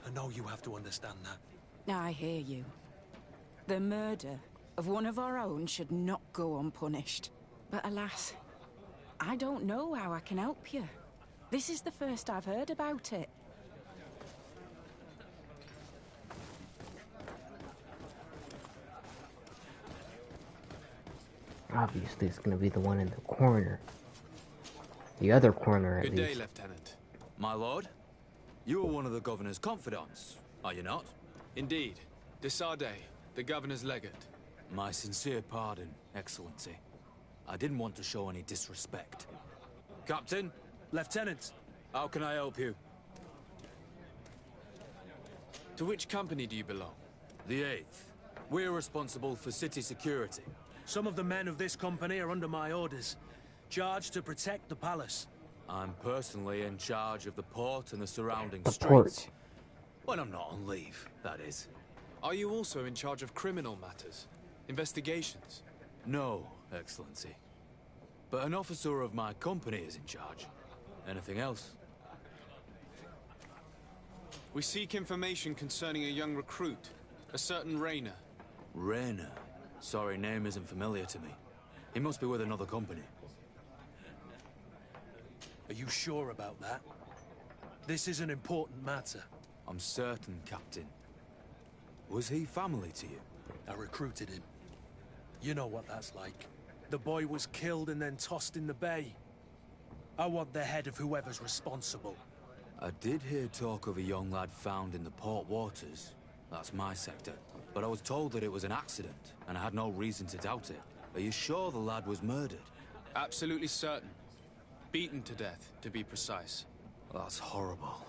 I know you have to understand that. I hear you. The murder of one of our own should not go unpunished. But alas, I don't know how I can help you. This is the first I've heard about it. Obviously, it's gonna be the one in the corner. The other corner, at least. Good day, Lieutenant. My lord? You are one of the governor's confidants, are you not? Indeed. De Sardet, the governor's legate. My sincere pardon, Excellency. I didn't want to show any disrespect. Captain? Lieutenant! How can I help you? To which company do you belong? The 8th. We're responsible for city security. Some of the men of this company are under my orders, charged to protect the palace. I'm personally in charge of the port and the surrounding The streets. port. When I'm not on leave, that is. Are you also in charge of criminal matters? Investigations? No, Excellency. But an officer of my company is in charge. Anything else? We seek information concerning a young recruit, a certain Rayner. Rayner? Sorry, name isn't familiar to me. He must be with another company. Are you sure about that? This is an important matter. I'm certain, Captain. Was he family to you? I recruited him. You know what that's like. The boy was killed and then tossed in the bay. I want the head of whoever's responsible. I did hear talk of a young lad found in the port waters. That's my sector. But I was told that it was an accident, and I had no reason to doubt it. Are you sure the lad was murdered? Absolutely certain. Beaten to death, to be precise. That's horrible.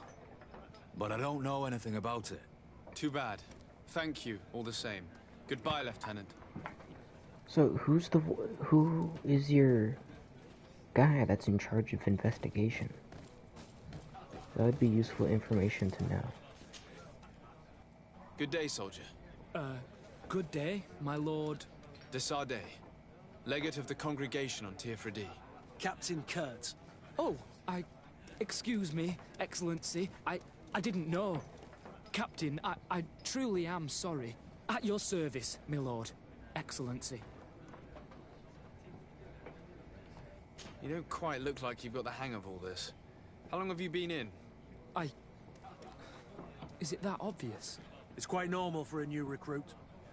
But I don't know anything about it. Too bad. Thank you, all the same. Goodbye, Lieutenant. So who is your guy that's in charge of investigation? That would be useful information to know. Good day, soldier. Good day, my lord. De Sardet, legate of the congregation on Tier-Fredy. Captain Kurt. Oh, excuse me, Excellency. I didn't know. Captain, I truly am sorry. At your service, my lord. Excellency. You don't quite look like you've got the hang of all this. How long have you been in? Is it that obvious? It's quite normal for a new recruit.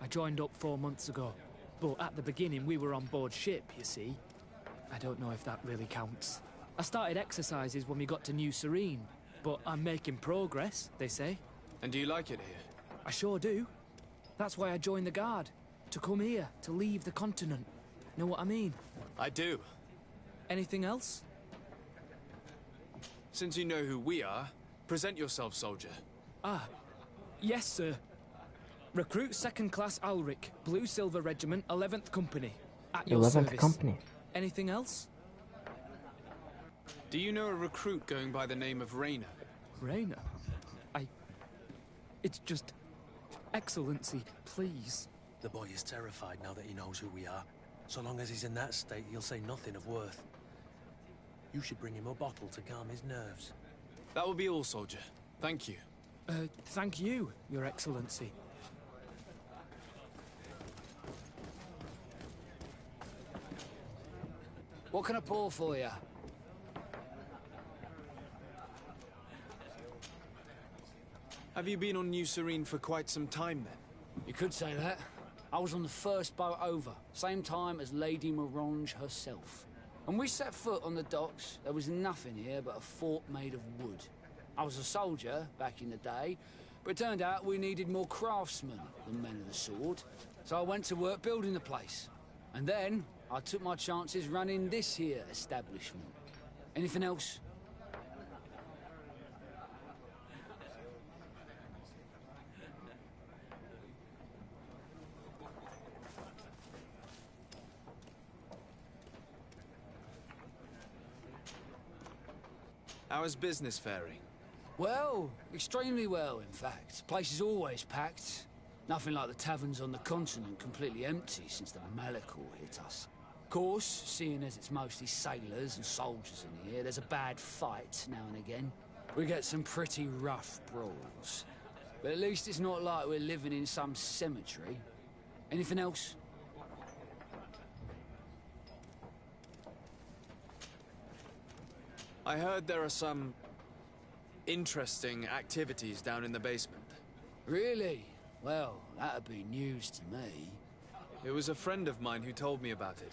I joined up 4 months ago. But at the beginning, we were on board ship, you see. I don't know if that really counts. I started exercises when we got to New Serene. But I'm making progress, they say. And do you like it here? I sure do. That's why I joined the Guard. To come here, to leave the continent. Know what I mean? I do. Anything else? Since you know who we are, present yourself, soldier. Ah, yes, sir. Recruit 2nd Class Ulrich, Blue Silver Regiment, 11th Company. At your 11th service. Company. Anything else? Do you know a recruit going by the name of Rayner? Rayner? It's just... Excellency, please. The boy is terrified now that he knows who we are. So long as he's in that state, he'll say nothing of worth. You should bring him a bottle to calm his nerves. That will be all, soldier. Thank you. Thank you, Your Excellency. What can I pour for you? Have you been on New Serene for quite some time, then? You could say that. I was on the first boat over, same time as Lady Morange herself. When we set foot on the docks, there was nothing here but a fort made of wood. I was a soldier back in the day, but it turned out we needed more craftsmen than men of the sword. So I went to work building the place. And then I took my chances running this here establishment. Anything else? How is business faring? Well, extremely well, in fact. Place is always packed. Nothing like the taverns on the continent completely empty since the Malachor hit us. Of course, seeing as it's mostly sailors and soldiers in here, there's a bad fight now and again. We get some pretty rough brawls. But at least it's not like we're living in some cemetery. Anything else? I heard there are some interesting activities down in the basement. Really? Well, that'd be news to me. It was a friend of mine who told me about it.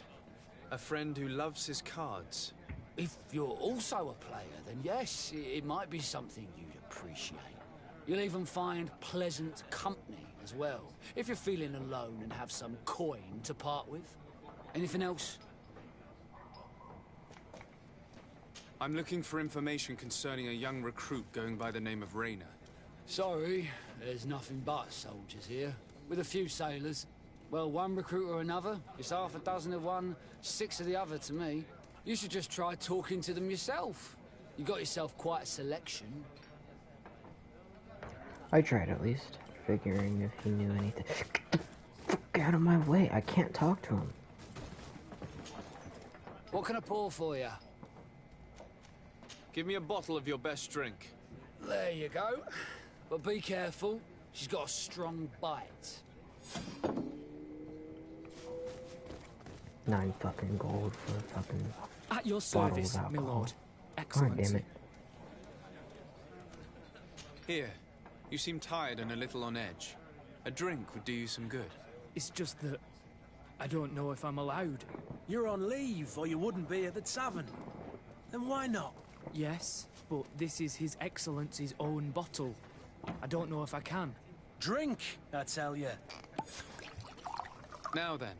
A friend who loves his cards. If you're also a player, then yes, it might be something you'd appreciate. You'll even find pleasant company as well, if you're feeling alone and have some coin to part with. Anything else? I'm looking for information concerning a young recruit going by the name of Rayner. Sorry, There's nothing but soldiers here, with a few sailors. Well, one recruit or another, it's half a dozen of one, 6 of the other to me. You should just try talking to them yourself. You got yourself quite a selection. I tried at least, figuring if he knew anything. Get the fuck out of my way, I can't talk to him. What can I pour for you? Give me a bottle of your best drink. There you go. But be careful, she's got a strong bite. 9 fucking gold for a fucking At your bottle service, of my alcohol. lord. God Excellency. damn it. Here, you seem tired and a little on edge. A drink would do you some good. It's just that I don't know if I'm allowed. You're on leave, or you wouldn't be at the tavern. Then why not? Yes, but this is His Excellency's own bottle. I don't know if I can. Drink, I tell you. Now then,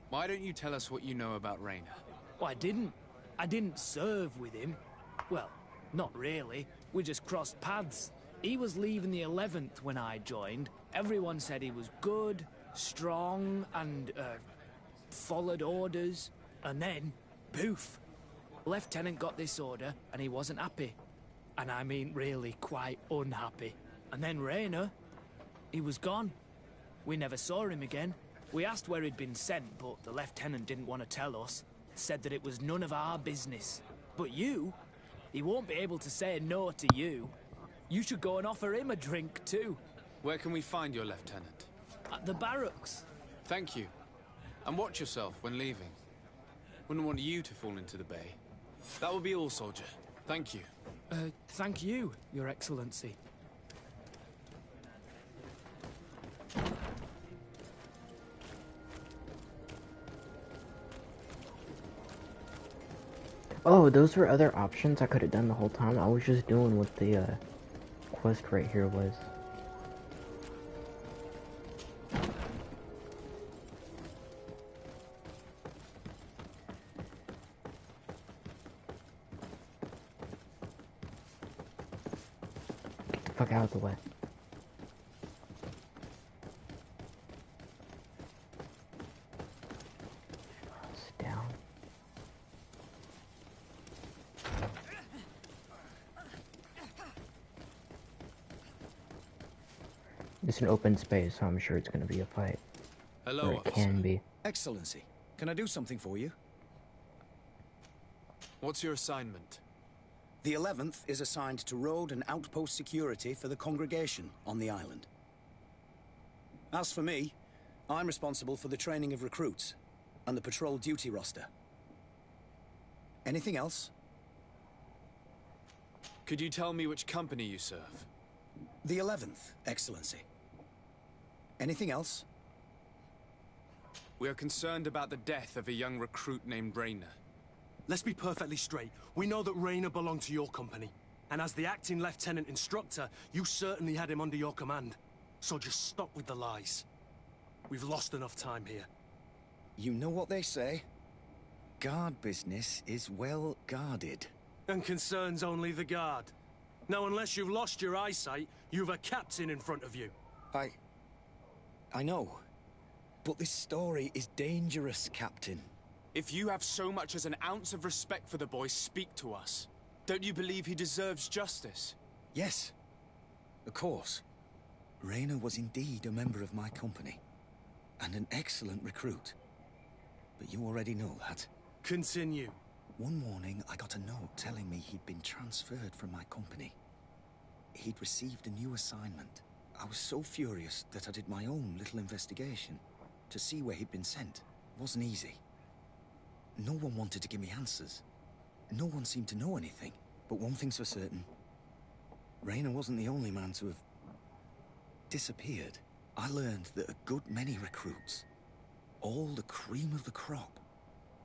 why don't you tell us what you know about Rayner? Well, I didn't serve with him. Well, not really. We just crossed paths. He was leaving the 11th when I joined. Everyone said he was good, strong, and, followed orders. And then, poof. Lieutenant got this order, and he wasn't happy. And I mean really quite unhappy. And then Rayner, he was gone. We never saw him again. We asked where he'd been sent, but the lieutenant didn't want to tell us. Said that it was none of our business. But you, he won't be able to say no to you. You should go and offer him a drink too. Where can we find your lieutenant? At the barracks. Thank you. And watch yourself when leaving. Wouldn't want you to fall into the bay. That will be all, soldier. Thank you. Thank you, Your Excellency. Oh, those were other options I could have done the whole time. I was just doing what the quest right here was. Get the fuck out of the way. Sit down. It's an open space, so I'm sure it's going to be a fight. Hello, or it can be. Excellency, can I do something for you? What's your assignment? The 11th is assigned to road and outpost security for the congregation on the island. As for me, I'm responsible for the training of recruits and the patrol duty roster. Anything else? Could you tell me which company you serve? The 11th, Excellency. Anything else? We are concerned about the death of a young recruit named Rayner. Let's be perfectly straight. We know that Rayner belonged to your company. And as the acting lieutenant instructor, you certainly had him under your command. So just stop with the lies. We've lost enough time here. You know what they say? Guard business is well guarded. And concerns only the guard. Now, unless you've lost your eyesight, you've a captain in front of you. I know. But this story is dangerous, Captain. If you have so much as an ounce of respect for the boy, speak to us. Don't you believe he deserves justice? Yes, of course. Rayner was indeed a member of my company. And an excellent recruit. But you already know that. Continue. One morning, I got a note telling me he'd been transferred from my company. He'd received a new assignment. I was so furious that I did my own little investigation to see where he'd been sent. It wasn't easy. No one wanted to give me answers. No one seemed to know anything. But one thing's for certain. Rayner wasn't the only man to have disappeared. I learned that a good many recruits, all the cream of the crop,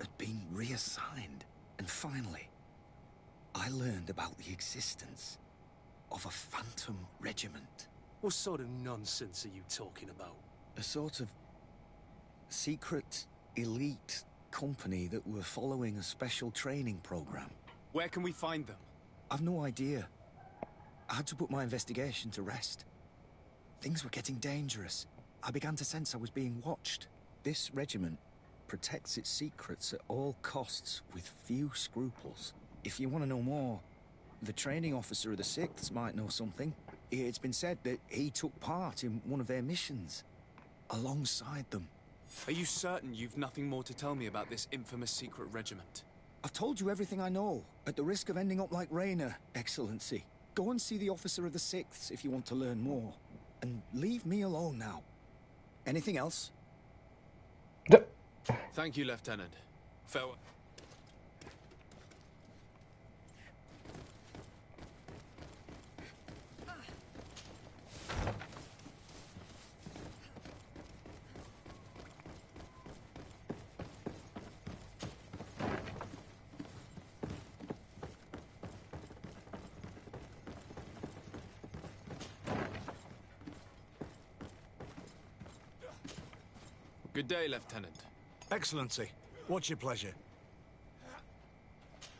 had been reassigned. And finally, I learned about the existence of a phantom regiment. What sort of nonsense are you talking about? A sort of secret, elite company that were following a special training program. Where can we find them? I've no idea. I had to put my investigation to rest. Things were getting dangerous. I began to sense I was being watched. This regiment protects its secrets at all costs with few scruples. If you want to know more, the training officer of the 6th might know something. It's been said that he took part in one of their missions, alongside them. Are you certain you've nothing more to tell me about this infamous secret regiment? I've told you everything I know, at the risk of ending up like Raynor, Excellency. Go and see the officer of the 6th if you want to learn more. And leave me alone now. Anything else? Thank you, Lieutenant. Farewell. Good day, Lieutenant. Excellency, what's your pleasure?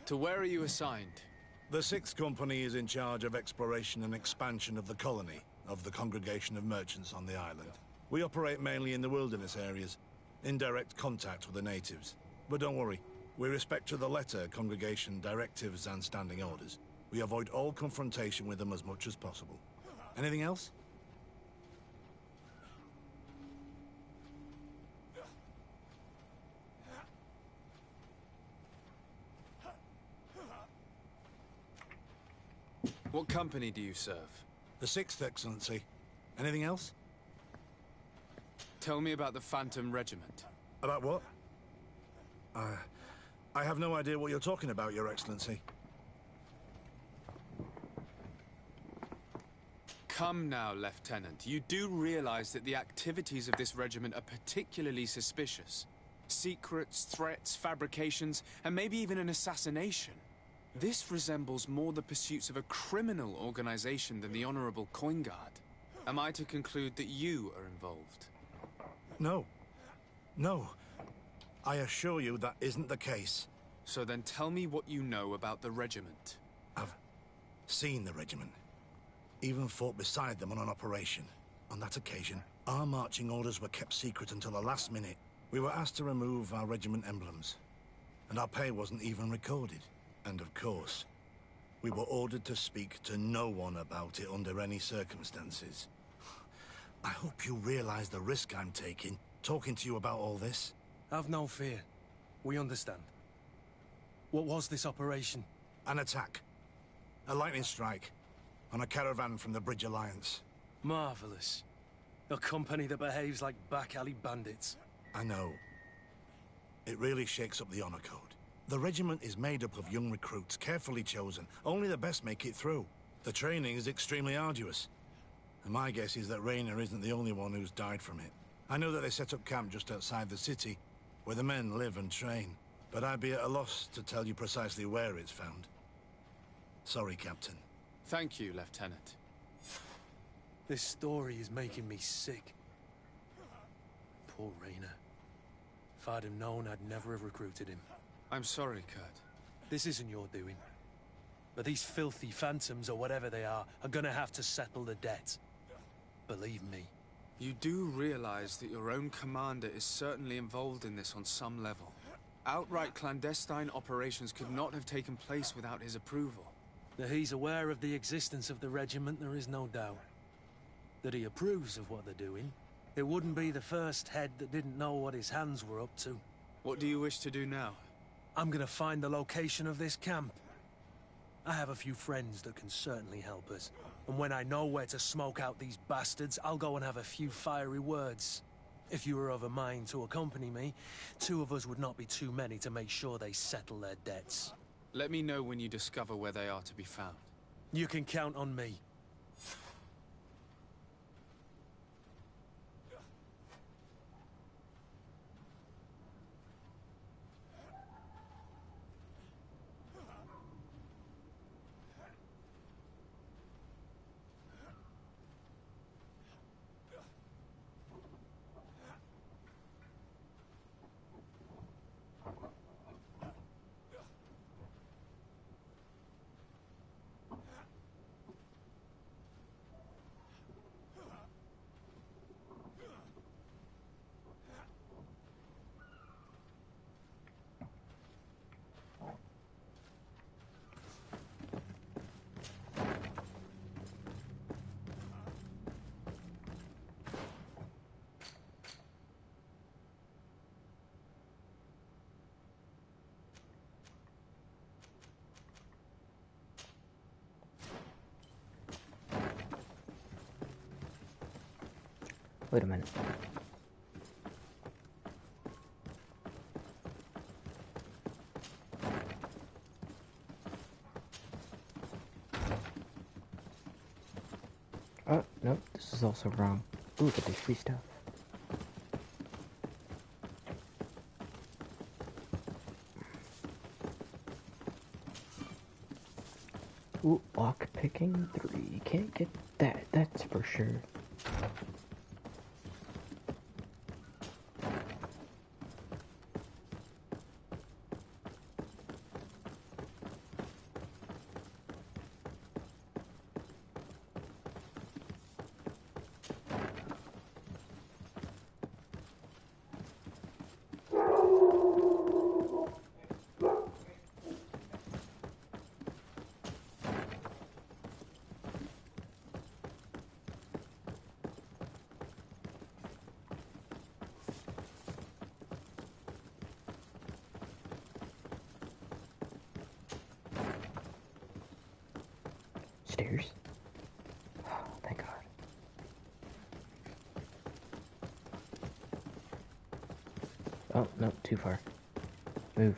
To where are you assigned? The 6th Company is in charge of exploration and expansion of the colony of the Congregation of Merchants on the island. We operate mainly in the wilderness areas, in direct contact with the natives. But don't worry, we respect to the letter Congregation directives and standing orders. We avoid all confrontation with them as much as possible. Anything else? What company do you serve? The 6th, Excellency. Anything else? Tell me about the Phantom Regiment. About what? I have no idea what you're talking about, Your Excellency. Come now, Lieutenant. You do realize that the activities of this regiment are particularly suspicious. Secrets, threats, fabrications, and maybe even an assassination. This resembles more the pursuits of a criminal organization than the Honorable Coin Guard. Am I to conclude that you are involved? No. No. I assure you that isn't the case. So then tell me what you know about the regiment. I've seen the regiment. Even fought beside them on an operation. On that occasion, our marching orders were kept secret until the last minute. We were asked to remove our regiment emblems. And our pay wasn't even recorded. And of course, we were ordered to speak to no one about it under any circumstances. I hope you realize the risk I'm taking, talking to you about all this. Have no fear. We understand. What was this operation? An attack. A lightning strike. On a caravan from the Bridge Alliance. Marvelous. A company that behaves like back-alley bandits. I know. It really shakes up the honor code. The regiment is made up of young recruits, carefully chosen. Only the best make it through. The training is extremely arduous. And my guess is that Raynor isn't the only one who's died from it. I know that they set up camp just outside the city, where the men live and train. But I'd be at a loss to tell you precisely where it's found. Sorry, Captain. Thank you, Lieutenant. This story is making me sick. Poor Raynor. If I'd have known, I'd never have recruited him. I'm sorry, Kurt. This isn't your doing. But these filthy phantoms, or whatever they are gonna have to settle the debt. Believe me. You do realize that your own commander is certainly involved in this on some level. Outright clandestine operations could not have taken place without his approval. That he's aware of the existence of the regiment, there is no doubt. That he approves of what they're doing. It wouldn't be the first head that didn't know what his hands were up to. What do you wish to do now? I'm gonna find the location of this camp. I have a few friends that can certainly help us. And when I know where to smoke out these bastards, I'll go and have a few fiery words. If you were of a mind to accompany me, 2 of us would not be too many to make sure they settle their debts. Let me know when you discover where they are to be found. You can count on me. Wait a minute. Oh, nope, this is also wrong. Ooh, but there's free stuff. Ooh, lock picking 3. Can't get that, that's for sure. Stairs? Oh, thank God. Oh, no, too far. Move.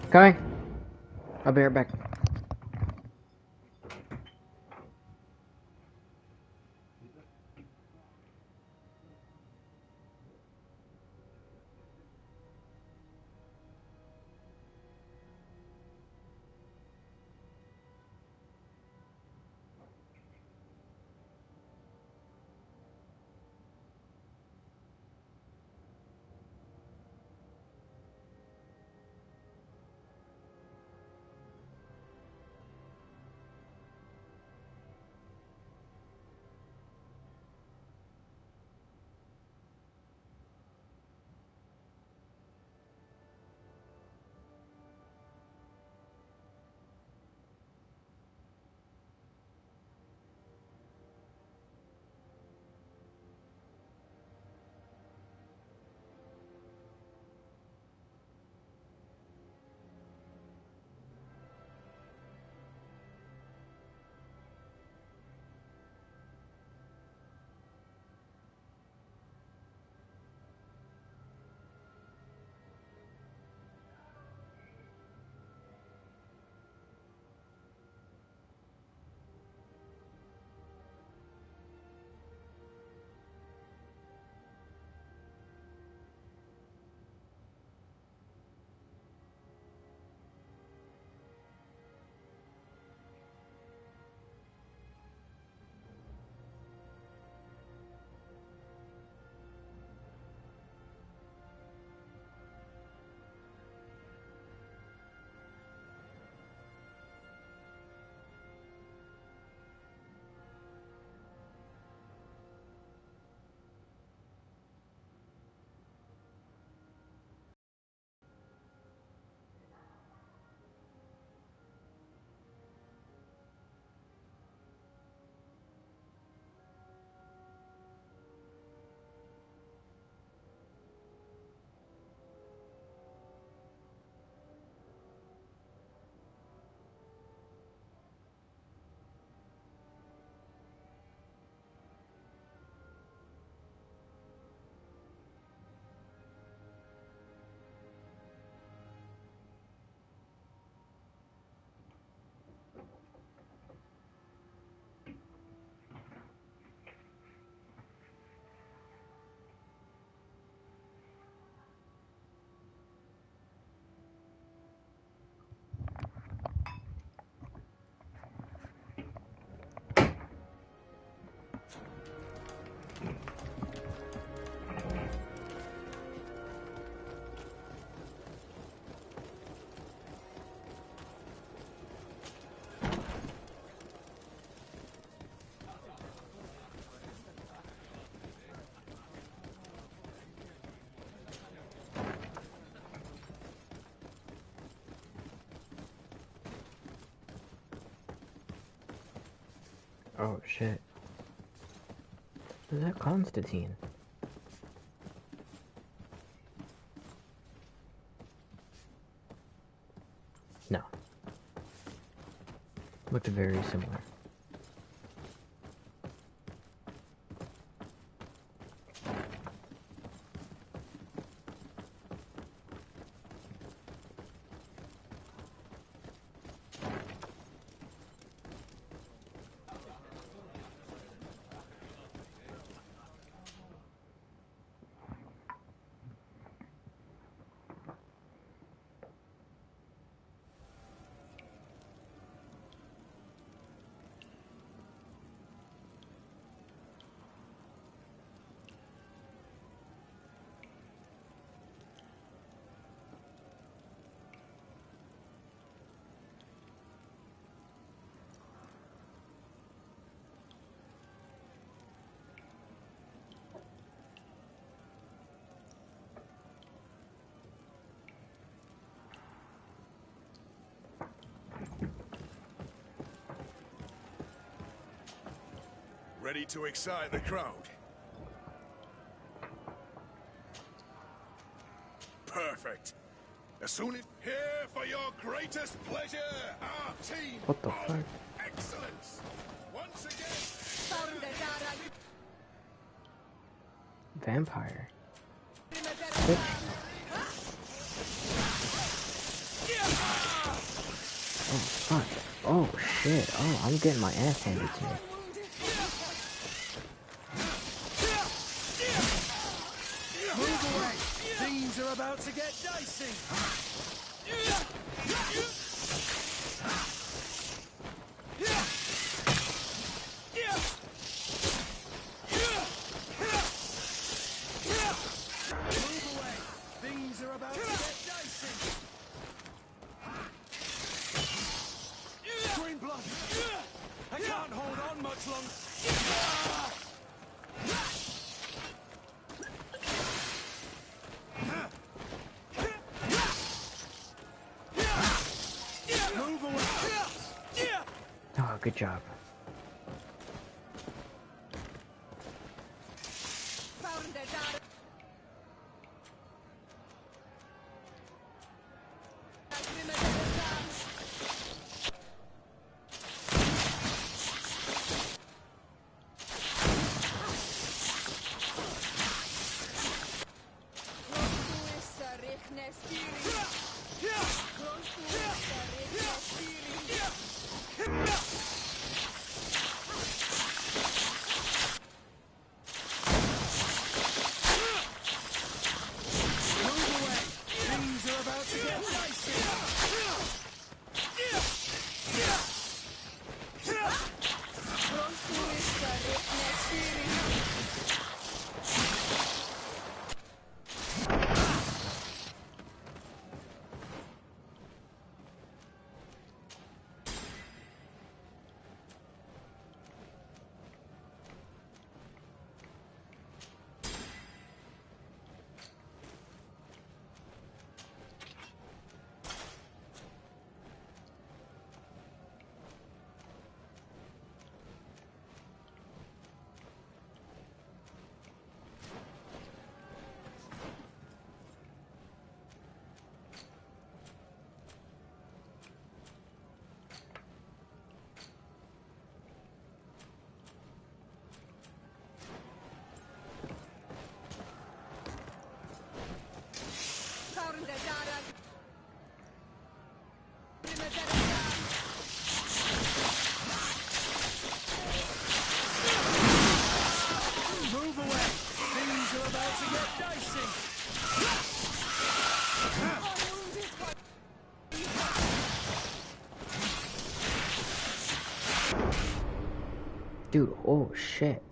Coming. I'll be right back. Oh shit. Is that Constantine? No. Looked very similar. Ready to excite the crowd? Perfect. As soon as here for your greatest pleasure, our team What the fuck? excellence. Once again. Vampire. Oh fuck. Oh shit. Oh, I'm getting my ass handed to me. Move away! Things are about to get dicey! Move away! Things are about to get dicey! Green blood! I can't hold on much longer! Move away! Oh, good job. Move away! Things are about to get dicey! Dude, oh shit.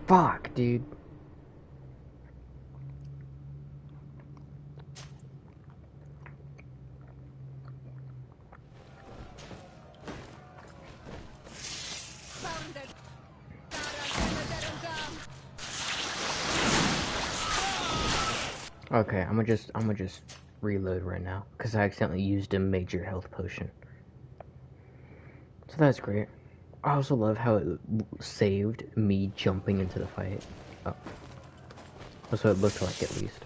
Fuck, dude. Okay, I'm gonna just reload right now because I accidentally used a major health potion. So that's great. I also love how it saved me jumping into the fight. Oh. That's what it looked like, at least.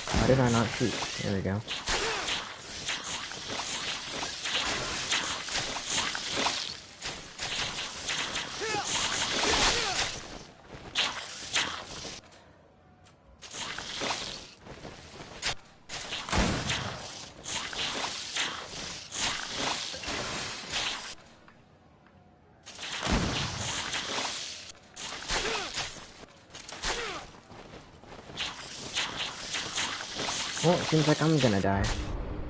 Why did I not shoot? There we go. Well, it seems like I'm gonna die.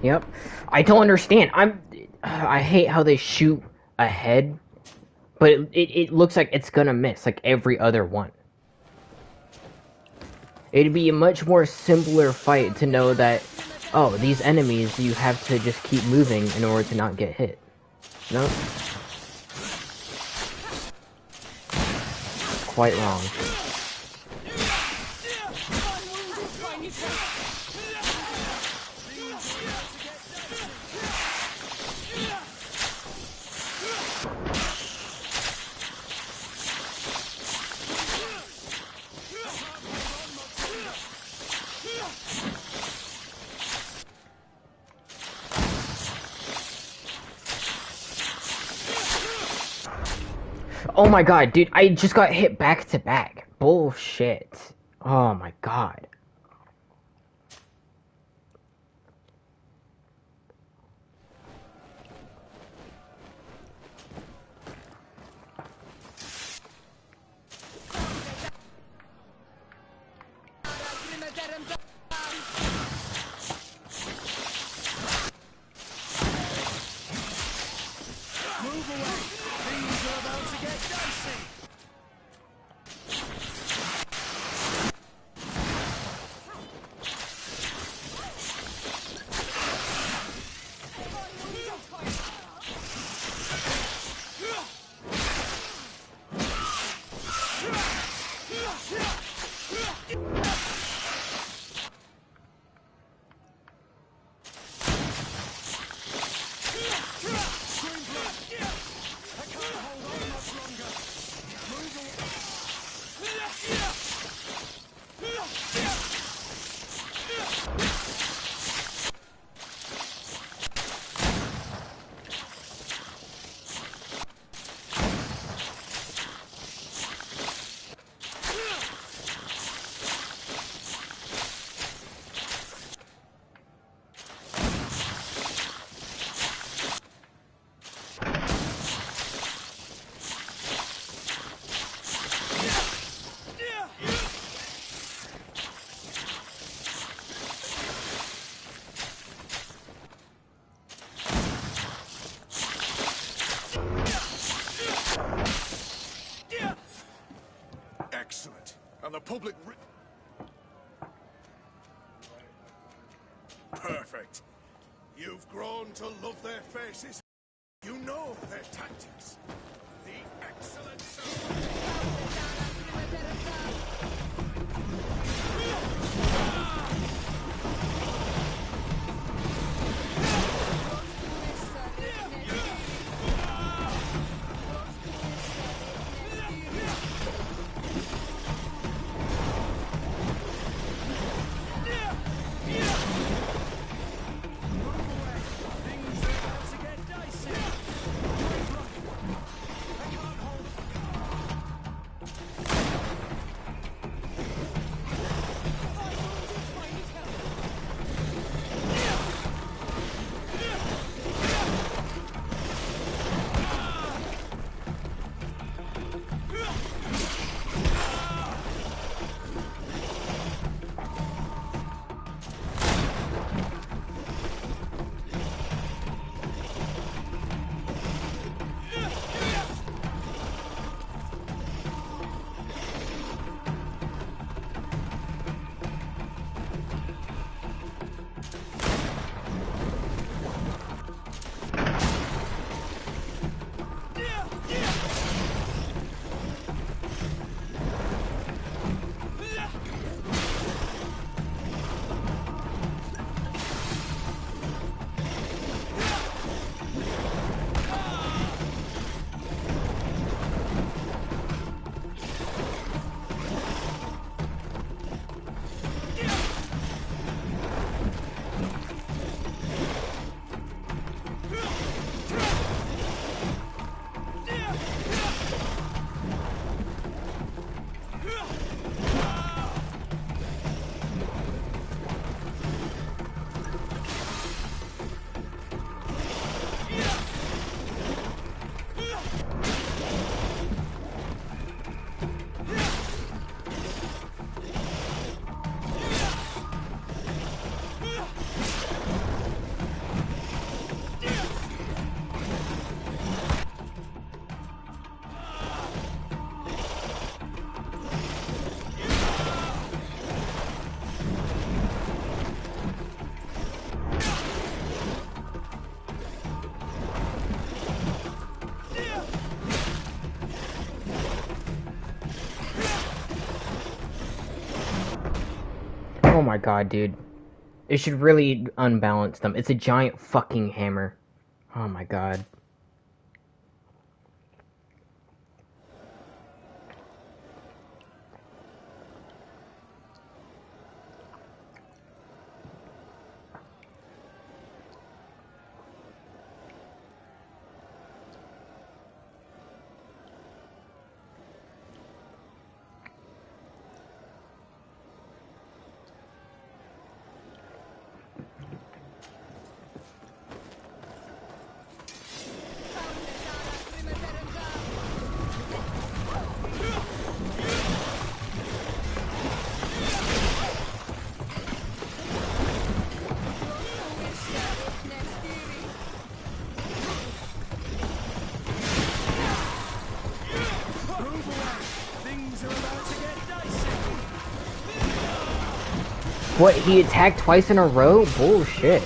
Yep. I don't understand. I hate how they shoot ahead, but it looks like it's gonna miss, like every other one. It'd be a much more simpler fight to know that, oh, these enemies, you have to just keep moving in order to not get hit. No? Quite wrong. Oh my god, dude, I just got hit back to back. Bullshit. Oh my god. Move away! Things are about to get dicey! Excellent. And the public... Perfect. You've grown to love their faces. You know their tactics. The excellence of... Oh my god, dude. It should really unbalance them. It's a giant fucking hammer. Oh my god. What, he attacked twice in a row? Bullshit.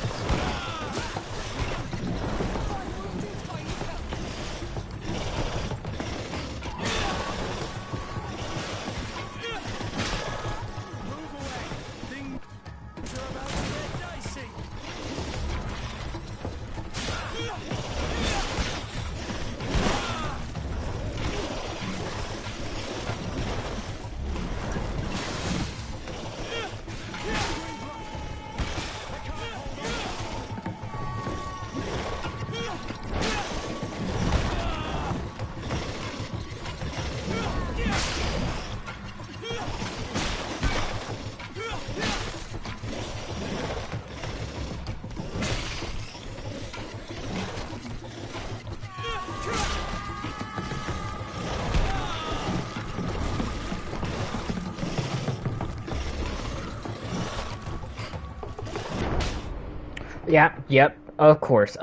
Yeah, yep, of course.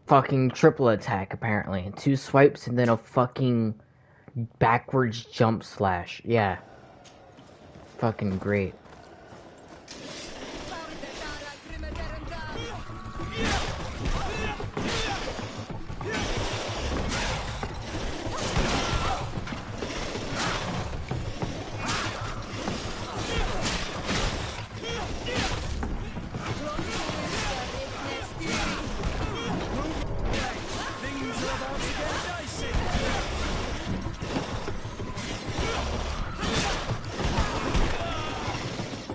Fucking triple attack, apparently. 2 swipes and then a fucking backwards jump slash. Yeah. Fucking great.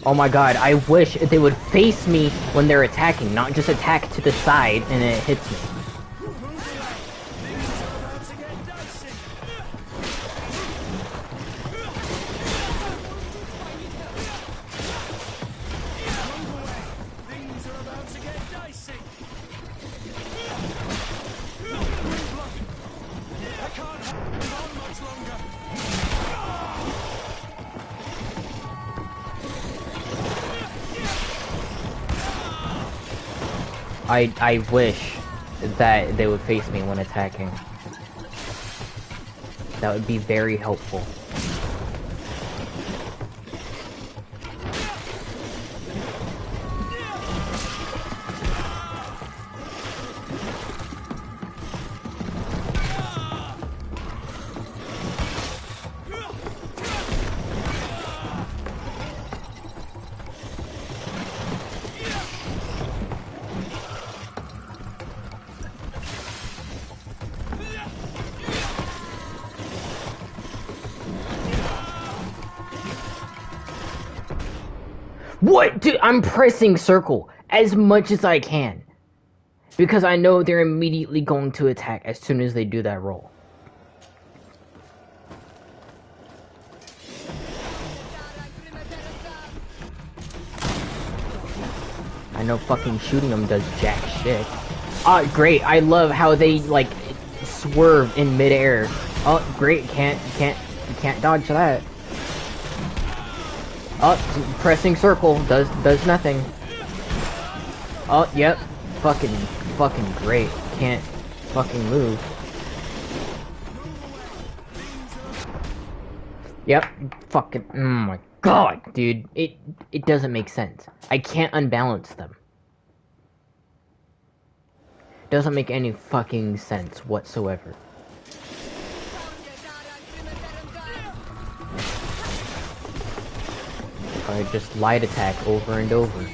Oh my god, I wish they would face me when they're attacking, not just attack to the side and it hits me. I wish that they would face me when attacking. That would be very helpful. What? Dude, I'm pressing circle as much as I can. Because I know they're immediately going to attack as soon as they do that roll. I know fucking shooting them does jack shit. Great. I love how they, like, swerve in midair. Oh, great. You can't dodge that. Oh, pressing circle does nothing. Oh, yep. Fucking great. Can't fucking move. Yep. Fucking, oh my god, dude. It doesn't make sense. I can't unbalance them. Doesn't make any fucking sense whatsoever. I just light attack over and over.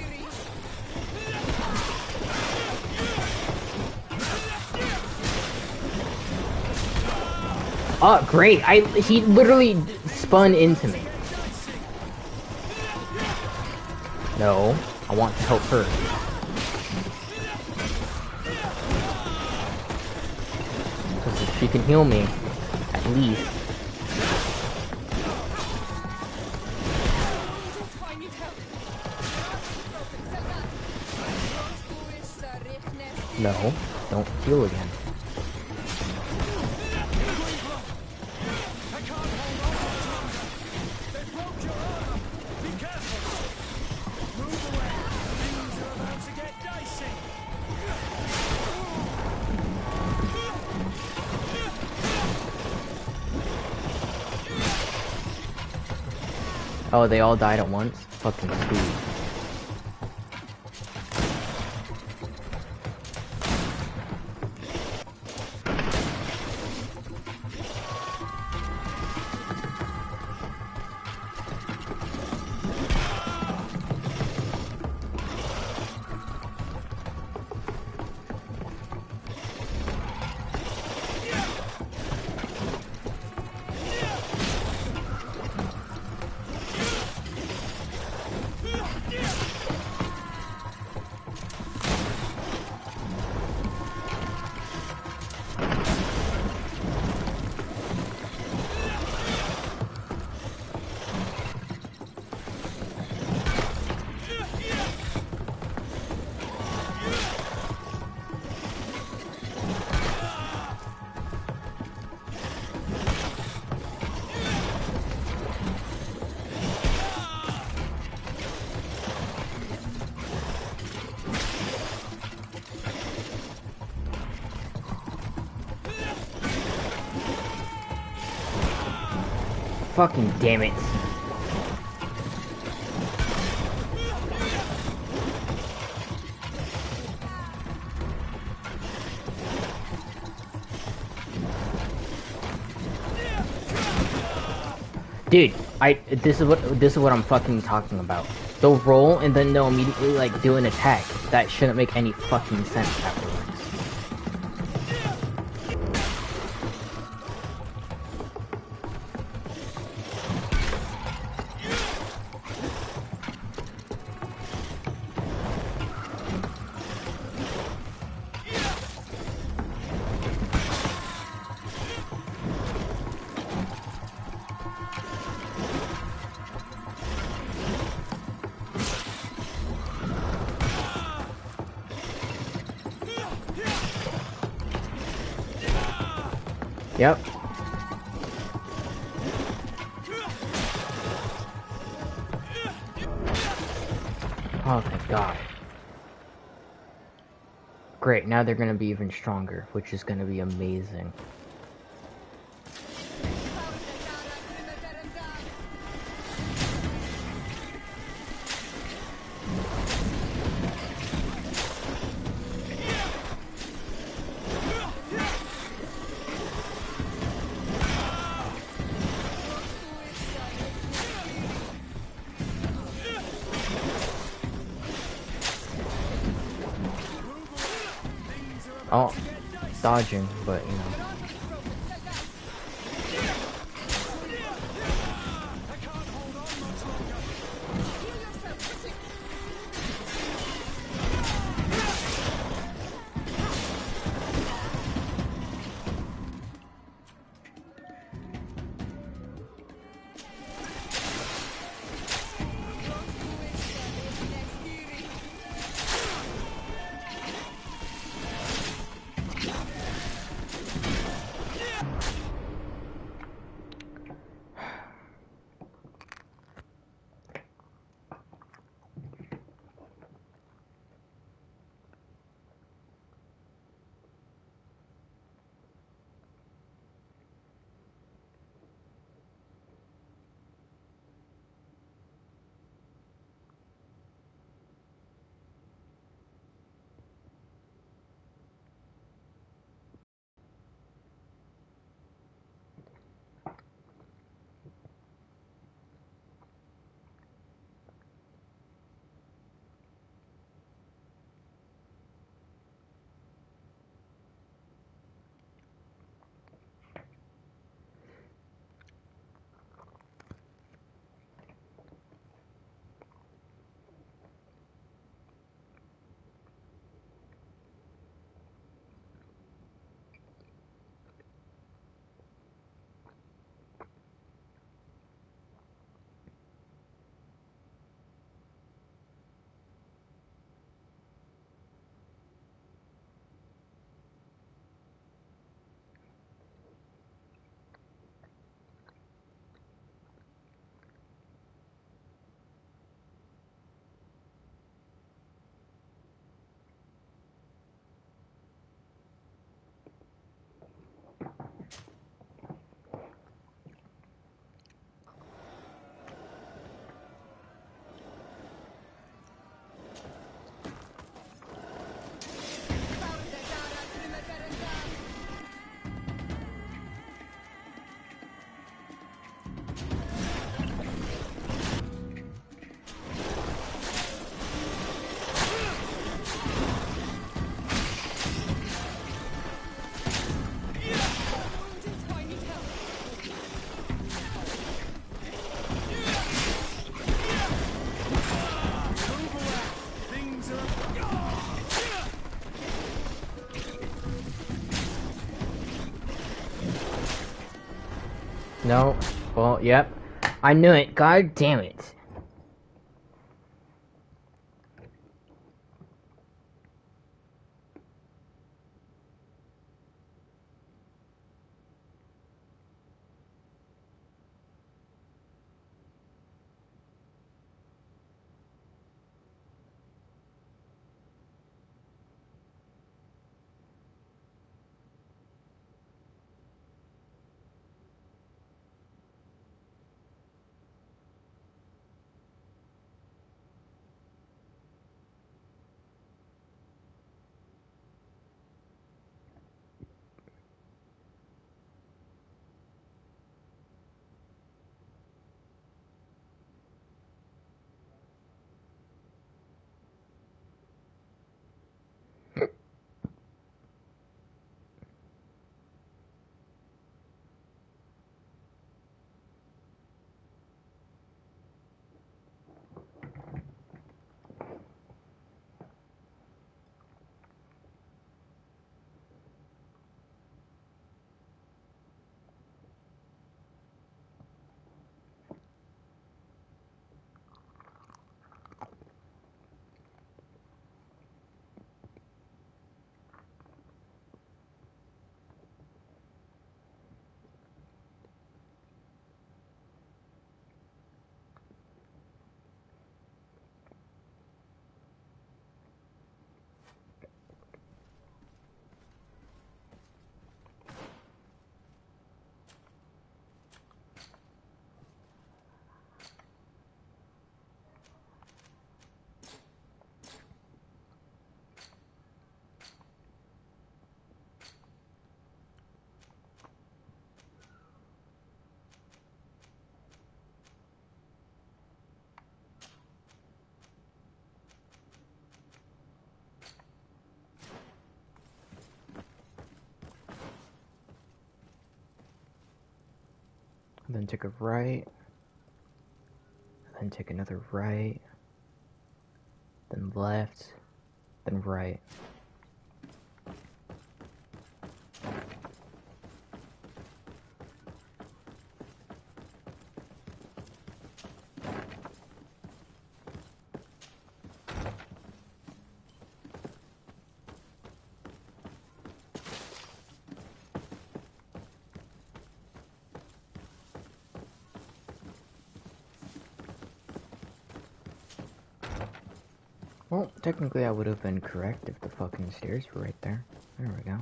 Oh, great! He literally spun into me. No, I want to help her. Because if she can heal me, at least. No, don't heal again. Oh, they all died at once? Fucking sweet. Fucking damn it. Dude, this is what I'm fucking talking about. They'll roll and then they'll immediately like do an attack. That shouldn't make any fucking sense afterwards. Yep. Oh, thank God. Great, now they're gonna be even stronger, which is gonna be amazing. Oh, dodging, but you know. No. Well, yep. I knew it. God damn it. then take a right, then take another right, then left, then right. Well, technically I would have been correct if the fucking stairs were right there. There we go.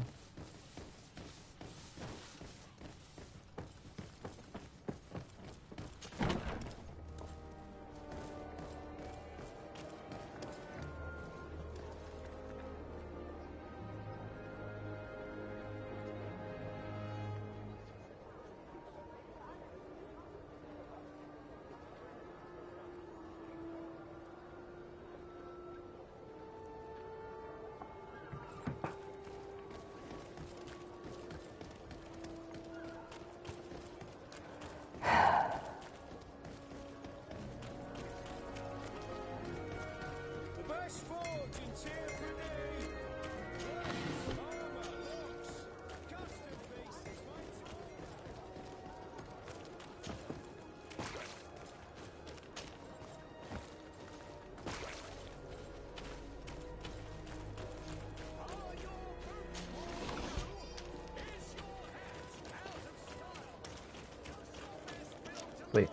Wait.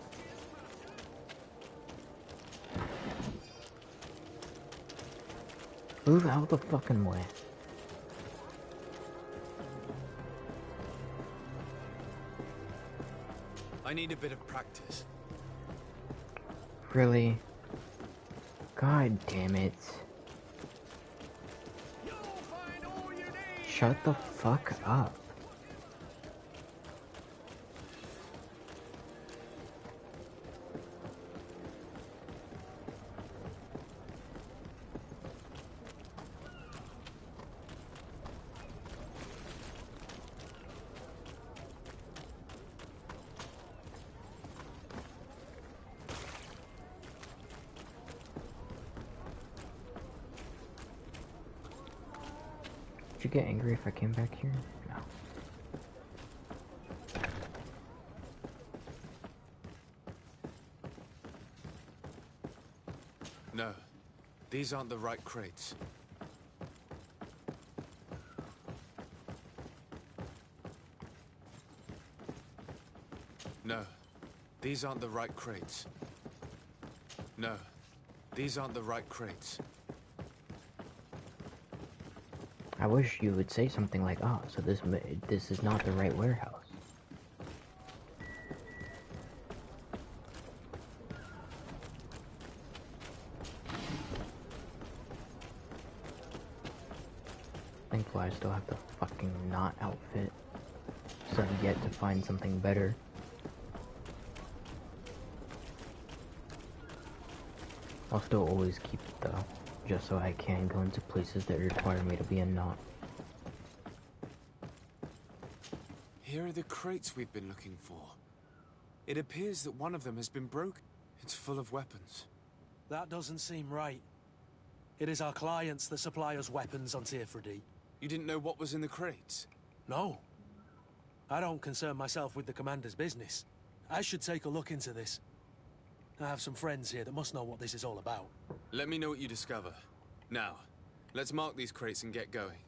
Move out the fucking way. I need a bit of practice. Really? God damn it. Shut the fuck up. Would you get angry if I came back here? No. No, these aren't the right crates. No, these aren't the right crates. No, these aren't the right crates. I wish you would say something like, "Oh, so this is not the right warehouse." Thankfully, I still have the fucking knot outfit, so I've yet to find something better. I'll still always keep it though, just so I can go into places that require me to be a knot. Here are the crates we've been looking for. It appears that one of them has been broken. It's full of weapons. That doesn't seem right. It is our clients that supply us weapons on Tier-3D. You didn't know what was in the crates? No. I don't concern myself with the commander's business. I should take a look into this. I have some friends here that must know what this is all about. Let me know what you discover. Now, let's mark these crates and get going.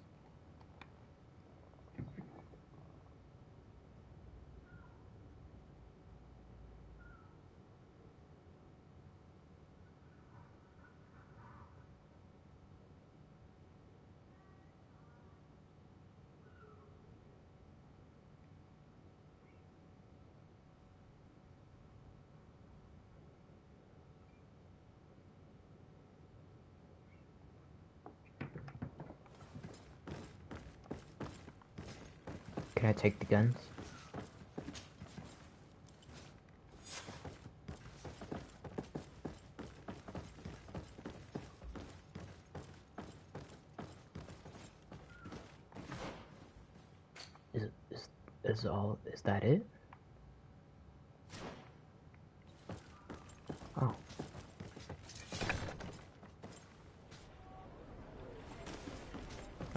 Can I take the guns? Is that it?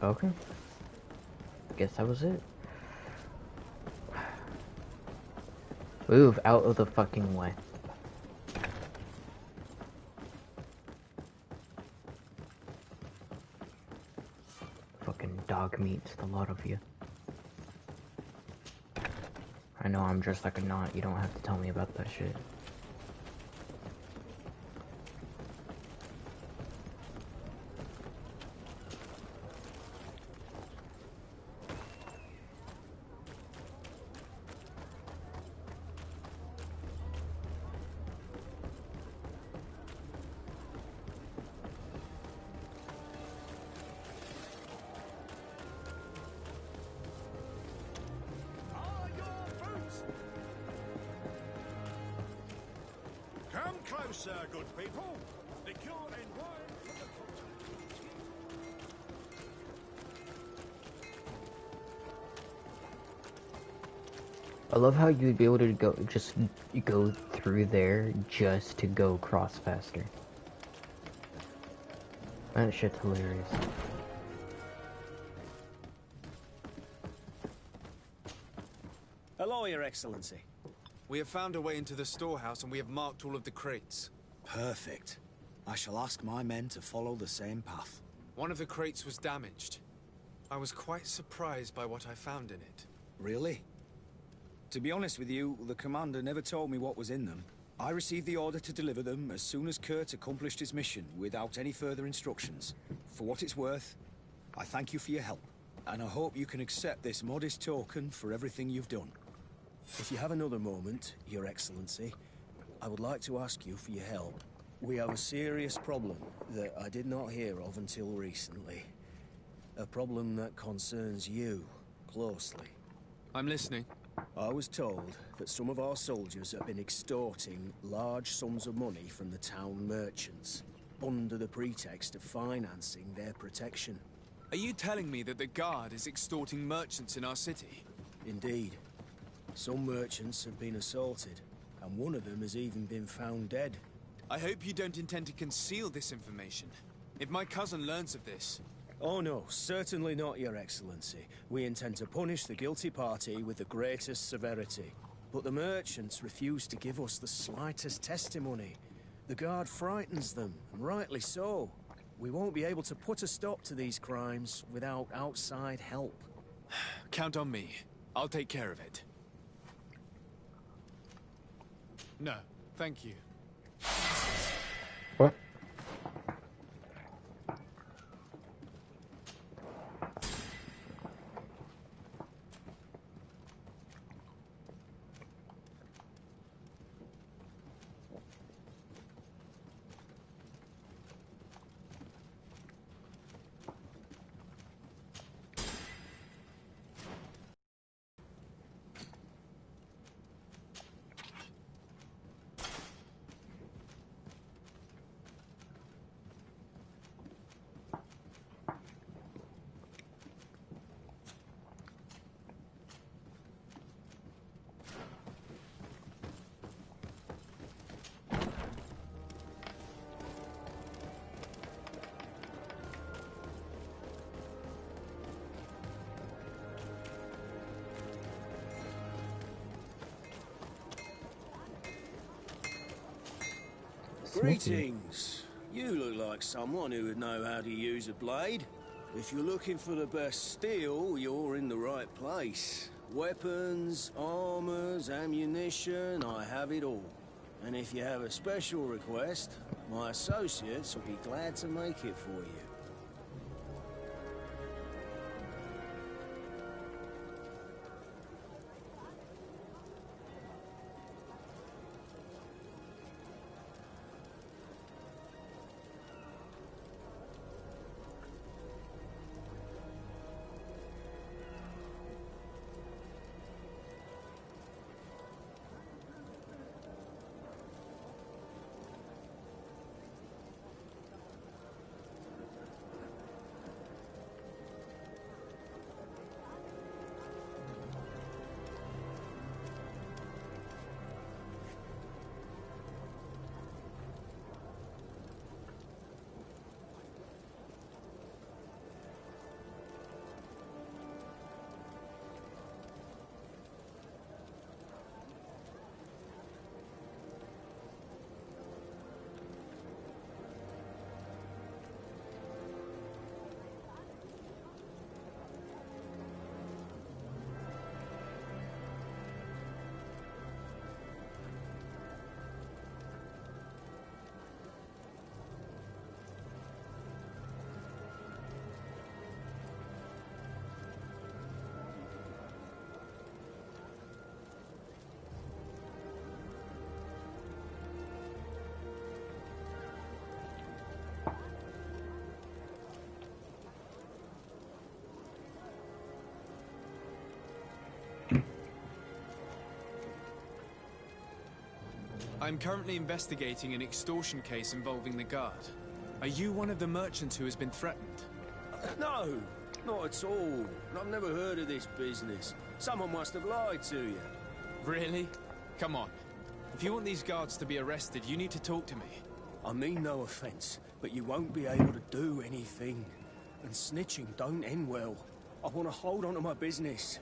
Okay. Guess that was it. Move out of the fucking way. Fucking dog meats, the lot of you. I know I'm just like a knot, you don't have to tell me about that shit. Come closer, good people. The cure and wine for the I love how you'd be able to go through there just to go cross faster. That shit's hilarious. Hello, Your Excellency. We have found a way into the storehouse and we have marked all of the crates. Perfect. I shall ask my men to follow the same path. One of the crates was damaged. I was quite surprised by what I found in it. Really? To be honest with you, the commander never told me what was in them. I received the order to deliver them as soon as Kurt accomplished his mission, without any further instructions. For what it's worth, I thank you for your help, and I hope you can accept this modest token for everything you've done. If you have another moment, Your Excellency, I would like to ask you for your help. We have a serious problem that I did not hear of until recently. A problem that concerns you closely. I'm listening. I was told that some of our soldiers have been extorting large sums of money from the town merchants, under the pretext of financing their protection. Are you telling me that the Guard is extorting merchants in our city? Indeed. Some merchants have been assaulted, and one of them has even been found dead. I hope you don't intend to conceal this information. If my cousin learns of this... Oh no, certainly not, Your Excellency. We intend to punish the guilty party with the greatest severity. But the merchants refuse to give us the slightest testimony. The Guard frightens them, and rightly so. We won't be able to put a stop to these crimes without outside help. Count on me. I'll take care of it. No, thank you. What? Greetings. You look like someone who would know how to use a blade. If you're looking for the best steel, you're in the right place. Weapons, armors, ammunition, I have it all. And if you have a special request, my associates will be glad to make it for you. I'm currently investigating an extortion case involving the guard. Are you one of the merchants who has been threatened? No, not at all. I've never heard of this business. Someone must have lied to you. Really? Come on. If you want these guards to be arrested, you need to talk to me. I mean no offense, but you won't be able to do anything. And snitching don't end well. I want to hold on to my business.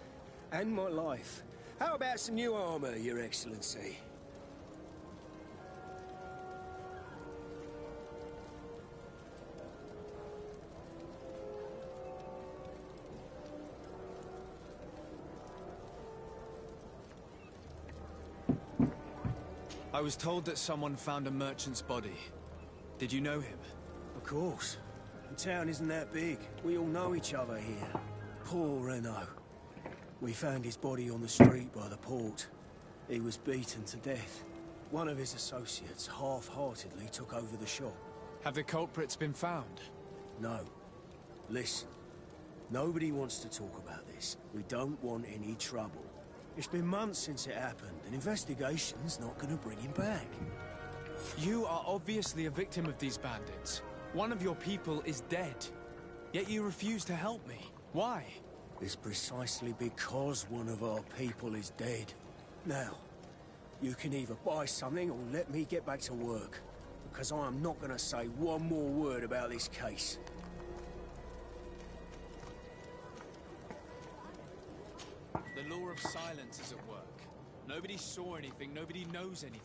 And my life. How about some new armor, Your Excellency? I was told that someone found a merchant's body. Did you know him? Of course. The town isn't that big. We all know each other here. Poor Renault. We found his body on the street by the port. He was beaten to death. One of his associates half-heartedly took over the shop. Have the culprits been found? No. Listen. Nobody wants to talk about this. We don't want any trouble. It's been months since it happened. An investigation's not gonna bring him back. You are obviously a victim of these bandits. One of your people is dead. Yet you refuse to help me. Why? It's precisely because one of our people is dead. Now, you can either buy something or let me get back to work. Because I am not gonna say one more word about this case. The law of silence is at work. Nobody saw anything, nobody knows anything.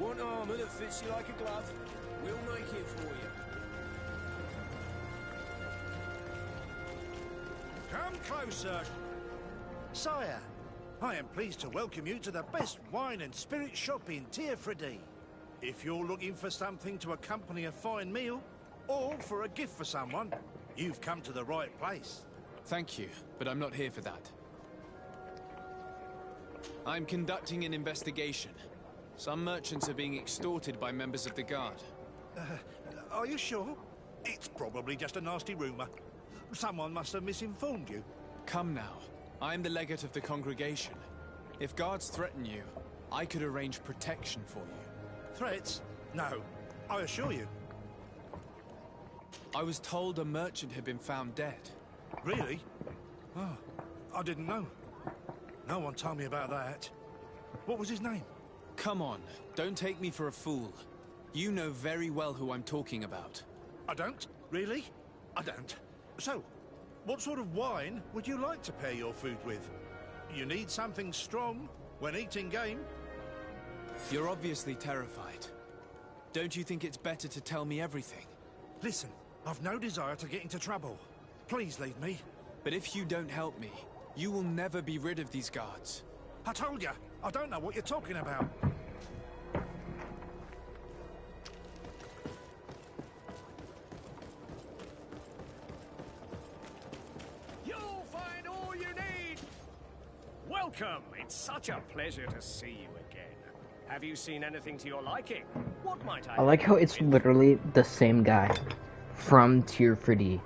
Want armor that fits you like a glove? We'll make it for you. Come closer. Sire, I am pleased to welcome you to the best wine and spirit shop in Tearfredy. If you're looking for something to accompany a fine meal, or for a gift for someone, you've come to the right place. Thank you, but I'm not here for that. I'm conducting an investigation. Some merchants are being extorted by members of the guard. Are you sure? It's probably just a nasty rumor. Someone must have misinformed you. Come now. I'm the legate of the congregation. If guards threaten you, I could arrange protection for you. Threats? No, I assure you. I was told a merchant had been found dead. Really? Oh, I didn't know. No one told me about that. What was his name? Come on, don't take me for a fool. You know very well who I'm talking about. I don't? Really? I don't. So, what sort of wine would you like to pair your food with? You need something strong when eating game? You're obviously terrified. Don't you think it's better to tell me everything? Listen, I've no desire to get into trouble. Please leave me. But if you don't help me, you will never be rid of these guards. I told you, I don't know what you're talking about. You'll find all you need! Welcome! It's such a pleasure to see you again. Have you seen anything to your liking? What might I... I like how it's literally the same guy from Tearfredy,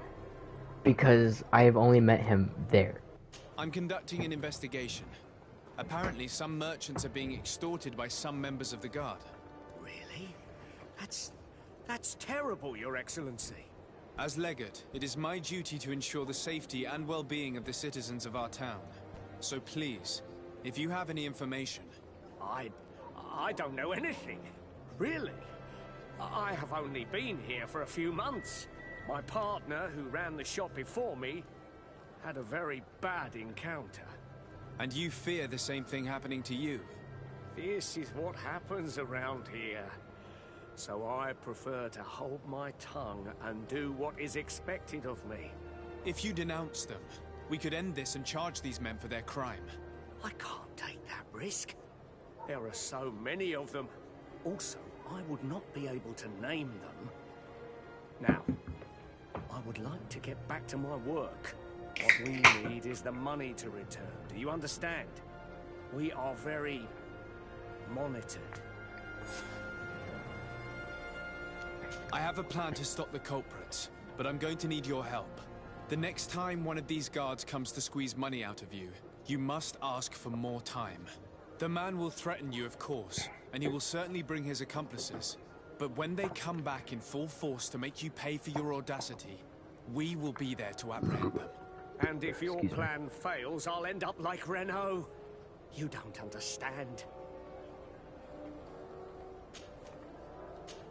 because I have only met him there. I'm conducting an investigation. Apparently, some merchants are being extorted by some members of the Guard. Really? That's terrible, Your Excellency. As Legate, it is my duty to ensure the safety and well-being of the citizens of our town. So please, if you have any information... I don't know anything. Really. I have only been here for a few months. My partner, who ran the shop before me, had a very bad encounter. And you fear the same thing happening to you? This is what happens around here. So I prefer to hold my tongue and do what is expected of me. If you denounce them, we could end this and charge these men for their crime. I can't take that risk. There are so many of them. Also, I would not be able to name them. Now, I would like to get back to my work. What we need is the money to return. Do you understand? We are very monitored. I have a plan to stop the culprits, but I'm going to need your help. The next time one of these guards comes to squeeze money out of you, you must ask for more time. The man will threaten you, of course, and he will certainly bring his accomplices. But when they come back in full force to make you pay for your audacity, we will be there to apprehend them. And if your plan fails, I'll end up like Renault. You don't understand.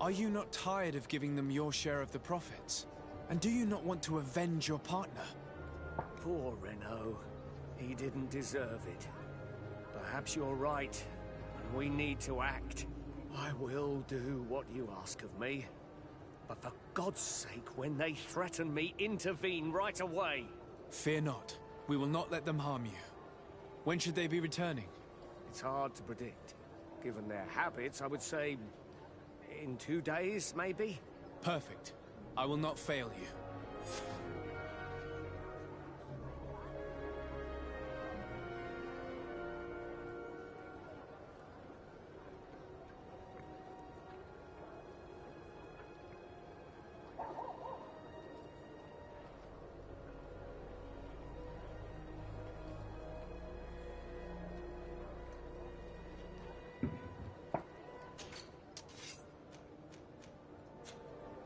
Are you not tired of giving them your share of the profits? And do you not want to avenge your partner? Poor Renault. He didn't deserve it. Perhaps you're right, and we need to act. I will do what you ask of me. But for God's sake, when they threaten me, intervene right away. Fear not. We will not let them harm you. When should they be returning? It's hard to predict. Given their habits, I would say... in 2 days, maybe? Perfect. I will not fail you.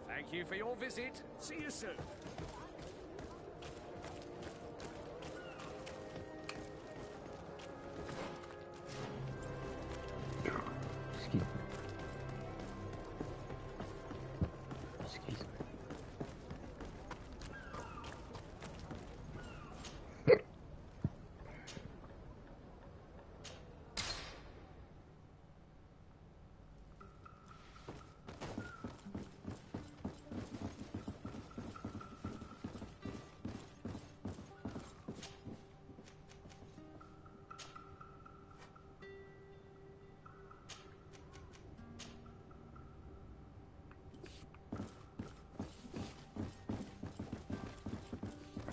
Thank you for your visit. See you soon. Excuse me. Excuse me.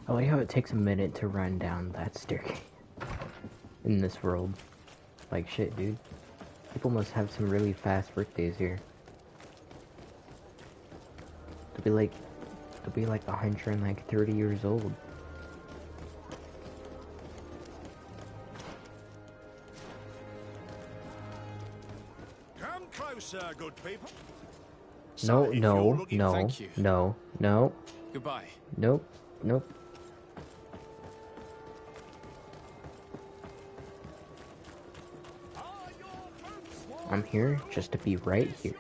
I like how it takes a minute to run down that staircase in this world. Like shit, dude. People must have some really fast birthdays here. They'll be like 130 years old. Come closer, good people. No, So, if no, you're looking- no, Thank you. no, no. Goodbye. Nope, nope. I'm here just to be right here.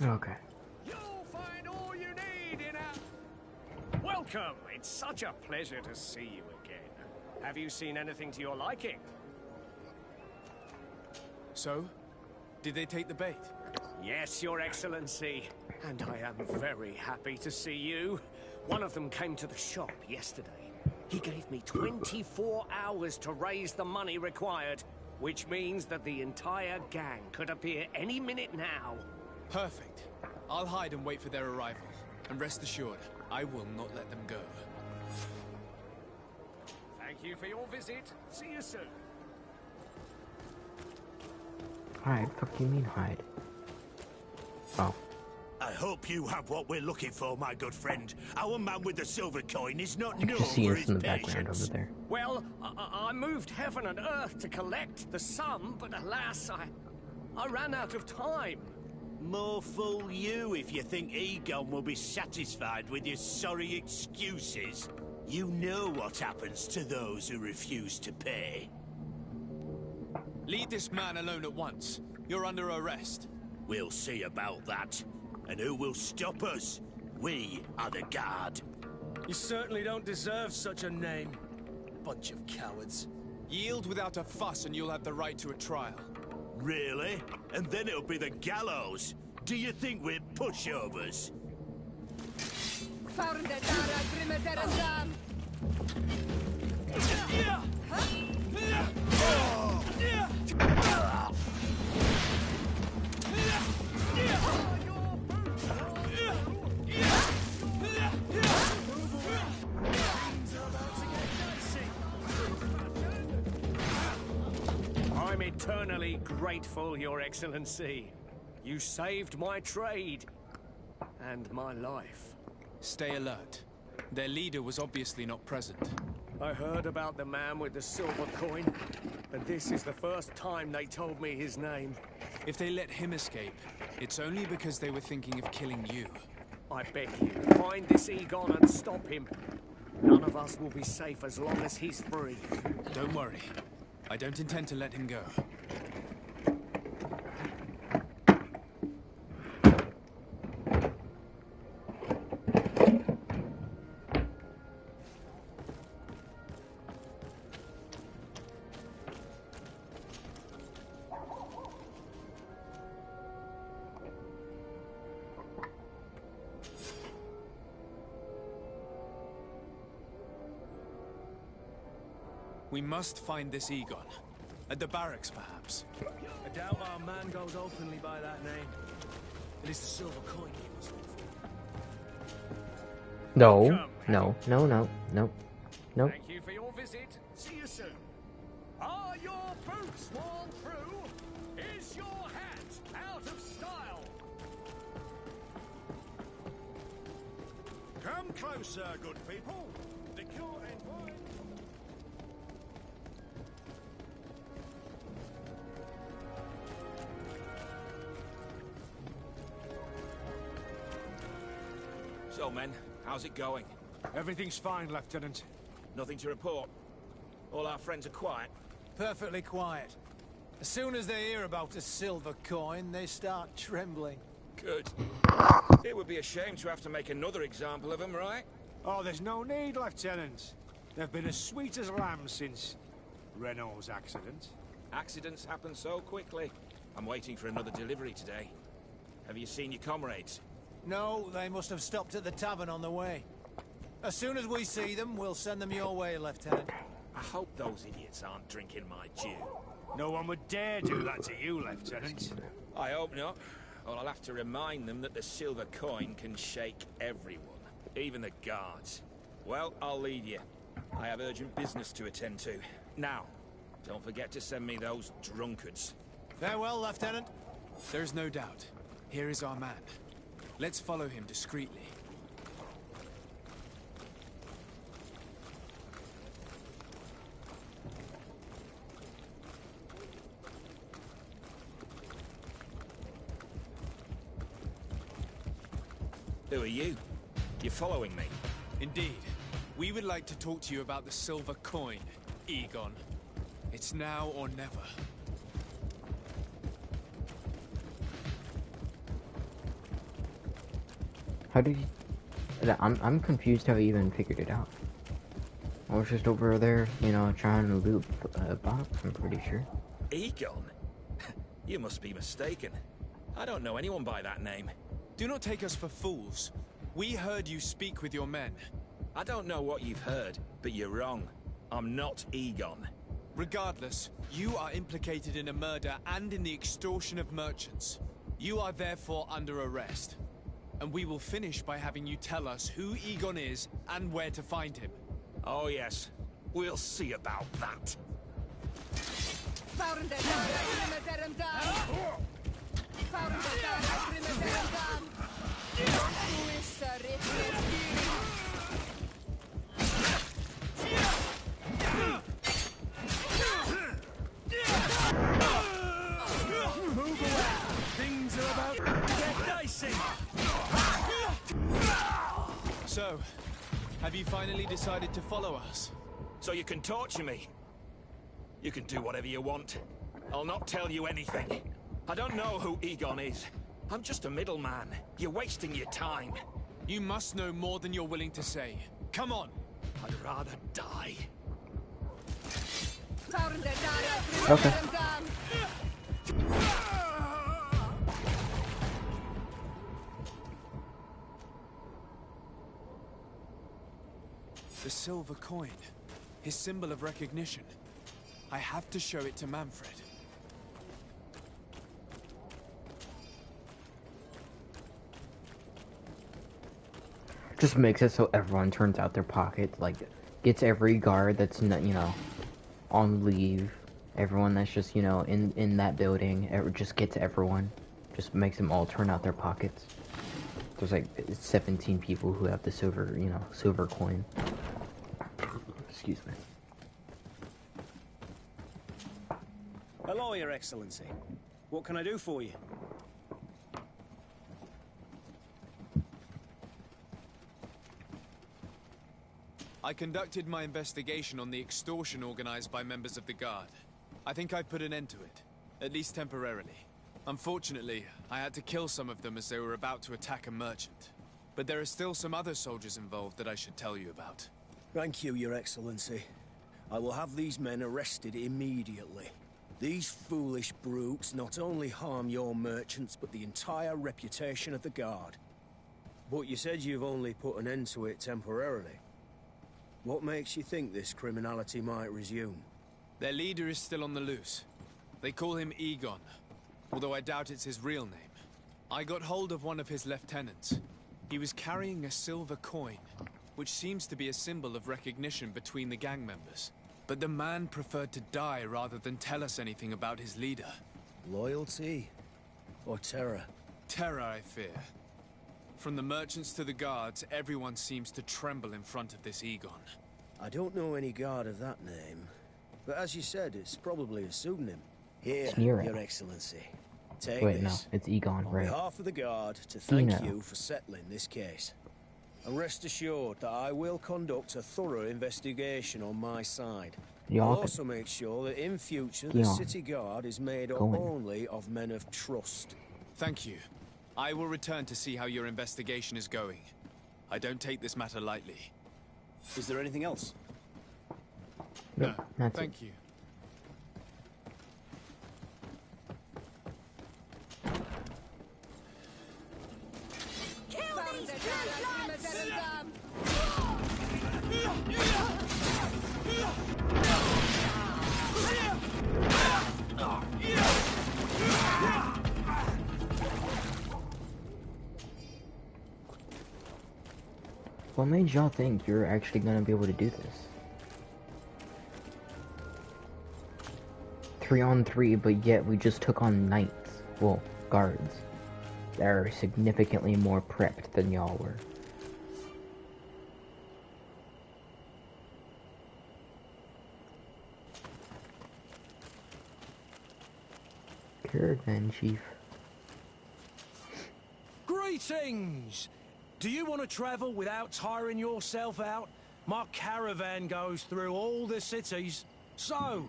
Okay. You'll find all you need in a... Welcome! It's such a pleasure to see you again. Have you seen anything to your liking? So? Did they take the bait? Yes, Your Excellency. And I am very happy to see you. One of them came to the shop yesterday. He gave me 24 hours to raise the money required, which means that the entire gang could appear any minute now. Perfect. I'll hide and wait for their arrival. And rest assured, I will not let them go. Thank you for your visit. See you soon. Hide? Fuck do you mean hide? Oh. I hope you have what we're looking for, my good friend. Our man with the silver coin is not You known can see for us his in the background patience. over there. Well, I moved heaven and earth to collect the sum, but alas, I ran out of time. More fool you if you think Egon will be satisfied with your sorry excuses. You know what happens to those who refuse to pay. Leave this man alone at once. You're under arrest. We'll see about that. And who will stop us? We are the guard. You certainly don't deserve such a name. Bunch of cowards. Yield without a fuss and you'll have the right to a trial. Really? And then it'll be the gallows. Do you think we're pushovers? I'm eternally grateful, Your Excellency. You saved my trade and my life. Stay alert. Their leader was obviously not present. I heard about the man with the silver coin, and this is the first time they told me his name. If they let him escape, it's only because they were thinking of killing you. I beg you, find this Egon and stop him. None of us will be safe as long as he's free. Don't worry. I don't intend to let him go. We must find this Egon. At the barracks, perhaps. I doubt our man goes openly by that name. It is the silver coin he was looking for. No. No. No. No. No. No. Thank you for your visit. See you soon. Are your boots worn through? Is your hat out of style? Come closer, good people. The court and wine. So, men, how's it going? Everything's fine, Lieutenant. Nothing to report. All our friends are quiet. Perfectly quiet. As soon as they hear about a silver coin, they start trembling. Good. It would be a shame to have to make another example of them, right? Oh, there's no need, Lieutenant. They've been as sweet as lambs since Renault's accident. Accidents happen so quickly. I'm waiting for another delivery today. Have you seen your comrades? No, they must have stopped at the tavern on the way. As soon as we see them, we'll send them your way, Lieutenant. I hope those idiots aren't drinking my dew. No one would dare do that to you, Lieutenant. I hope not. Or I'll have to remind them that the silver coin can shake everyone, even the guards. Well, I'll leave you. I have urgent business to attend to. Now, don't forget to send me those drunkards. Farewell, Lieutenant. There's no doubt. Here is our man. Let's follow him discreetly. Who are you? You're following me? Indeed. We would like to talk to you about the silver coin, Egon. It's now or never. How did you... I'm confused how he even figured it out. I was just over there, you know, trying to loot a box, I'm pretty sure. Egon? You must be mistaken. I don't know anyone by that name. Do not take us for fools. We heard you speak with your men. I don't know what you've heard, but you're wrong. I'm not Egon. Regardless, you are implicated in a murder and in the extortion of merchants. You are therefore under arrest. And we will finish by having you tell us who Egon is and where to find him. Oh yes, we'll see about that. Things are about to get dicey. So, have you finally decided to follow us? So you can torture me. You can do whatever you want. I'll not tell you anything. I don't know who Egon is. I'm just a middleman. You're wasting your time. You must know more than you're willing to say. Come on! I'd rather die. Okay. The silver coin. His symbol of recognition. I have to show it to Manfred. Just makes it so everyone turns out their pockets, like, gets every guard that's, not, you know, on leave. Everyone that's just, you know, in that building, just gets everyone. Just makes them all turn out their pockets. There's like 17 people who have the silver, you know, silver coin. Excuse me. Hello, Your Excellency. What can I do for you? I conducted my investigation on the extortion organized by members of the Guard. I think I've put an end to it, at least temporarily. Unfortunately, I had to kill some of them as they were about to attack a merchant. But there are still some other soldiers involved that I should tell you about. Thank you, Your Excellency. I will have these men arrested immediately. These foolish brutes not only harm your merchants, but the entire reputation of the Guard. But you said you've only put an end to it temporarily. What makes you think this criminality might resume? Their leader is still on the loose. They call him Egon, although I doubt it's his real name. I got hold of one of his lieutenants. He was carrying a silver coin, which seems to be a symbol of recognition between the gang members. But the man preferred to die rather than tell us anything about his leader. Loyalty? Or terror? Terror, I fear. From the merchants to the guards, everyone seems to tremble in front of this Egon. I don't know any guard of that name. But as you said, it's probably a pseudonym. Here, Your Excellency. Take Wait, this. no, it's Egon, on right? behalf of the Guard, to thank Eno. you for settling this case. And rest assured that I will conduct a thorough investigation on my side. Y'all I'll can- also make sure that in future the Eon. City Guard is made up Go in. only of men of trust. Thank you. I will return to see how your investigation is going. I don't take this matter lightly. Is there anything else? No, that's thank you. What made y'all think you're actually gonna be able to do this? 3-on-3, but yet we just took on knights. Well, guards. That are significantly more prepped than y'all were. Caravan chief. Greetings! Do you want to travel without tiring yourself out? My caravan goes through all the cities. So,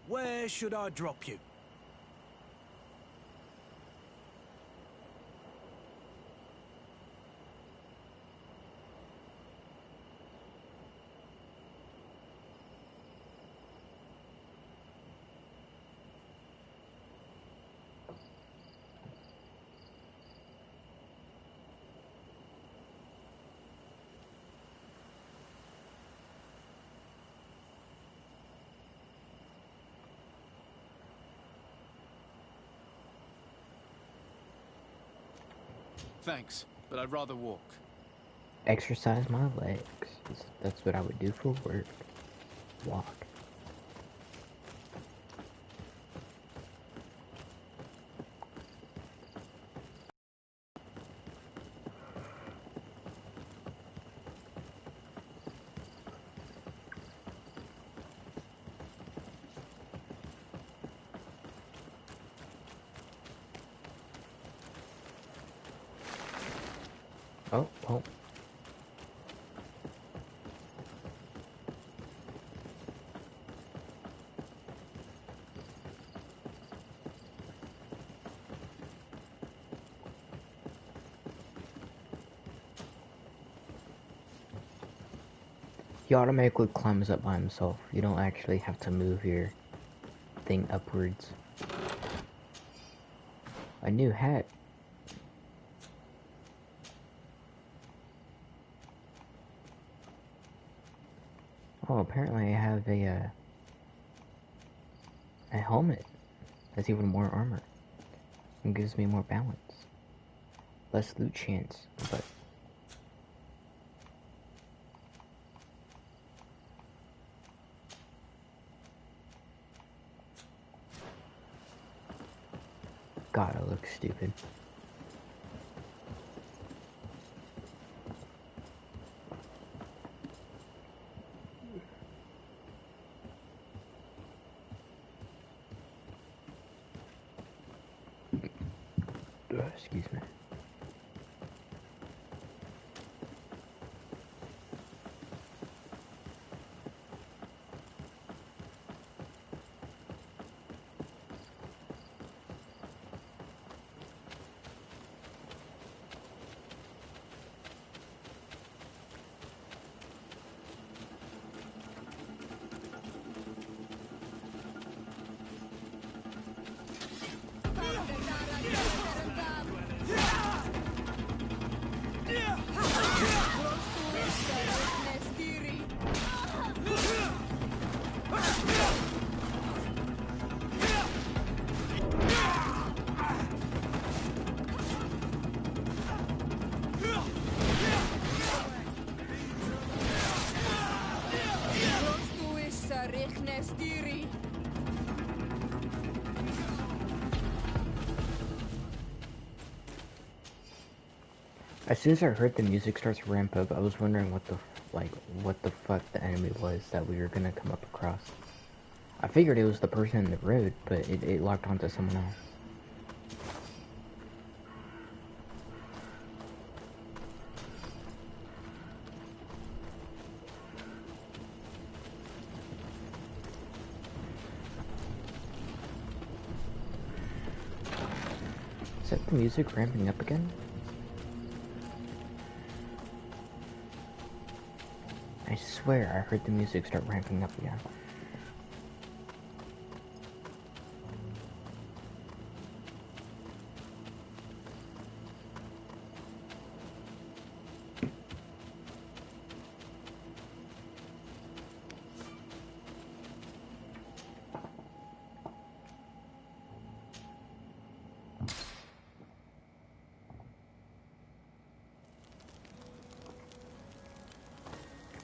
where should I drop you? Thanks, but I'd rather walk. Exercise my legs. That's what I would do for work. Walk. Oh, oh. He automatically climbs up by himself. You don't actually have to move your thing upwards. A new hat. Oh, apparently I have a helmet. That's even more armor. And gives me more balance. Less loot chance, but... God, I look stupid. Excuse me. As soon as I heard the music start to ramp up, I was wondering what the fuck the enemy was that we were gonna come up across. I figured it was the person in the road, but it locked onto someone else. Is that the music ramping up again? I swear I heard the music start ramping up again.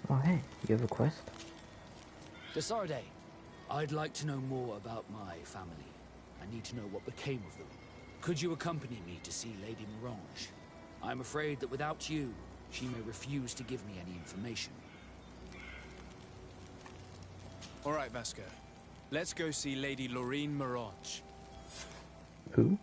Oh hey, you have a quest? Desarde, I'd like to know more about my family. I need to know what became of them. Could you accompany me to see Lady Morange? I'm afraid that without you, she may refuse to give me any information. Alright, Vasco. Let's go see Lady Lorene Morange. Who?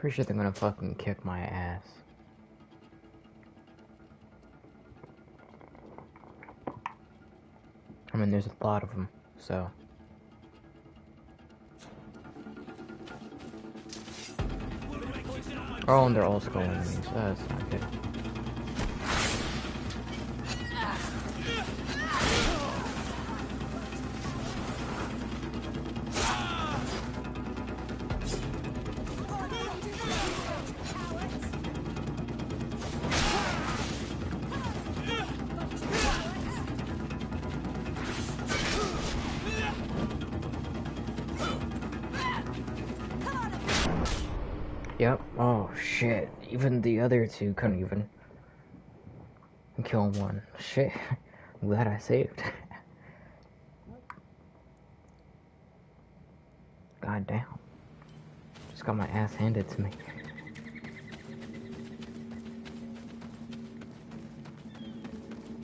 Pretty sure they're gonna fucking kick my ass. I mean, there's a lot of them, so. Oh, and they're all skull enemies. That's not good. Yep. Oh shit. Even the other two couldn't even kill one. Shit. I'm glad I saved. God damn. Just got my ass handed to me.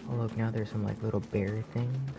Oh look, now there's some like little bear things.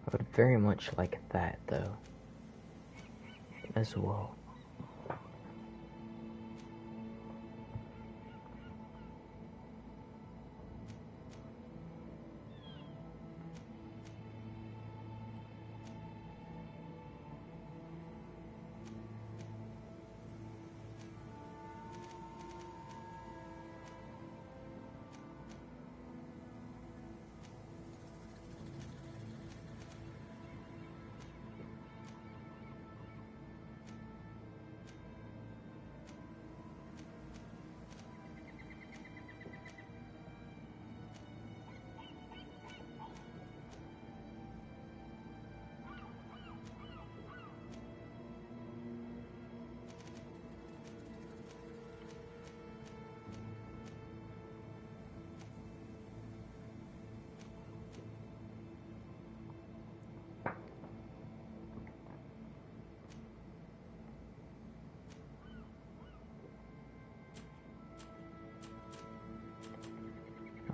I would very much like that, though, as well.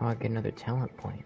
Oh, I get another talent point.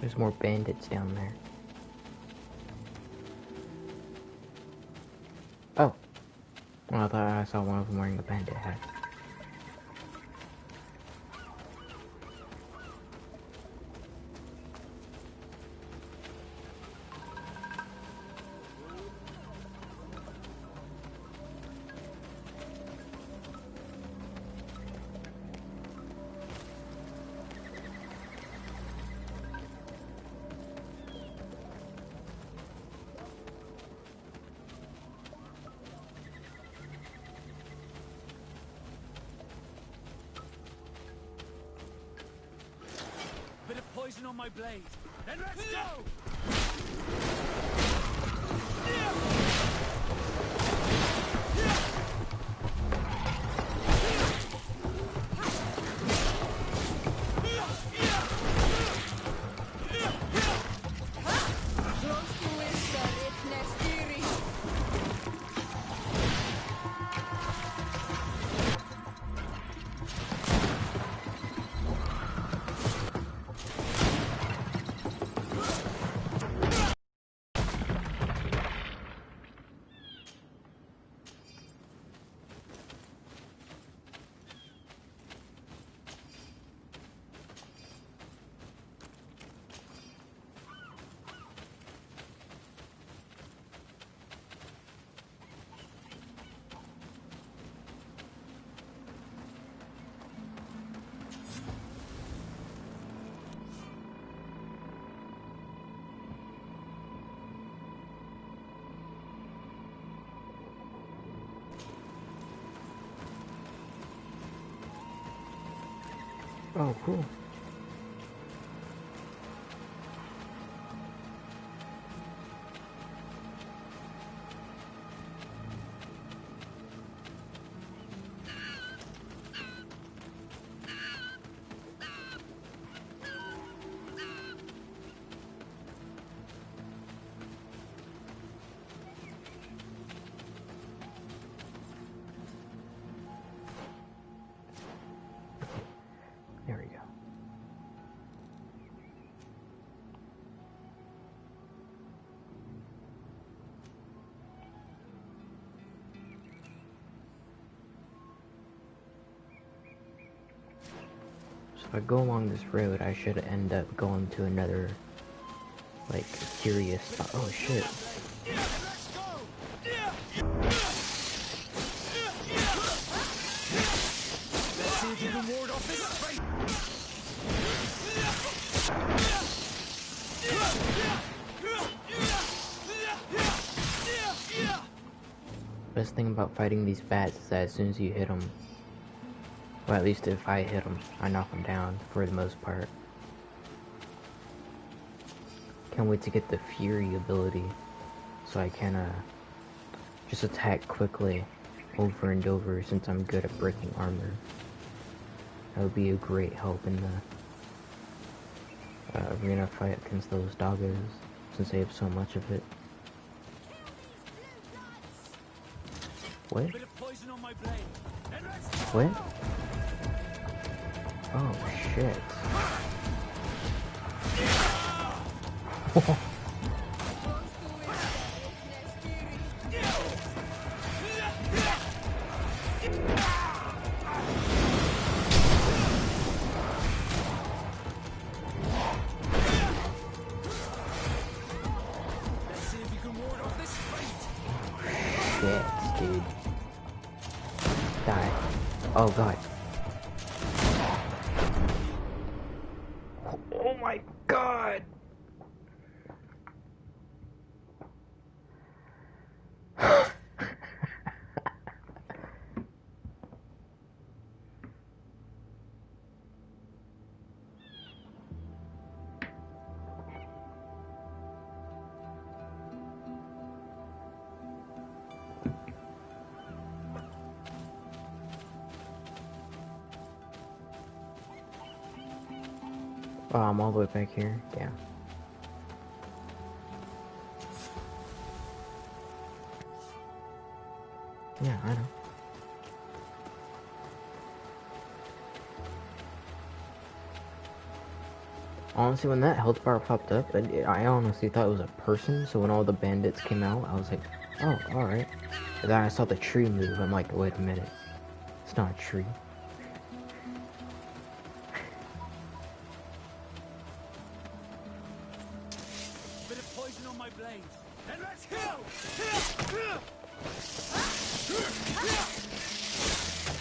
There's more bandits down there. Oh. Well, I thought I saw one of them wearing a bandit hat. Bit of poison on my blade. Then let's go! Oh, cool. There we go. So if I go along this road, I should end up going to another, like, curious spot. Oh shit. Let's see if you can ward off this fight. Best thing about fighting these bats is that as soon as you hit them, well, at least if I hit them, I knock them down for the most part. Can't wait to get the Fury ability so I can just attack quickly over and over since I'm good at breaking armor. That would be a great help in the arena fight against those doggos since they have so much of it. What? What? Oh shit. Shit, dude. Die. Oh god. Oh my god! Oh, I'm all the way back here? Yeah. Yeah, I know. Honestly, when that health bar popped up, I honestly thought it was a person, so when all the bandits came out, I was like, oh, alright. And then I saw the tree move, I'm like, wait a minute. It's not a tree. Bit of poison on my blade. And let's go!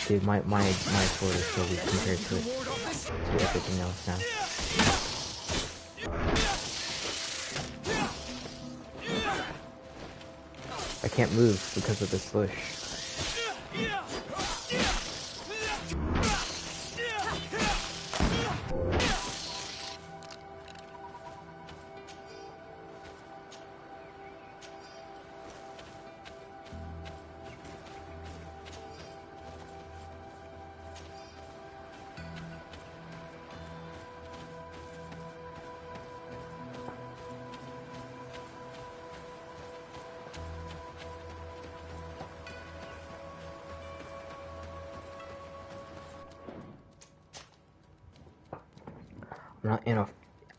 Dude, my sword is so weak compared to everything else now. I can't move because of this bush.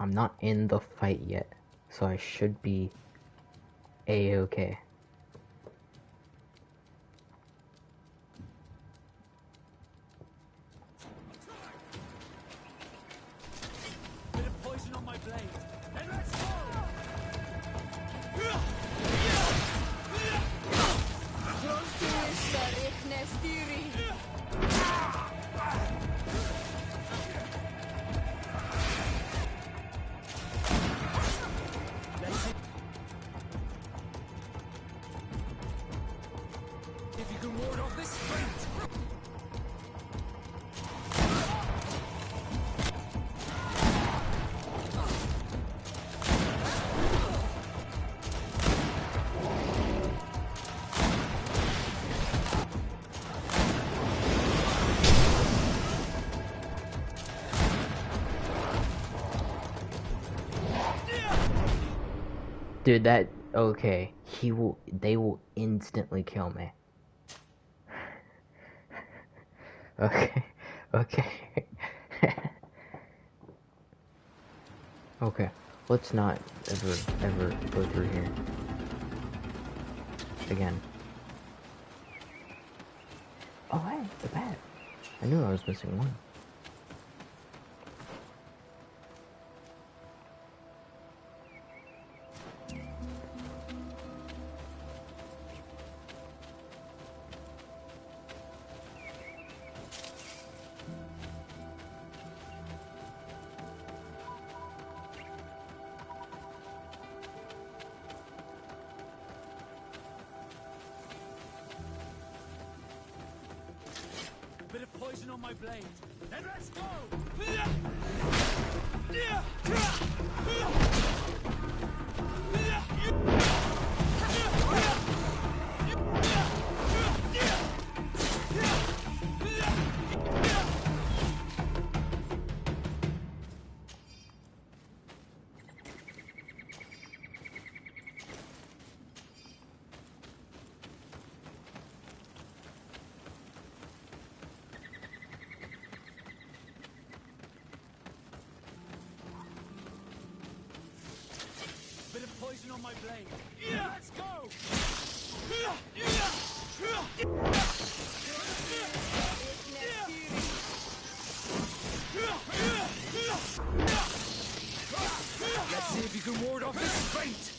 I'm not in the fight yet, so I should be A-okay. Bit of poison on my blade. And let's go! If you can ward off this sprint. Dude, okay. They will instantly kill me. Okay, okay. Okay, let's not ever go through here. Again. Oh hey, the bat. I knew I was missing one. Bit of poison on my blade. And let's go! Bit of poison on my blade. Let's go! Let's see if you can ward off this sprint.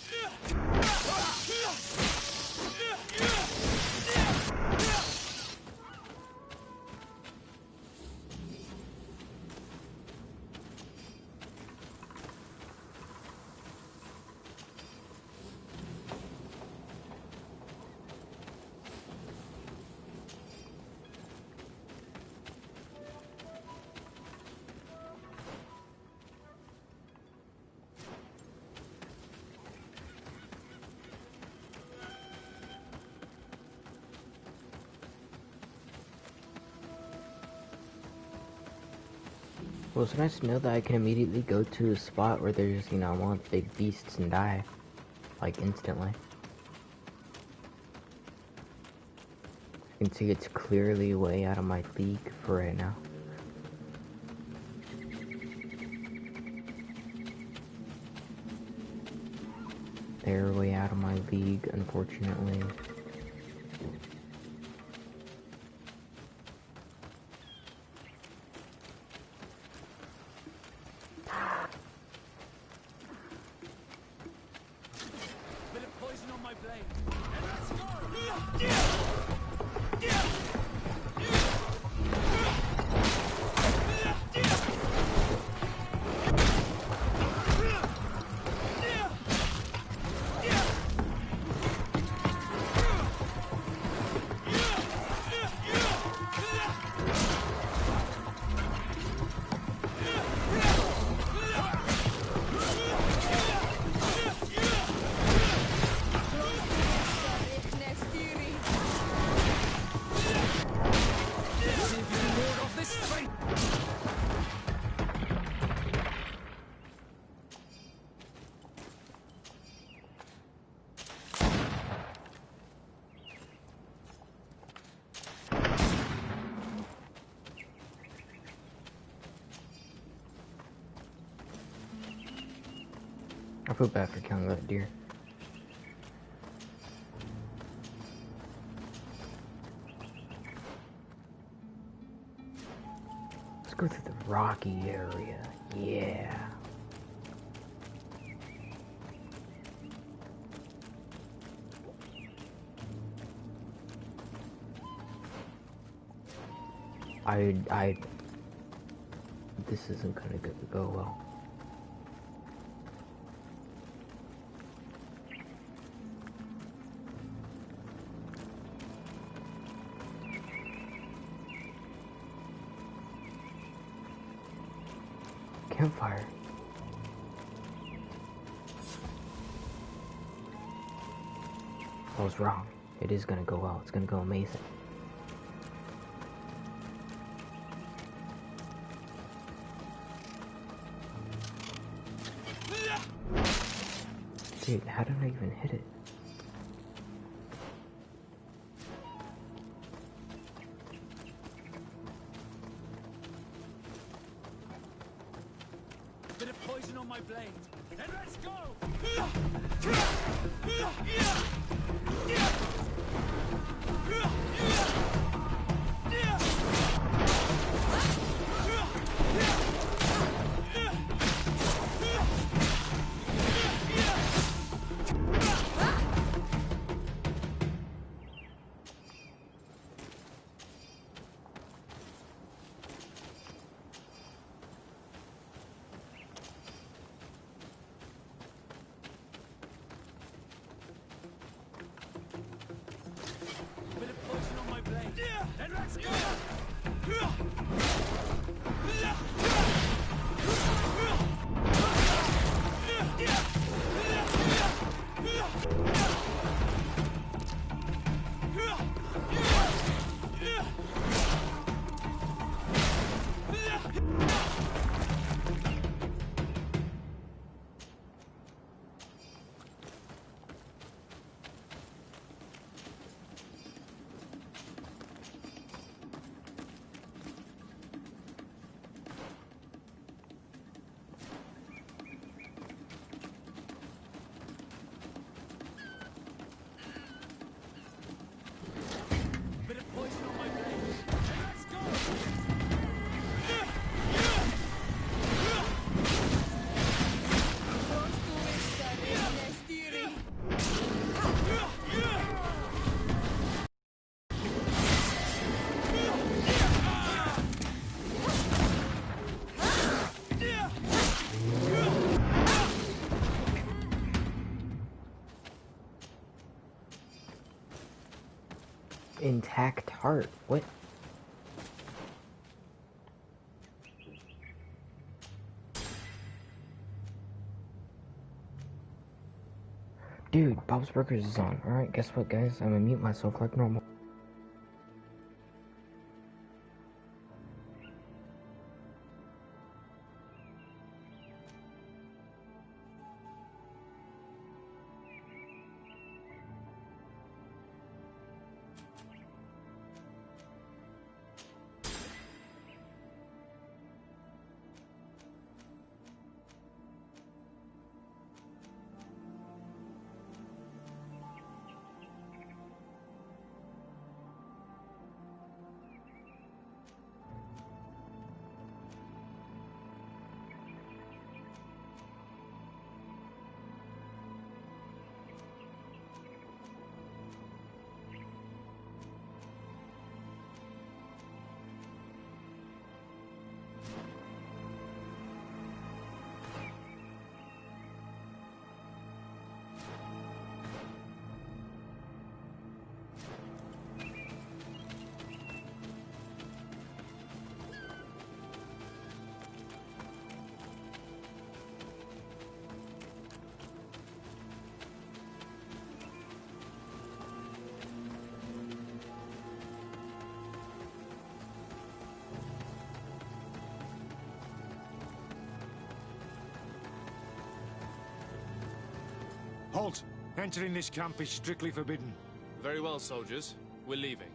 Well, it's nice to know that I can immediately go to a spot where there's, you know, one of the big beasts and die. Like, instantly. You can see it's clearly way out of my league for right now. They're way out of my league, unfortunately. Bit of poison on my blade. And let's go! I feel bad for killing that deer. Let's go through the rocky area. Yeah. This isn't gonna go well. Campfire. I was wrong. It is gonna go well. It's gonna go amazing. Dude, how did I even hit it? Bit of poison on my blade. And let's go! And let's go! Intact heart. What? Dude, Bob's Burgers is on. Alright, guess what, guys? I'm gonna mute myself like normal. Halt! Entering this camp is strictly forbidden. Very well, soldiers. We're leaving.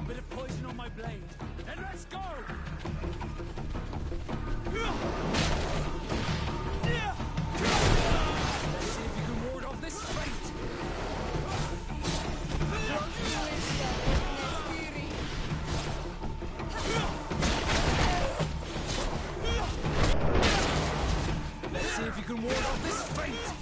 Bit of poison on my blade. And let's go! Let's see if you can ward off this fate! Let's see if you can ward off this fate!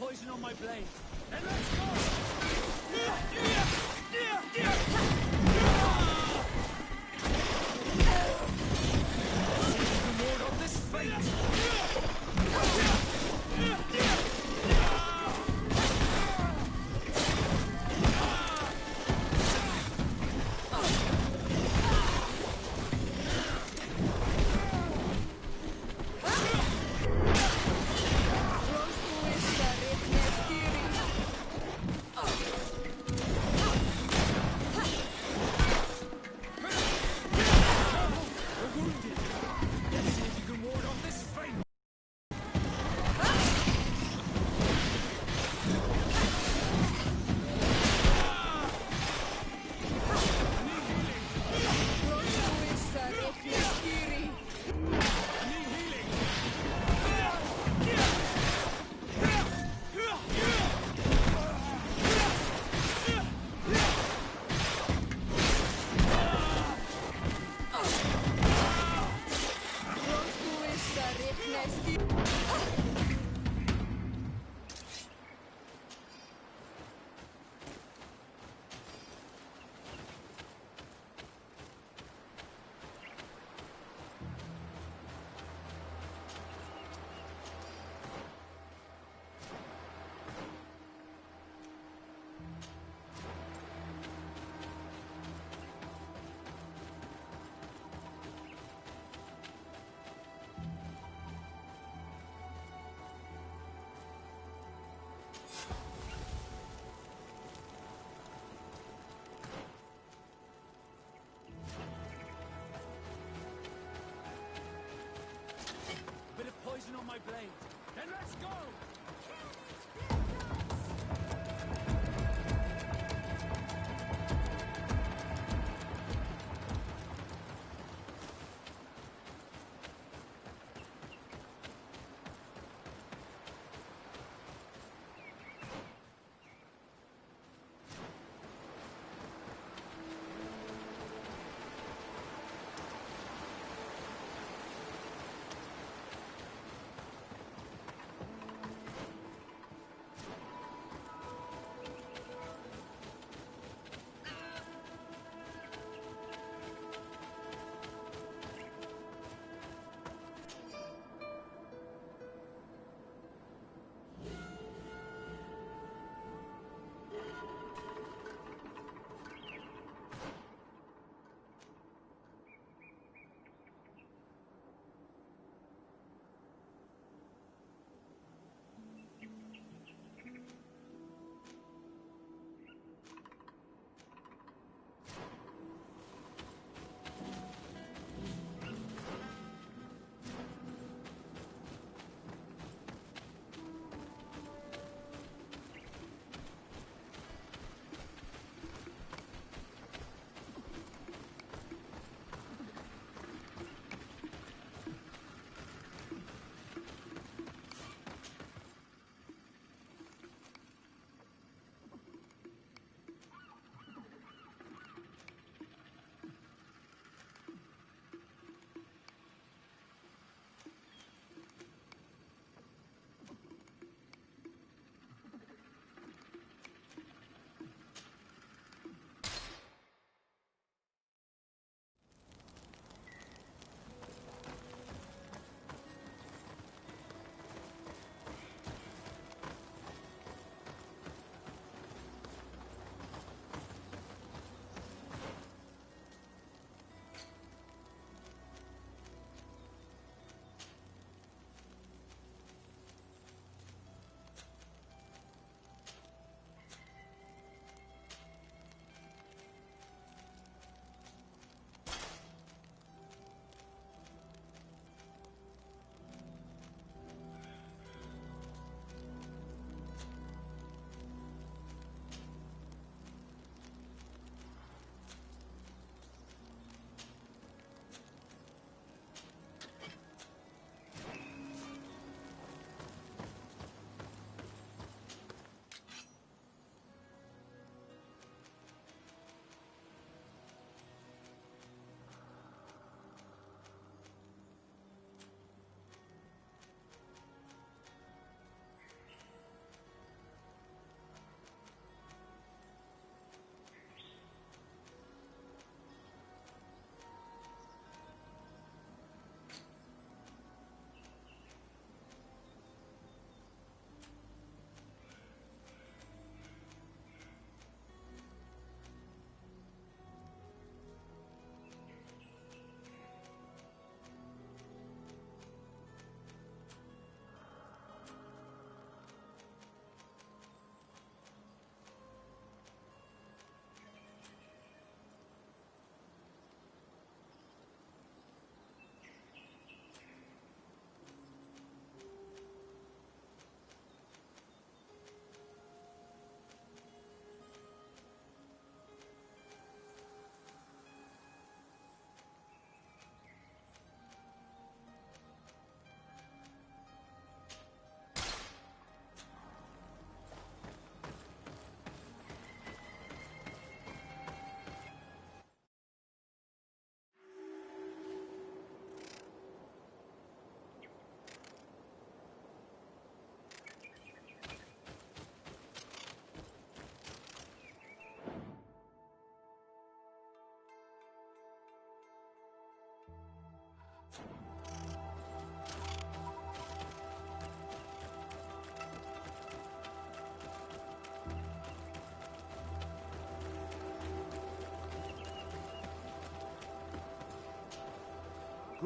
poison on my blade. Then let's go! Ward off this fate! Poison on my blade. Then let's go!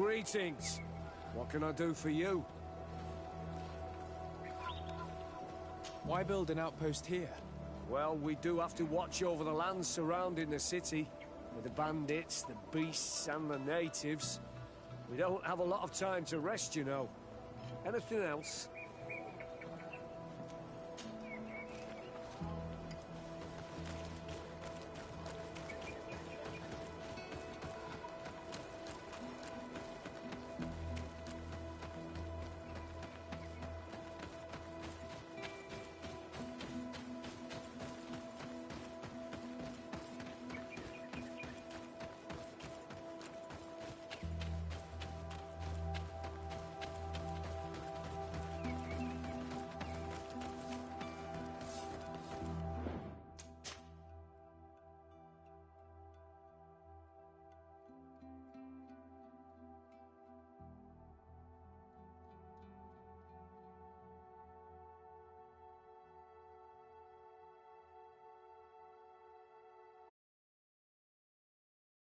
Greetings. What can I do for you? Why build an outpost here? Well, we do have to watch over the lands surrounding the city. With the bandits, the beasts, and the natives. We don't have a lot of time to rest, you know. Anything else?